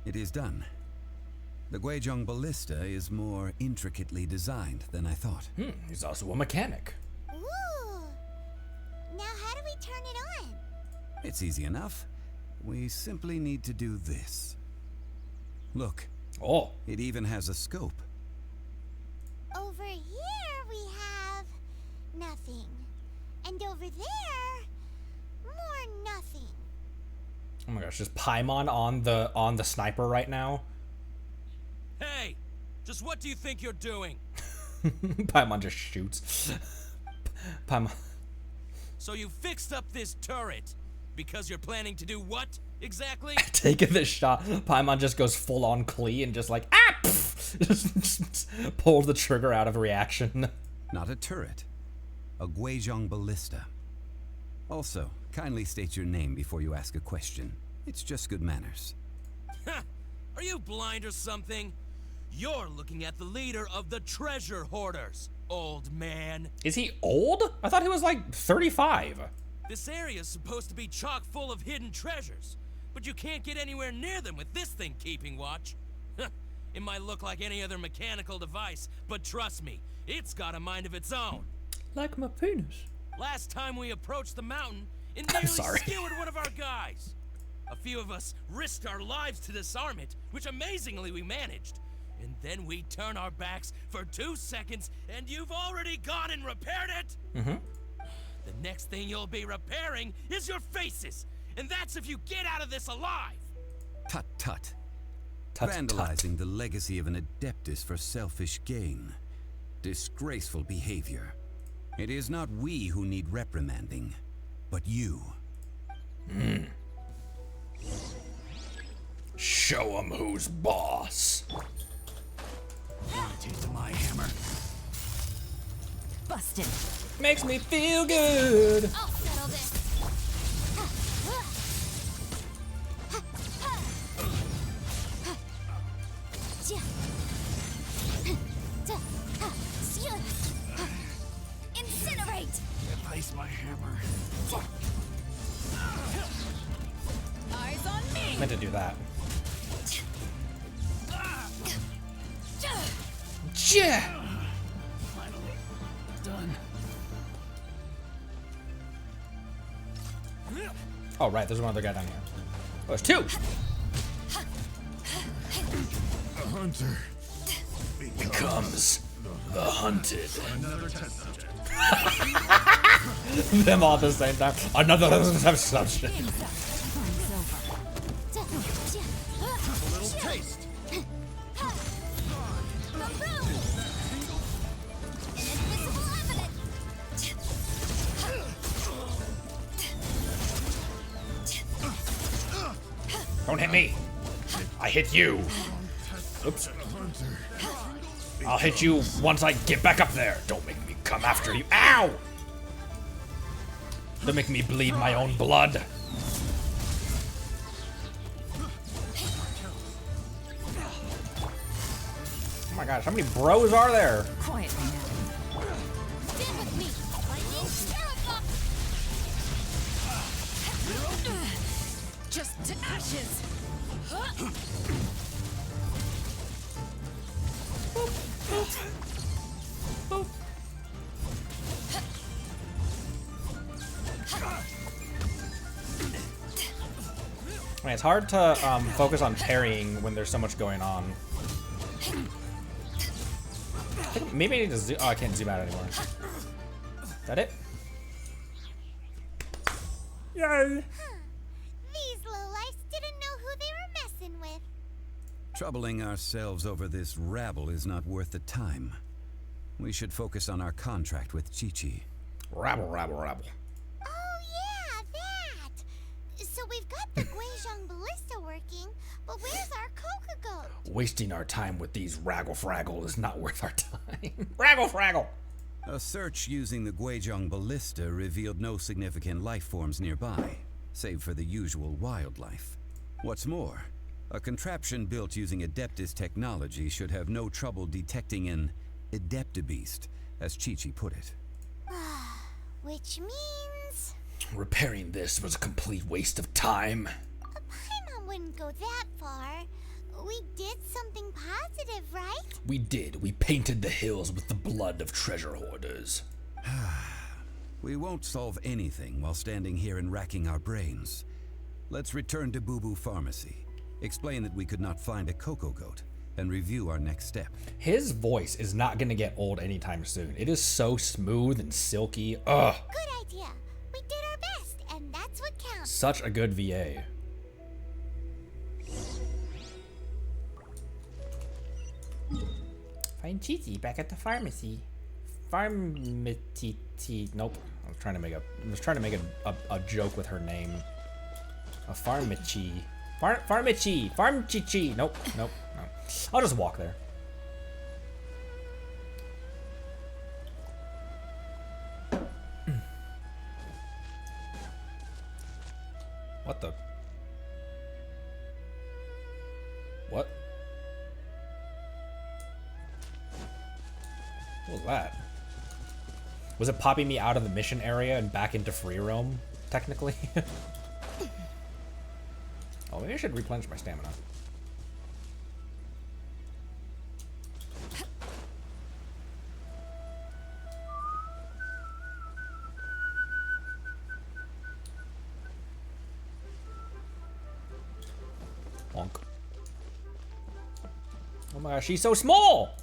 It is done. The Guizhong ballista is more intricately designed than I thought. He's also a mechanic. Ooh. Now how do we turn it on? It's easy enough. We simply need to do this. Look. Oh. It even has a scope. Over here we have nothing. And over there, more nothing. Oh my gosh, just Paimon on the sniper right now. Hey, just what do you think you're doing? Paimon just shoots. Paimon. So you fixed up this turret because you're planning to do what exactly? Taking this shot, Paimon just goes full on Klee and just like just pulls the trigger out of reaction. Not a turret. A Guizhong ballista. Also, kindly state your name before you ask a question. It's just good manners. Are you blind or something? You're looking at the leader of the treasure hoarders, old man. Is he old? I thought he was like 35. This area's supposed to be chock full of hidden treasures, but you can't get anywhere near them with this thing keeping watch. It might look like any other mechanical device, but trust me, it's got a mind of its own. Like my penis. Last time we approached the mountain, it nearly skewered one of our guys. A few of us risked our lives to disarm it, which amazingly we managed. And then we turn our backs for 2 seconds, and you've already gone and repaired it? The next thing you'll be repairing is your faces, and that's if you get out of this alive. Tut tut. Tut, Vandalizing the legacy of an Adeptus for selfish gain. Disgraceful behavior. It is not we who need reprimanding, but you. Show 'em who's boss. Taste of my hammer. Busted. Makes me feel good. I'll settle this. Incinerate. Replace my hammer. Eyes on me. Meant to do that. Yeah. Finally done. Oh right, there's one other guy down here. Oh, there's two. A hunter becomes the hunted. Another test subject. Them all at the same time. Another subject. A little taste. Don't hit me. I hit you. Oops. I'll hit you once I get back up there. Don't make me come after you. Ow! Don't make me bleed my own blood. Oh my gosh, how many bros are there? Quietly now. Stand with me. Lightning Terrapop. Just to ashes. mean, it's hard to focus on parrying when there's so much going on. I think maybe I need to zoom. Oh, I can't zoom out anymore. Is that it? Yay! These lowlifes didn't know who they were messing with. Troubling ourselves over this rabble is not worth the time. We should focus on our contract with Chi-Chi. Rabble, rabble, rabble. Oh yeah, that! So we've got the Guizhong ballista working, but where's our Coco goat? Wasting our time with these raggle-fraggle is not worth our time. Raggle-fraggle! A search using the Guizhong ballista revealed no significant life forms nearby, save for the usual wildlife. What's more, a contraption built using Adeptus technology should have no trouble detecting an Adepti Beast, as Chi-Chi put it. Which means... Repairing this was a complete waste of time. Paimon wouldn't go that far. We did something positive, right? We did. We painted the hills with the blood of treasure hoarders. We won't solve anything while standing here and racking our brains. Let's return to Boo Boo Pharmacy, explain that we could not find a Coco goat, and review our next step. His voice is not gonna get old anytime soon. It is so smooth and silky. Ugh. Good idea. We did our best, and that's what counts. Such a good VA. Find Chi-Chi back at the pharmacy. Pharmacy. Nope. I was trying to make a joke with her name. A pharmacy. Pharmacy. Pharmacy. Nope. Nope. No. I'll just walk there. What the? What? What was that? Was it popping me out of the mission area and back into free roam, technically? Oh, maybe I should replenish my stamina. Bonk. Oh my gosh, she's so small!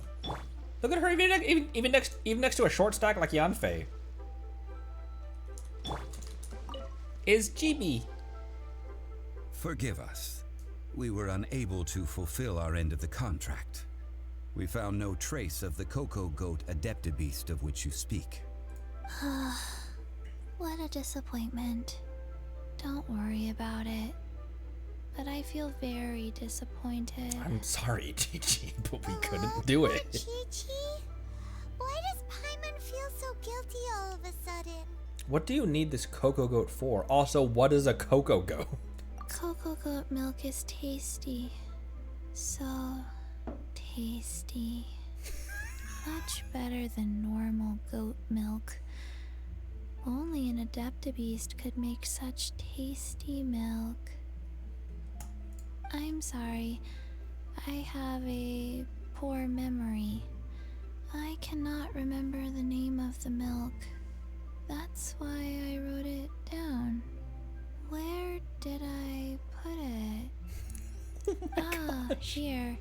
Look at her even next to a short stack like Yanfei. Is Chibi. Forgive us. We were unable to fulfill our end of the contract. We found no trace of the Coco goat Adepti Beast of which you speak. What a disappointment. Don't worry about it. But I feel very disappointed. I'm sorry, Chi-Chi, but we couldn't do it. Chi-Chi? Why does Paimon feel so guilty all of a sudden? What do you need this Coco goat for? Also, what is a Coco goat? Coco goat milk is tasty. So tasty. Much better than normal goat milk. Only an Adepti Beast could make such tasty milk. I'm sorry. I have a poor memory. I cannot remember the name of the milk. That's why I wrote it down. Where did I put it? Ah, here.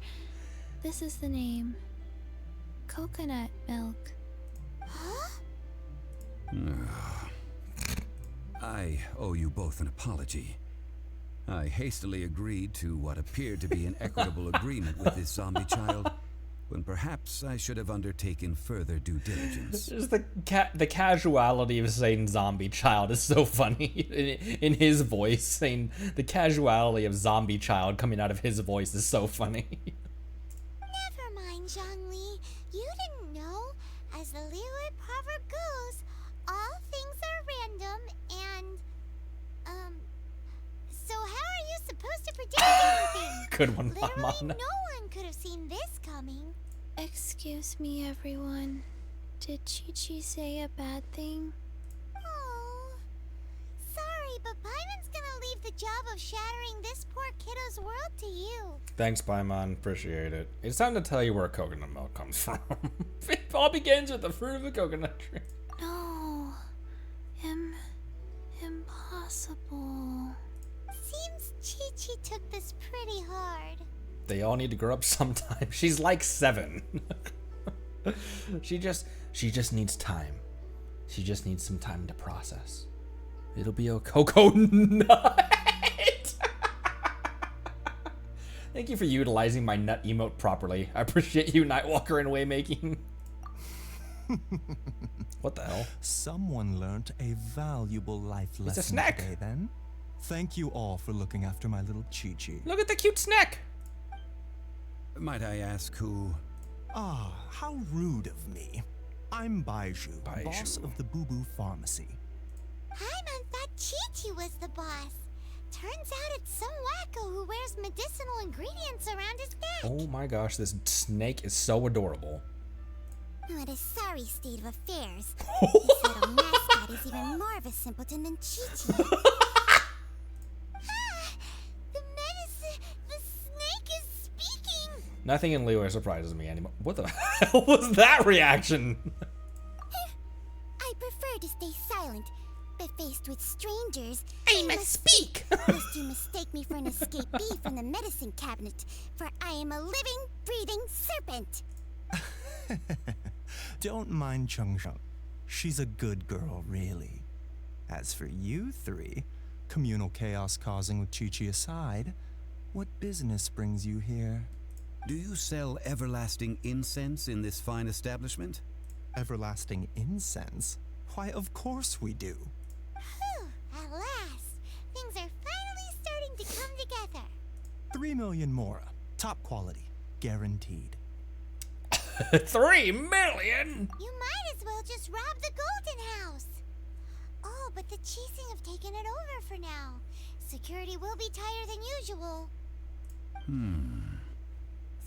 This is the name. Coconut milk. Huh? I owe you both an apology. I hastily agreed to what appeared to be an equitable agreement with this zombie child, when perhaps I should have undertaken further due diligence. Just the casuality of saying zombie child is so funny in his voice. Saying the casuality of zombie child coming out of his voice is so funny. Never mind, Zhongli. You didn't know. As the Liyue proverb goes, all things are random and, so how are you supposed to predict anything? Good one, Literally, Mama. no one could have seen this coming. Excuse me, everyone. Did Chi-Chi say a bad thing? Oh, sorry, but Paimon's gonna leave the job of shattering this poor kiddo's world to you. Thanks, Paimon. Appreciate it. It's time to tell you where coconut milk comes from. It all begins with the fruit of the coconut tree. No. Impossible. Seems Chi-Chi took this pretty hard. They all need to grow up sometime. She's like 7. She just needs time. She just needs some time to process. It'll be a Coco nut. Thank you for utilizing my nut emote properly. I appreciate you, Nightwalker and Waymaking. What the hell? Someone learnt a valuable life lesson It's a snack. today, then. Thank you all for looking after my little Chi-Chi. Look at the cute snack. Might I ask who? Ah, how rude of me. I'm Baiju, boss of the Boo Boo Pharmacy. Paimon thought Chi-Chi was the boss. Turns out it's some wacko who wears medicinal ingredients around his neck. Oh my gosh, this snake is so adorable. What a sorry state of affairs. This little mascot is even more of a simpleton than Chi-Chi. The snake is speaking. Nothing in Liyue surprises me anymore. What the hell was that reaction? I prefer to stay silent, but faced with strangers, I must speak. Lest you mistake me for an escapee from the medicine cabinet, for I am a living, breathing serpent. Don't mind Chung Chung. She's a good girl, really. As for you three, communal chaos causing with Chi-Chi aside, what business brings you here? Do you sell everlasting incense in this fine establishment? Everlasting incense? Why, of course we do. Whew, at last, things are finally starting to come together. 3 million mora. Top quality. Guaranteed. 3 million? You might as well just rob the Golden House. Oh, but the Chising have taken it over for now. Security will be tighter than usual.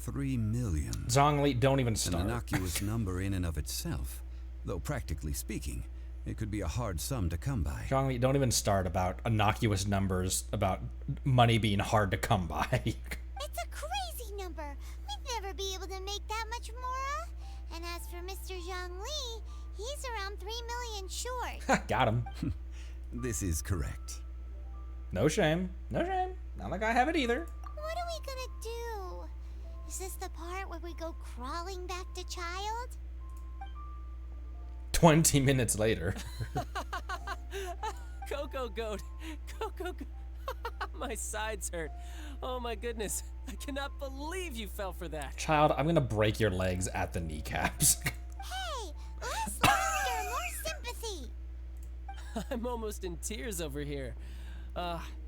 3 million. Zhongli, don't even start. An innocuous number in and of itself. Though practically speaking, it could be a hard sum to come by. Zhongli, don't even start about innocuous numbers, about money being hard to come by. It's a crazy number. We'd never be able to make that much mora. And as for Mr. Zhongli, he's around 3 million short. Got him. This is correct. No shame. No shame. Not like I have it either. What are we gonna do? Is this the part where we go crawling back to Childe? 20 minutes later. Coco goat. Coco goat. My sides hurt. Oh my goodness. I cannot believe you fell for that. Child, I'm gonna break your legs at the kneecaps. Hey, less laughter, more sympathy. I'm almost in tears over here.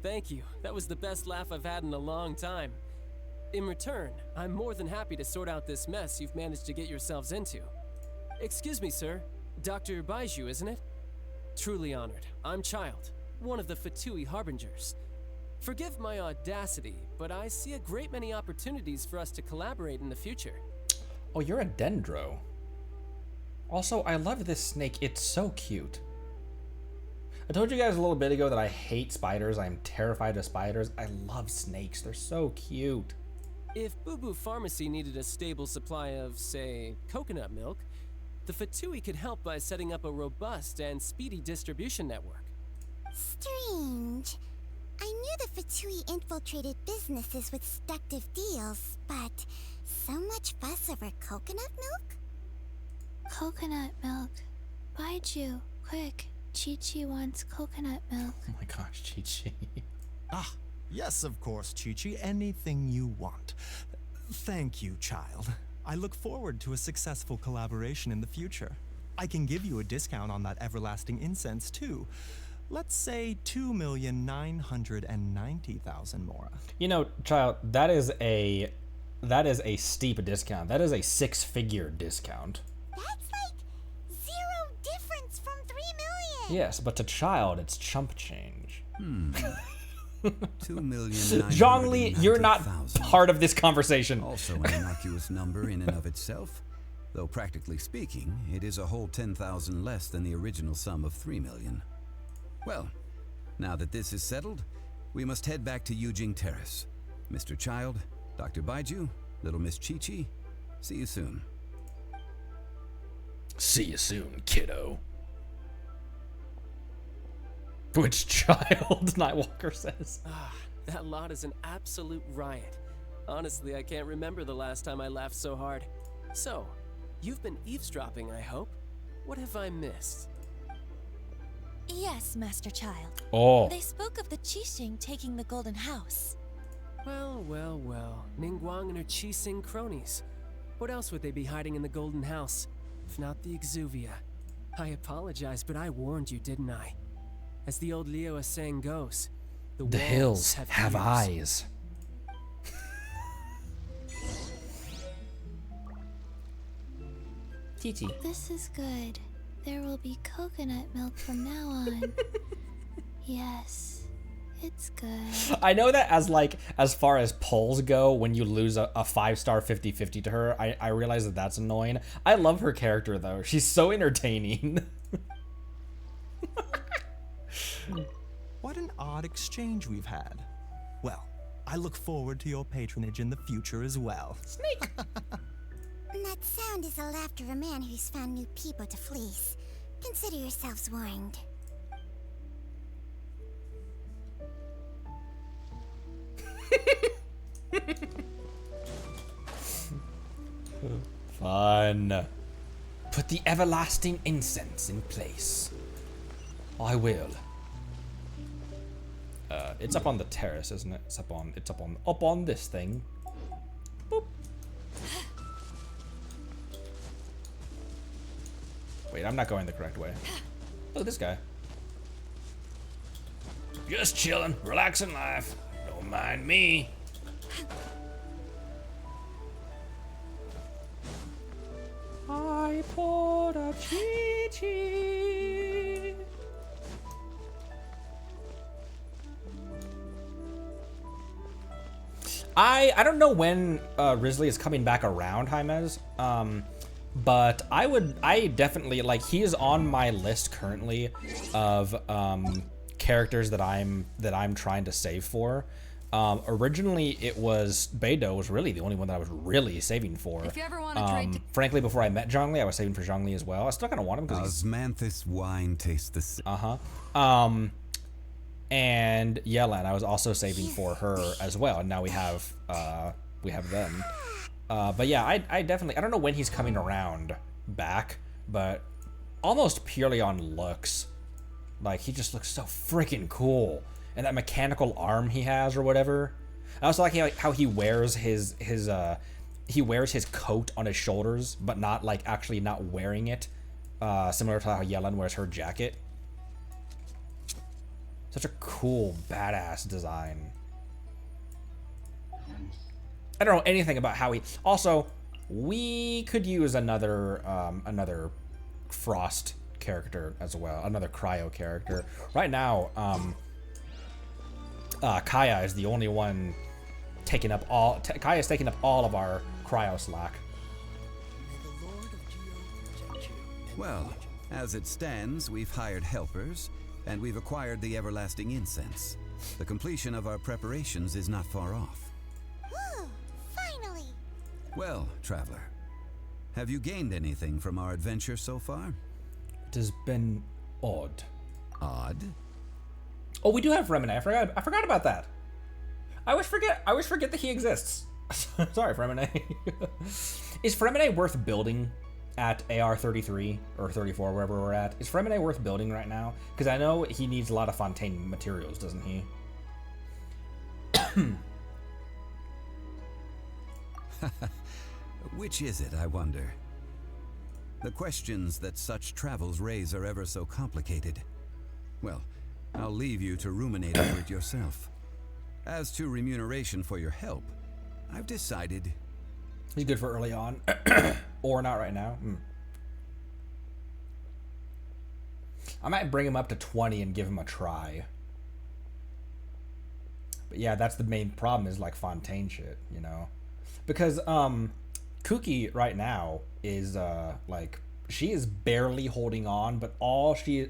Thank you. That was the best laugh I've had in a long time. In return, I'm more than happy to sort out this mess you've managed to get yourselves into. Excuse me, sir. Dr. Baiju, isn't it? Truly honored. I'm Childe, one of the Fatui Harbingers. Forgive my audacity, but I see a great many opportunities for us to collaborate in the future. Oh, you're a dendro. Also, I love this snake. It's so cute. I told you guys a little bit ago that I hate spiders. I'm terrified of spiders. I love snakes. They're so cute. If Boo Boo Pharmacy needed a stable supply of, say, coconut milk, the Fatui could help by setting up a robust and speedy distribution network. Strange. I knew the Fatui infiltrated businesses with seductive deals, but so much fuss over coconut milk? Coconut milk. Baiju, quick. Chi-Chi wants coconut milk. Oh my gosh, Chi-Chi. Ah, yes, of course, Chi-Chi. Anything you want. Thank you, child. I look forward to a successful collaboration in the future. I can give you a discount on that everlasting incense, too. Let's say 2,990,000 mora. You know, child, that is a steep discount. That is a 6-figure discount. That's like zero difference from 3 million. Yes, but to Child, it's chump change. 2,990,000. Zhongli, you're not part of this conversation. Also an innocuous number in and of itself. Though practically speaking, it is a whole 10,000 less than the original sum of 3 million. Well, now that this is settled, we must head back to Yujing Terrace. Mr. Childe, Dr. Baiju, little Miss Chi-Chi, see you soon. See you soon, kiddo. Which Child, Nightwalker says. That lot is an absolute riot. Honestly, I can't remember the last time I laughed so hard. So, you've been eavesdropping, I hope? What have I missed? Yes, Master Child. Oh. They spoke of the Qixing taking the Golden House. Well, well, well. Ningguang and her Qixing cronies. What else would they be hiding in the Golden House, if not the Exuvia? I apologize, but I warned you, didn't I? As the old Liyue saying goes, the hills have ears. eyes. Titi. This is good. There will be coconut milk from now on. Yes, it's good. I know that as far as polls go, when you lose a 5-star 50-50 to her, I realize that that's annoying. I love her character though. She's so entertaining. What an odd exchange we've had. Well, I look forward to your patronage in the future as well. Snake! That sound is the laughter of a man who's found new people to fleece. Consider yourselves warned. Fun. Put the everlasting incense in place. I will. It's up on the terrace, isn't it? It's up on this thing. Boop. Wait, I'm not going the correct way. Look at this guy. Just chilling, relaxing life. Don't mind me. I poured a chi-chi. I don't know when Risley is coming back around, Jaimez. But I definitely, like, he is on my list currently of characters that I'm trying to save for. Originally it was Beidou was really the only one that I was really saving for. If you ever want to trade frankly, before I met Zhongli, I was saving for Zhongli as well. I still kind of want him because Osmanthus wine tastes the same. And Yelan, I was also saving for her as well. And now we have them. But yeah, I definitely, I don't know when he's coming around back, but almost purely on looks. Like, he just looks so freaking cool. And that mechanical arm he has or whatever. I also like how he wears his coat on his shoulders, but not like actually not wearing it. Similar to how Yelan wears her jacket. Such a cool, badass design. I don't know anything about how he... Also, we could use another Frost character as well. Another Cryo character. Right now, Kaya is the only one taking up all... Kaya's taking up all of our Cryo slack. Well, as it stands, we've hired helpers, and we've acquired the everlasting incense. The completion of our preparations is not far off. Finally! Well, traveler, have you gained anything from our adventure so far? It has been odd. Odd? Oh, we do have Fremine. I forgot about that. I always forget that he exists. Sorry, Fremine. Is Fremine worth building at AR 33 or 34, wherever we're at? Is Fremine worth building right now? Because I know he needs a lot of Fontaine materials, doesn't he? Which is it, I wonder? The questions that such travels raise are ever so complicated. Well, I'll leave you to ruminate over it yourself. As to remuneration for your help, I've decided... He's good for early on. Or not right now. I might bring him up to 20 and give him a try. But yeah, that's the main problem is like Fontaine shit, you know? Because Kuki right now is like, she is barely holding on, but all she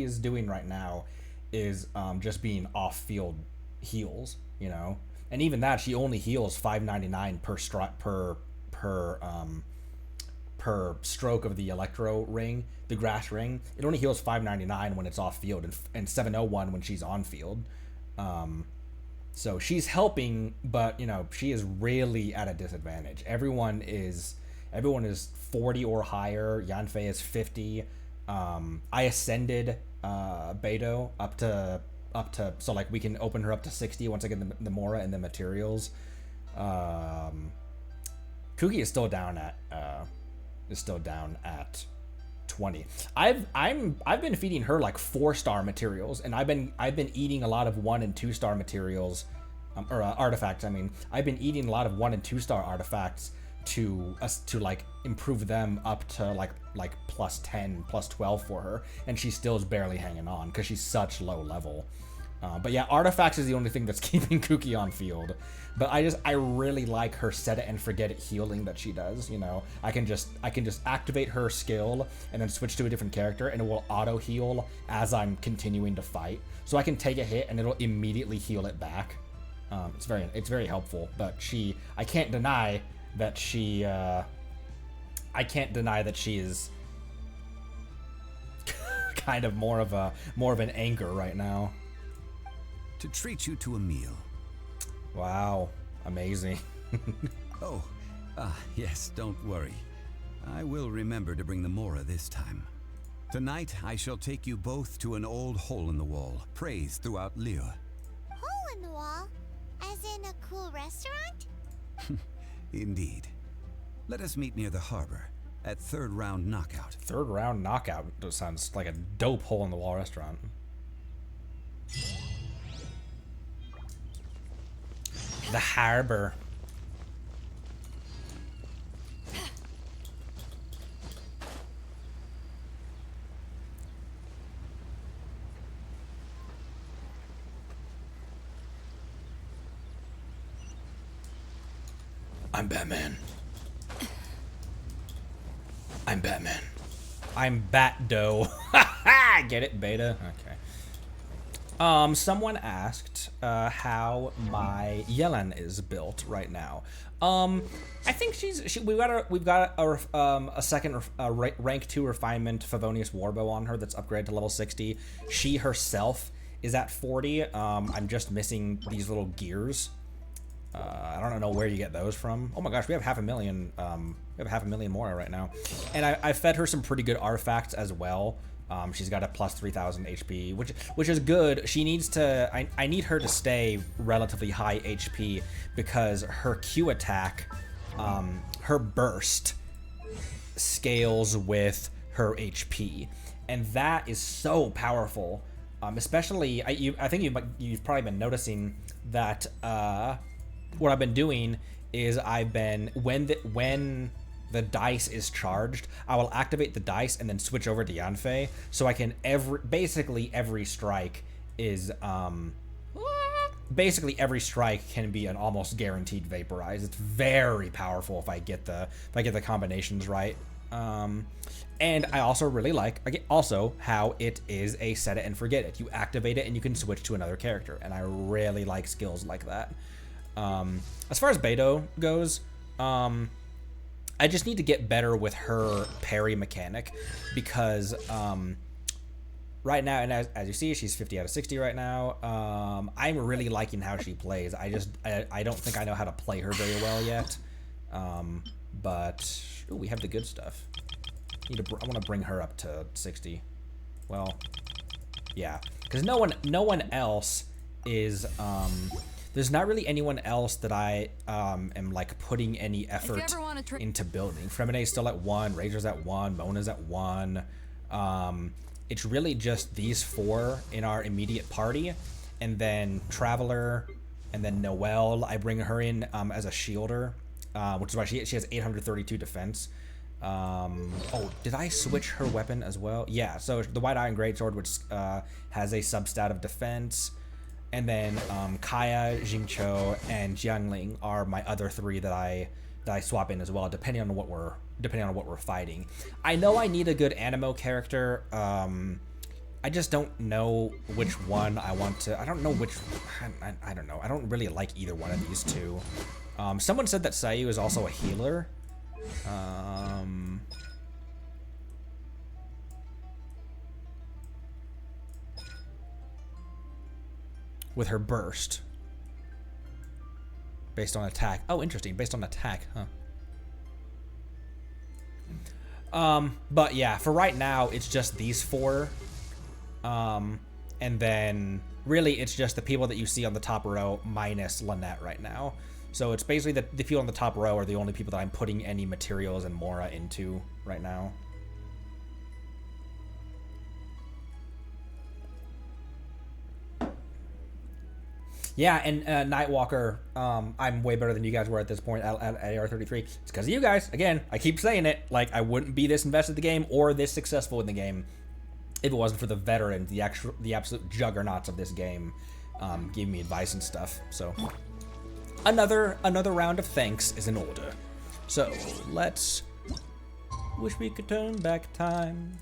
is doing right now is just being off-field heals, you know? And even that, she only heals 599 per stroke of the electro ring, the grass ring. It only heals 599 when it's off field and 701 when she's on field. So she's helping, but you know, she is really at a disadvantage. Everyone is 40 or higher. Yanfei is 50. I ascended Beidou up to so like we can open her up to 60 once I get the Mora and the materials. Kuki is still down at 20. I've been feeding her like 4-star materials, and I've been eating a lot of 1 and 2-star materials, or artifacts. I mean, I've been eating a lot of 1 and 2-star artifacts to like improve them up to like plus 10, plus 12 for her, and she still is barely hanging on because she's such low level. But yeah, artifacts is the only thing that's keeping Kuki on field. But I really like her set it and forget it healing that she does. You know, I can just activate her skill and then switch to a different character, and it will auto heal as I'm continuing to fight. So I can take a hit and it'll immediately heal it back. It's very helpful. But I can't deny that she is kind of more of an anchor right now. To treat you to a meal. Wow, amazing. Yes, don't worry. I will remember to bring the Mora this time. Tonight, I shall take you both to an old hole in the wall, praised throughout Liyue. Hole in the wall? As in a cool restaurant? Indeed. Let us meet near the harbor, at Third Round Knockout. Third Round Knockout sounds like a dope hole in the wall restaurant. The harbor. I'm Batman. I'm Batman. I'm Bat-Doe. Get it, Beta? Okay. Someone asked how my Yelan is built right now. I think we've got a second rank 2 refinement Favonius Warbow on her that's upgraded to level 60. She herself is at 40. I'm just missing these little gears. I don't know where you get those from. Oh my gosh, we have 500,000. We have 500,000 more right now, and I fed her some pretty good artifacts as well. She's got a plus 3,000 HP, which is good. She needs to. I need her to stay relatively high HP because her Q attack, her burst, scales with her HP, and that is so powerful. Especially, I think you've probably been noticing that. What I've been doing is when the dice is charged, I will activate the dice and then switch over to Yanfei, so I can basically every strike can be an almost guaranteed vaporize. It's very powerful if I get the combinations right. And I also really like how it is a set it and forget it. You activate it and you can switch to another character, and I really like skills like that. As far as Beidou goes, I just need to get better with her parry mechanic because right now, and as you see, she's 50 out of 60 right now. I'm really liking how she plays. I don't think I know how to play her very well yet. But we have the good stuff. I want to bring her up to 60. Well, yeah, because no one else is. There's not really anyone else that I am like putting any effort into building. Fremene's still at 1, Razor's at 1, Mona's at 1. It's really just these 4 in our immediate party, and then Traveler, and then Noelle. I bring her in as a shielder, which is why she has 832 defense. Oh, did I switch her weapon as well? Yeah, so the White Iron Greatsword, which has a substat of defense. And then Kaya, Jingqiu, and Jiangling are my other 3 that I swap in as well, depending on what we're fighting. I know I need a good Animo character. I just don't know which one I want to. I don't know which. I don't know. I don't really like either one of these 2. Someone said that Sayu is also a healer. With her burst. Based on attack. Oh, interesting. Based on attack, huh? But yeah, for right now, it's just these 4. And then really it's just the people that you see on the top row minus Lynette right now. So it's basically the people on the top row are the only people that I'm putting any materials and Mora into right now. Yeah, and Nightwalker, I'm way better than you guys were at this point at AR-33. It's because of you guys. Again, I keep saying it. Like, I wouldn't be this invested in the game or this successful in the game if it wasn't for the veterans, the absolute juggernauts of this game, giving me advice and stuff. So, another round of thanks is in order. So, let's wish we could turn back time.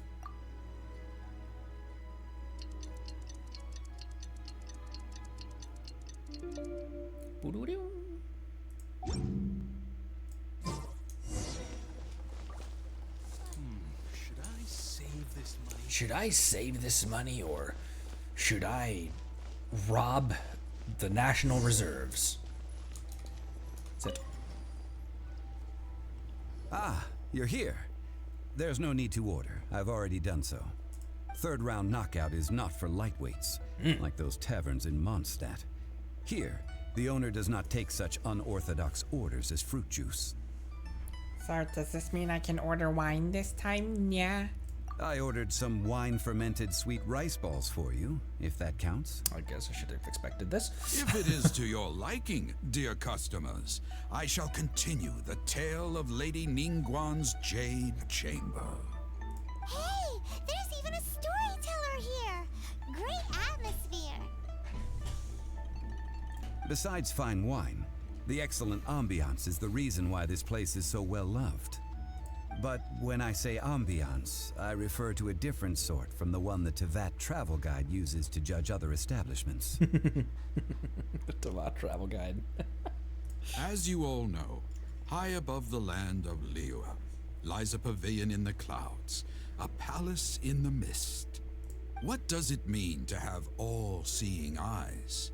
Should I save this money or should I rob the National Reserves? That's it. Ah, you're here. There's no need to order. I've already done so. 3rd round knockout is not for lightweights, like those taverns in Mondstadt. Here, the owner does not take such unorthodox orders as fruit juice. So does this mean I can order wine this time? Yeah. I ordered some wine-fermented sweet rice balls for you, if that counts. I guess I should have expected this. If it is to your liking, dear customers, I shall continue the tale of Lady Ningguang's Jade Chamber. Hey, there's even a storyteller here. Great atmosphere. Besides fine wine, the excellent ambiance is the reason why this place is so well loved. But when I say ambiance, I refer to a different sort from the one the Tevat travel guide uses to judge other establishments. The Tevat travel guide. As you all know, high above the land of Liyue lies a pavilion in the clouds, a palace in the mist. What does it mean to have all-seeing eyes?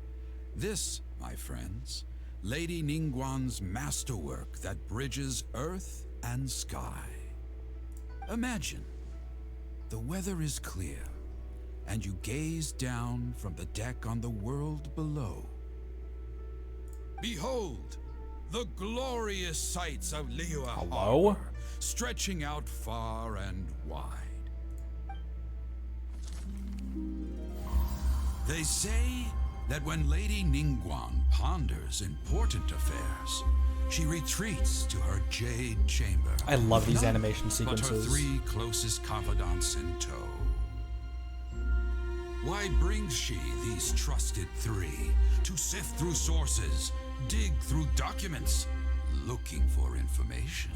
This, my friends, Lady Ningguang's masterwork that bridges earth and sky. Imagine, the weather is clear, and you gaze down from the deck on the world below. Behold, the glorious sights of Liyue Harbor, stretching out far and wide. They say that when Lady Ningguang ponders important affairs, she retreats to her Jade Chamber. I love these None animation sequences. But her 3 closest confidants in tow. Why brings she these trusted 3 to sift through sources, dig through documents, looking for information?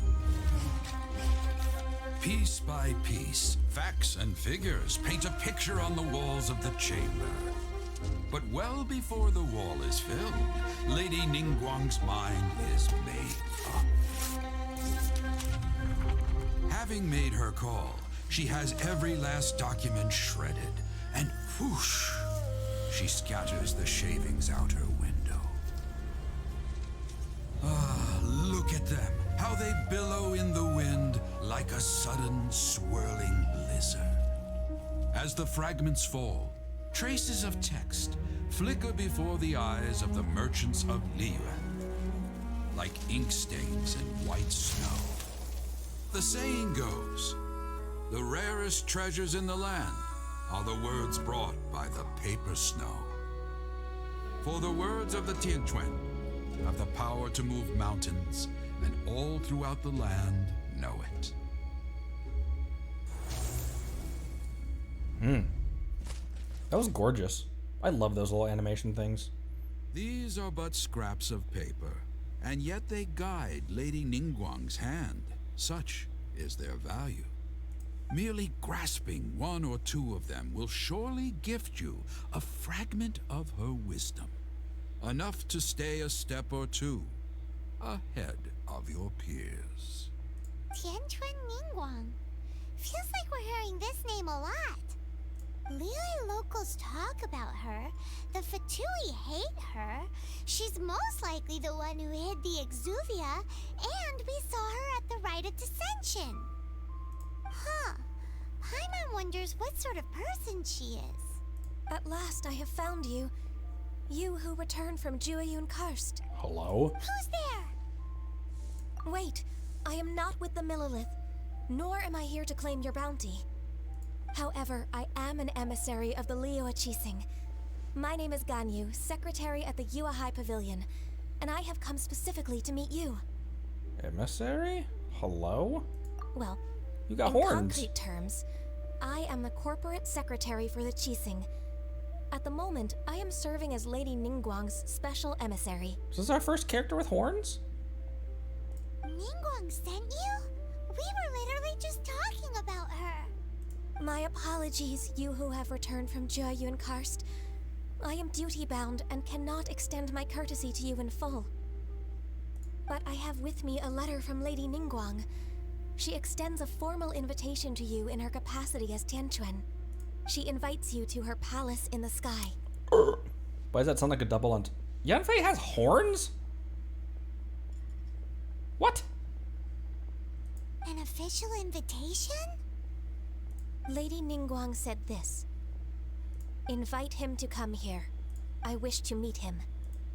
Piece by piece, facts and figures paint a picture on the walls of the chamber. But well before the wall is filled, Lady Ningguang's mind is made up. Having made her call, she has every last document shredded, and whoosh, she scatters the shavings out her window. Ah, look at them, how they billow in the wind like a sudden swirling blizzard. As the fragments fall, traces of text flicker before the eyes of the merchants of Liyue, like ink stains in white snow. The saying goes, the rarest treasures in the land are the words brought by the paper snow. For the words of the Tianquan have the power to move mountains, and all throughout the land know it. That was gorgeous. I love those little animation things. These are but scraps of paper, and yet they guide Lady Ningguang's hand. Such is their value. Merely grasping 1 or 2 of them will surely gift you a fragment of her wisdom, enough to stay a step or 2 ahead of your peers. Tianquan Ningguang. Feels like we're hearing this name a lot. Liyue locals talk about her. The Fatui hate her. She's most likely the one who hid the exuvia, and we saw her at the Rite of Dissension. Huh. Paimon wonders what sort of person she is. At last I have found you. You who returned from Jueyun Karst. Hello? Who's there? Wait, I am not with the Millelith, nor am I here to claim your bounty. However, I am an emissary of the Liyue Chising. My name is Ganyu, secretary at the Yuehai Pavilion, and I have come specifically to meet you. Emissary? Hello? Well, you got in horns. concrete terms, I am the corporate secretary for the Chising. At the moment, I am serving as Lady Ningguang's special emissary. Is this our first character with horns? Ningguang sent you? We were literally just talking about her. My apologies, you who have returned from Jueyun Karst. I am duty-bound and cannot extend my courtesy to you in full. But I have with me a letter from Lady Ningguang. She extends a formal invitation to you in her capacity as Tianquan. She invites you to her palace in the sky. Why does that sound like a double on... Yanfei has horns? What? An official invitation? Lady Ningguang said this. Invite him to come here. I wish to meet him.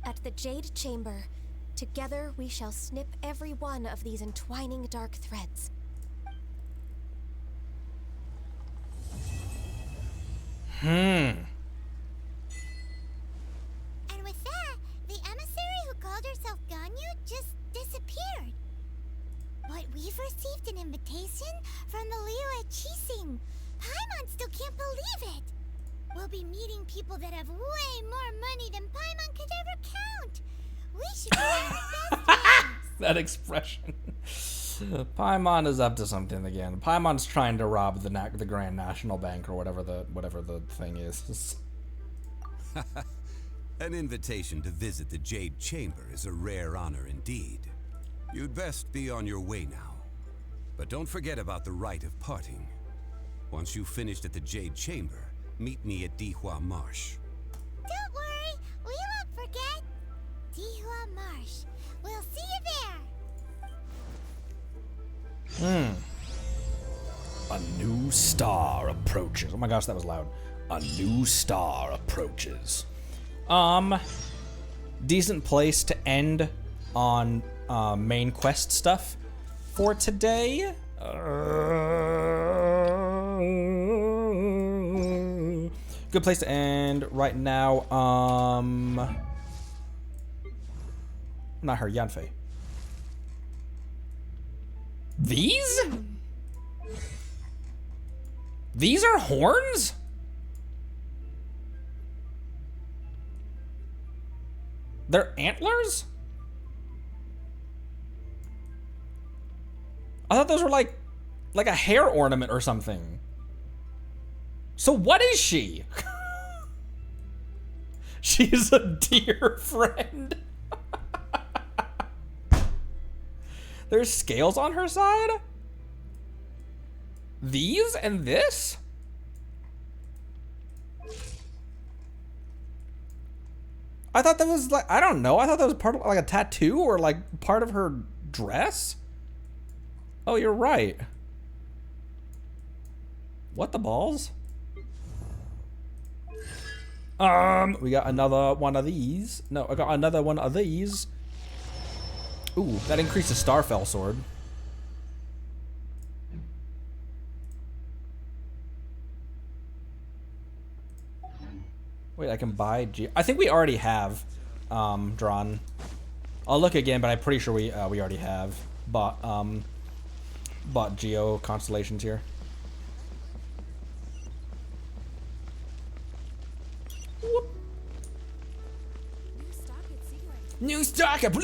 At the Jade Chamber, together we shall snip every one of these entwining dark threads. And with that, the emissary who called herself Ganyu just disappeared. But we've received an invitation from the Liyue Chising. Paimon still can't believe it. We'll be meeting people that have way more money than Paimon could ever count. We should be our best friends. That expression. Paimon is up to something again. Paimon's trying to rob the Grand National Bank or whatever the thing is. An invitation to visit the Jade Chamber is a rare honor indeed. You'd best be on your way now. But don't forget about the rite of parting. Once you've finished at the Jade Chamber, meet me at Dihua Marsh. Don't worry, we won't forget. Dihua Marsh. We'll see you there. A new star approaches. Oh my gosh, that was loud. A new star approaches. Decent place to end on main quest stuff for today. Good place to end right now. Not her, Yanfei. These? These are horns? They're antlers? I thought those were like a hair ornament or something. So what is she? She's a dear friend. There's scales on her side? These and this? I thought that was like, I don't know. I thought that was part of like a tattoo or like part of her dress. Oh, you're right. What the balls? We got another one of these. No, I got another one of these. Ooh, that increases Starfell Sword. Wait, I can buy I think we already have drawn. I'll look again, but I'm pretty sure we already have bought Geo constellations here. Whoop. New stock at I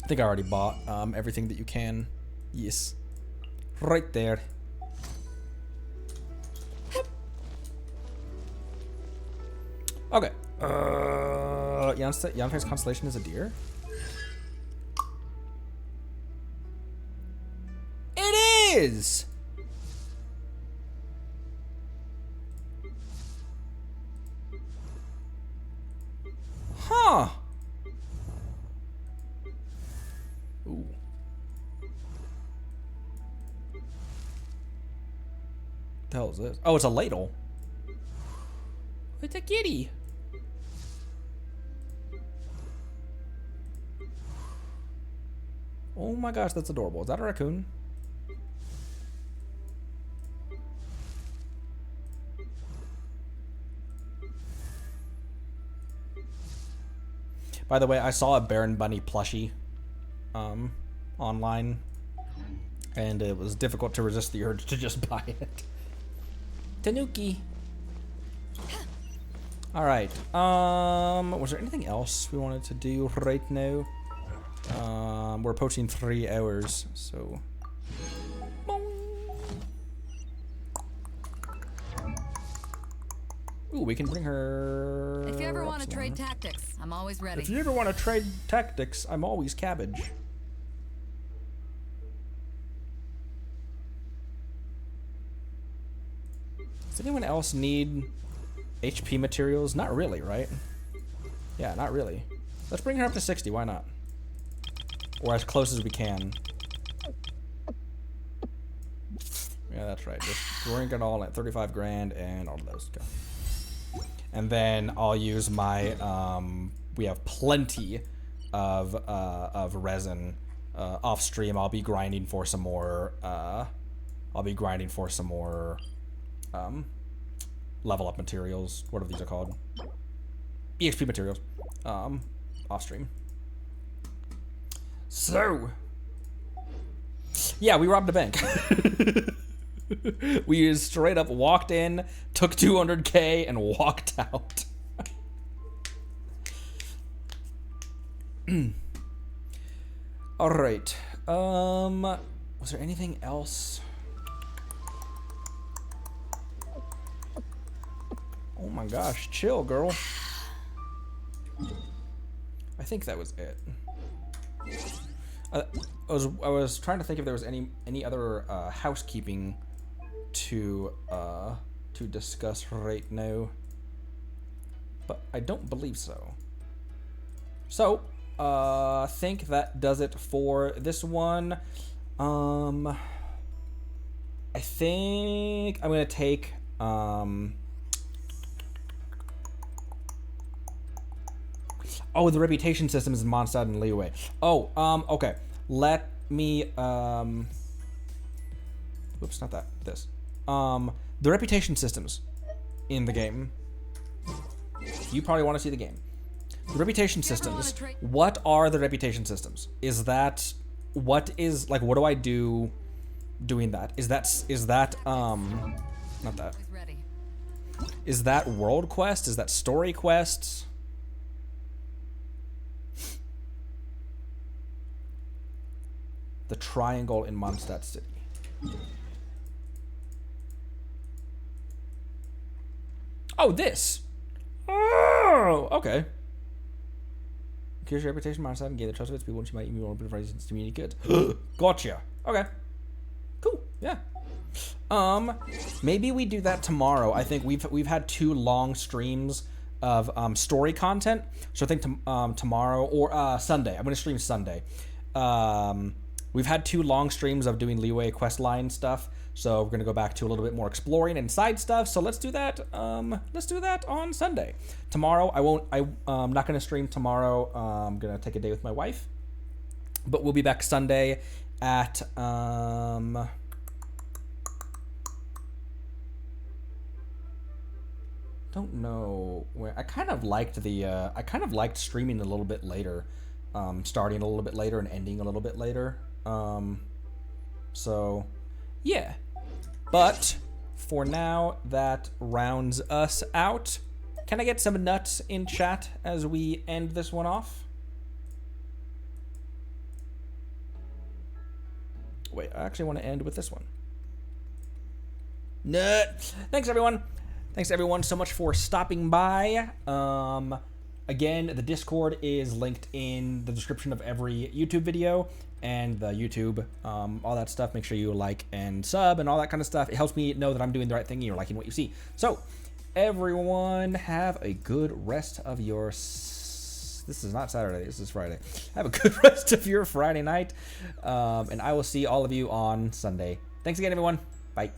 think I already bought everything that you can. Yes. Right there. Okay. Yanfei's constellation is a deer? It is! The hell is this? Oh, it's a ladle. It's a kitty. Oh my gosh, that's adorable. Is that a raccoon? By the way, I saw a Baron Bunny plushie online, and it was difficult to resist the urge to just buy it. Tanuki. All right. Was there anything else we wanted to do right now? We're approaching 3 hours, so. Ooh, we can bring her. If you ever want to trade tactics, I'm always ready. If you ever want to trade tactics, I'm always cabbage. Does anyone else need HP materials? Not really, right? Yeah, not really. Let's bring her up to 60, why not? Or as close as we can. Yeah, that's right. Just drink it all at 35 grand and all of those. Go. And then I'll use my, we have plenty of resin off stream. I'll be grinding for some more, level up materials. What are these called? EXP materials, off stream. So, yeah, we robbed a bank. We straight up walked in, took 200K, and walked out. All right. Was there anything else? Oh my gosh, chill, girl. I think that was it. I was trying to think if there was any other housekeeping to discuss right now, but I don't believe so. So, I think that does it for this one. I think I'm gonna take oh, the reputation systems in Mondstadt and Liyue. Oh, okay. Let me oops, not that. This. The reputation systems in the game. You probably want to see the game. The reputation systems. What are the reputation systems? Is that what is like? What do I do doing that? Is that not that? Is that world quest? Is that story quests? The triangle in Mondstadt City. Oh, this. Oh, okay. Increase your reputation, Mondstadt, and gain the trust of its people, which you might even want to provide community goods. Gotcha. Okay. Cool. Yeah. Maybe we do that tomorrow. I think we've had 2 long streams of story content, so I think tomorrow or Sunday. I'm gonna stream Sunday. We've had 2 long streams of doing Liyue questline stuff, so we're gonna go back to a little bit more exploring and side stuff. So let's do that. Let's do that on Sunday. Tomorrow, I'm not gonna stream tomorrow. I'm gonna take a day with my wife, but we'll be back Sunday at don't know where. I kind of liked streaming a little bit later, starting a little bit later and ending a little bit later. So yeah, but for now that rounds us out. Can I get some nuts in chat as we end this one off? Wait, I actually want to end with this one. Nut. Thanks everyone. Thanks everyone so much for stopping by. Again, the Discord is linked in the description of every YouTube video and the YouTube, all that stuff. Make sure you like and sub and all that kind of stuff. It helps me know that I'm doing the right thing and you're liking what you see. So, everyone, have a good rest of your... This is not Saturday, this is Friday. Have a good rest of your Friday night, and I will see all of you on Sunday. Thanks again, everyone. Bye.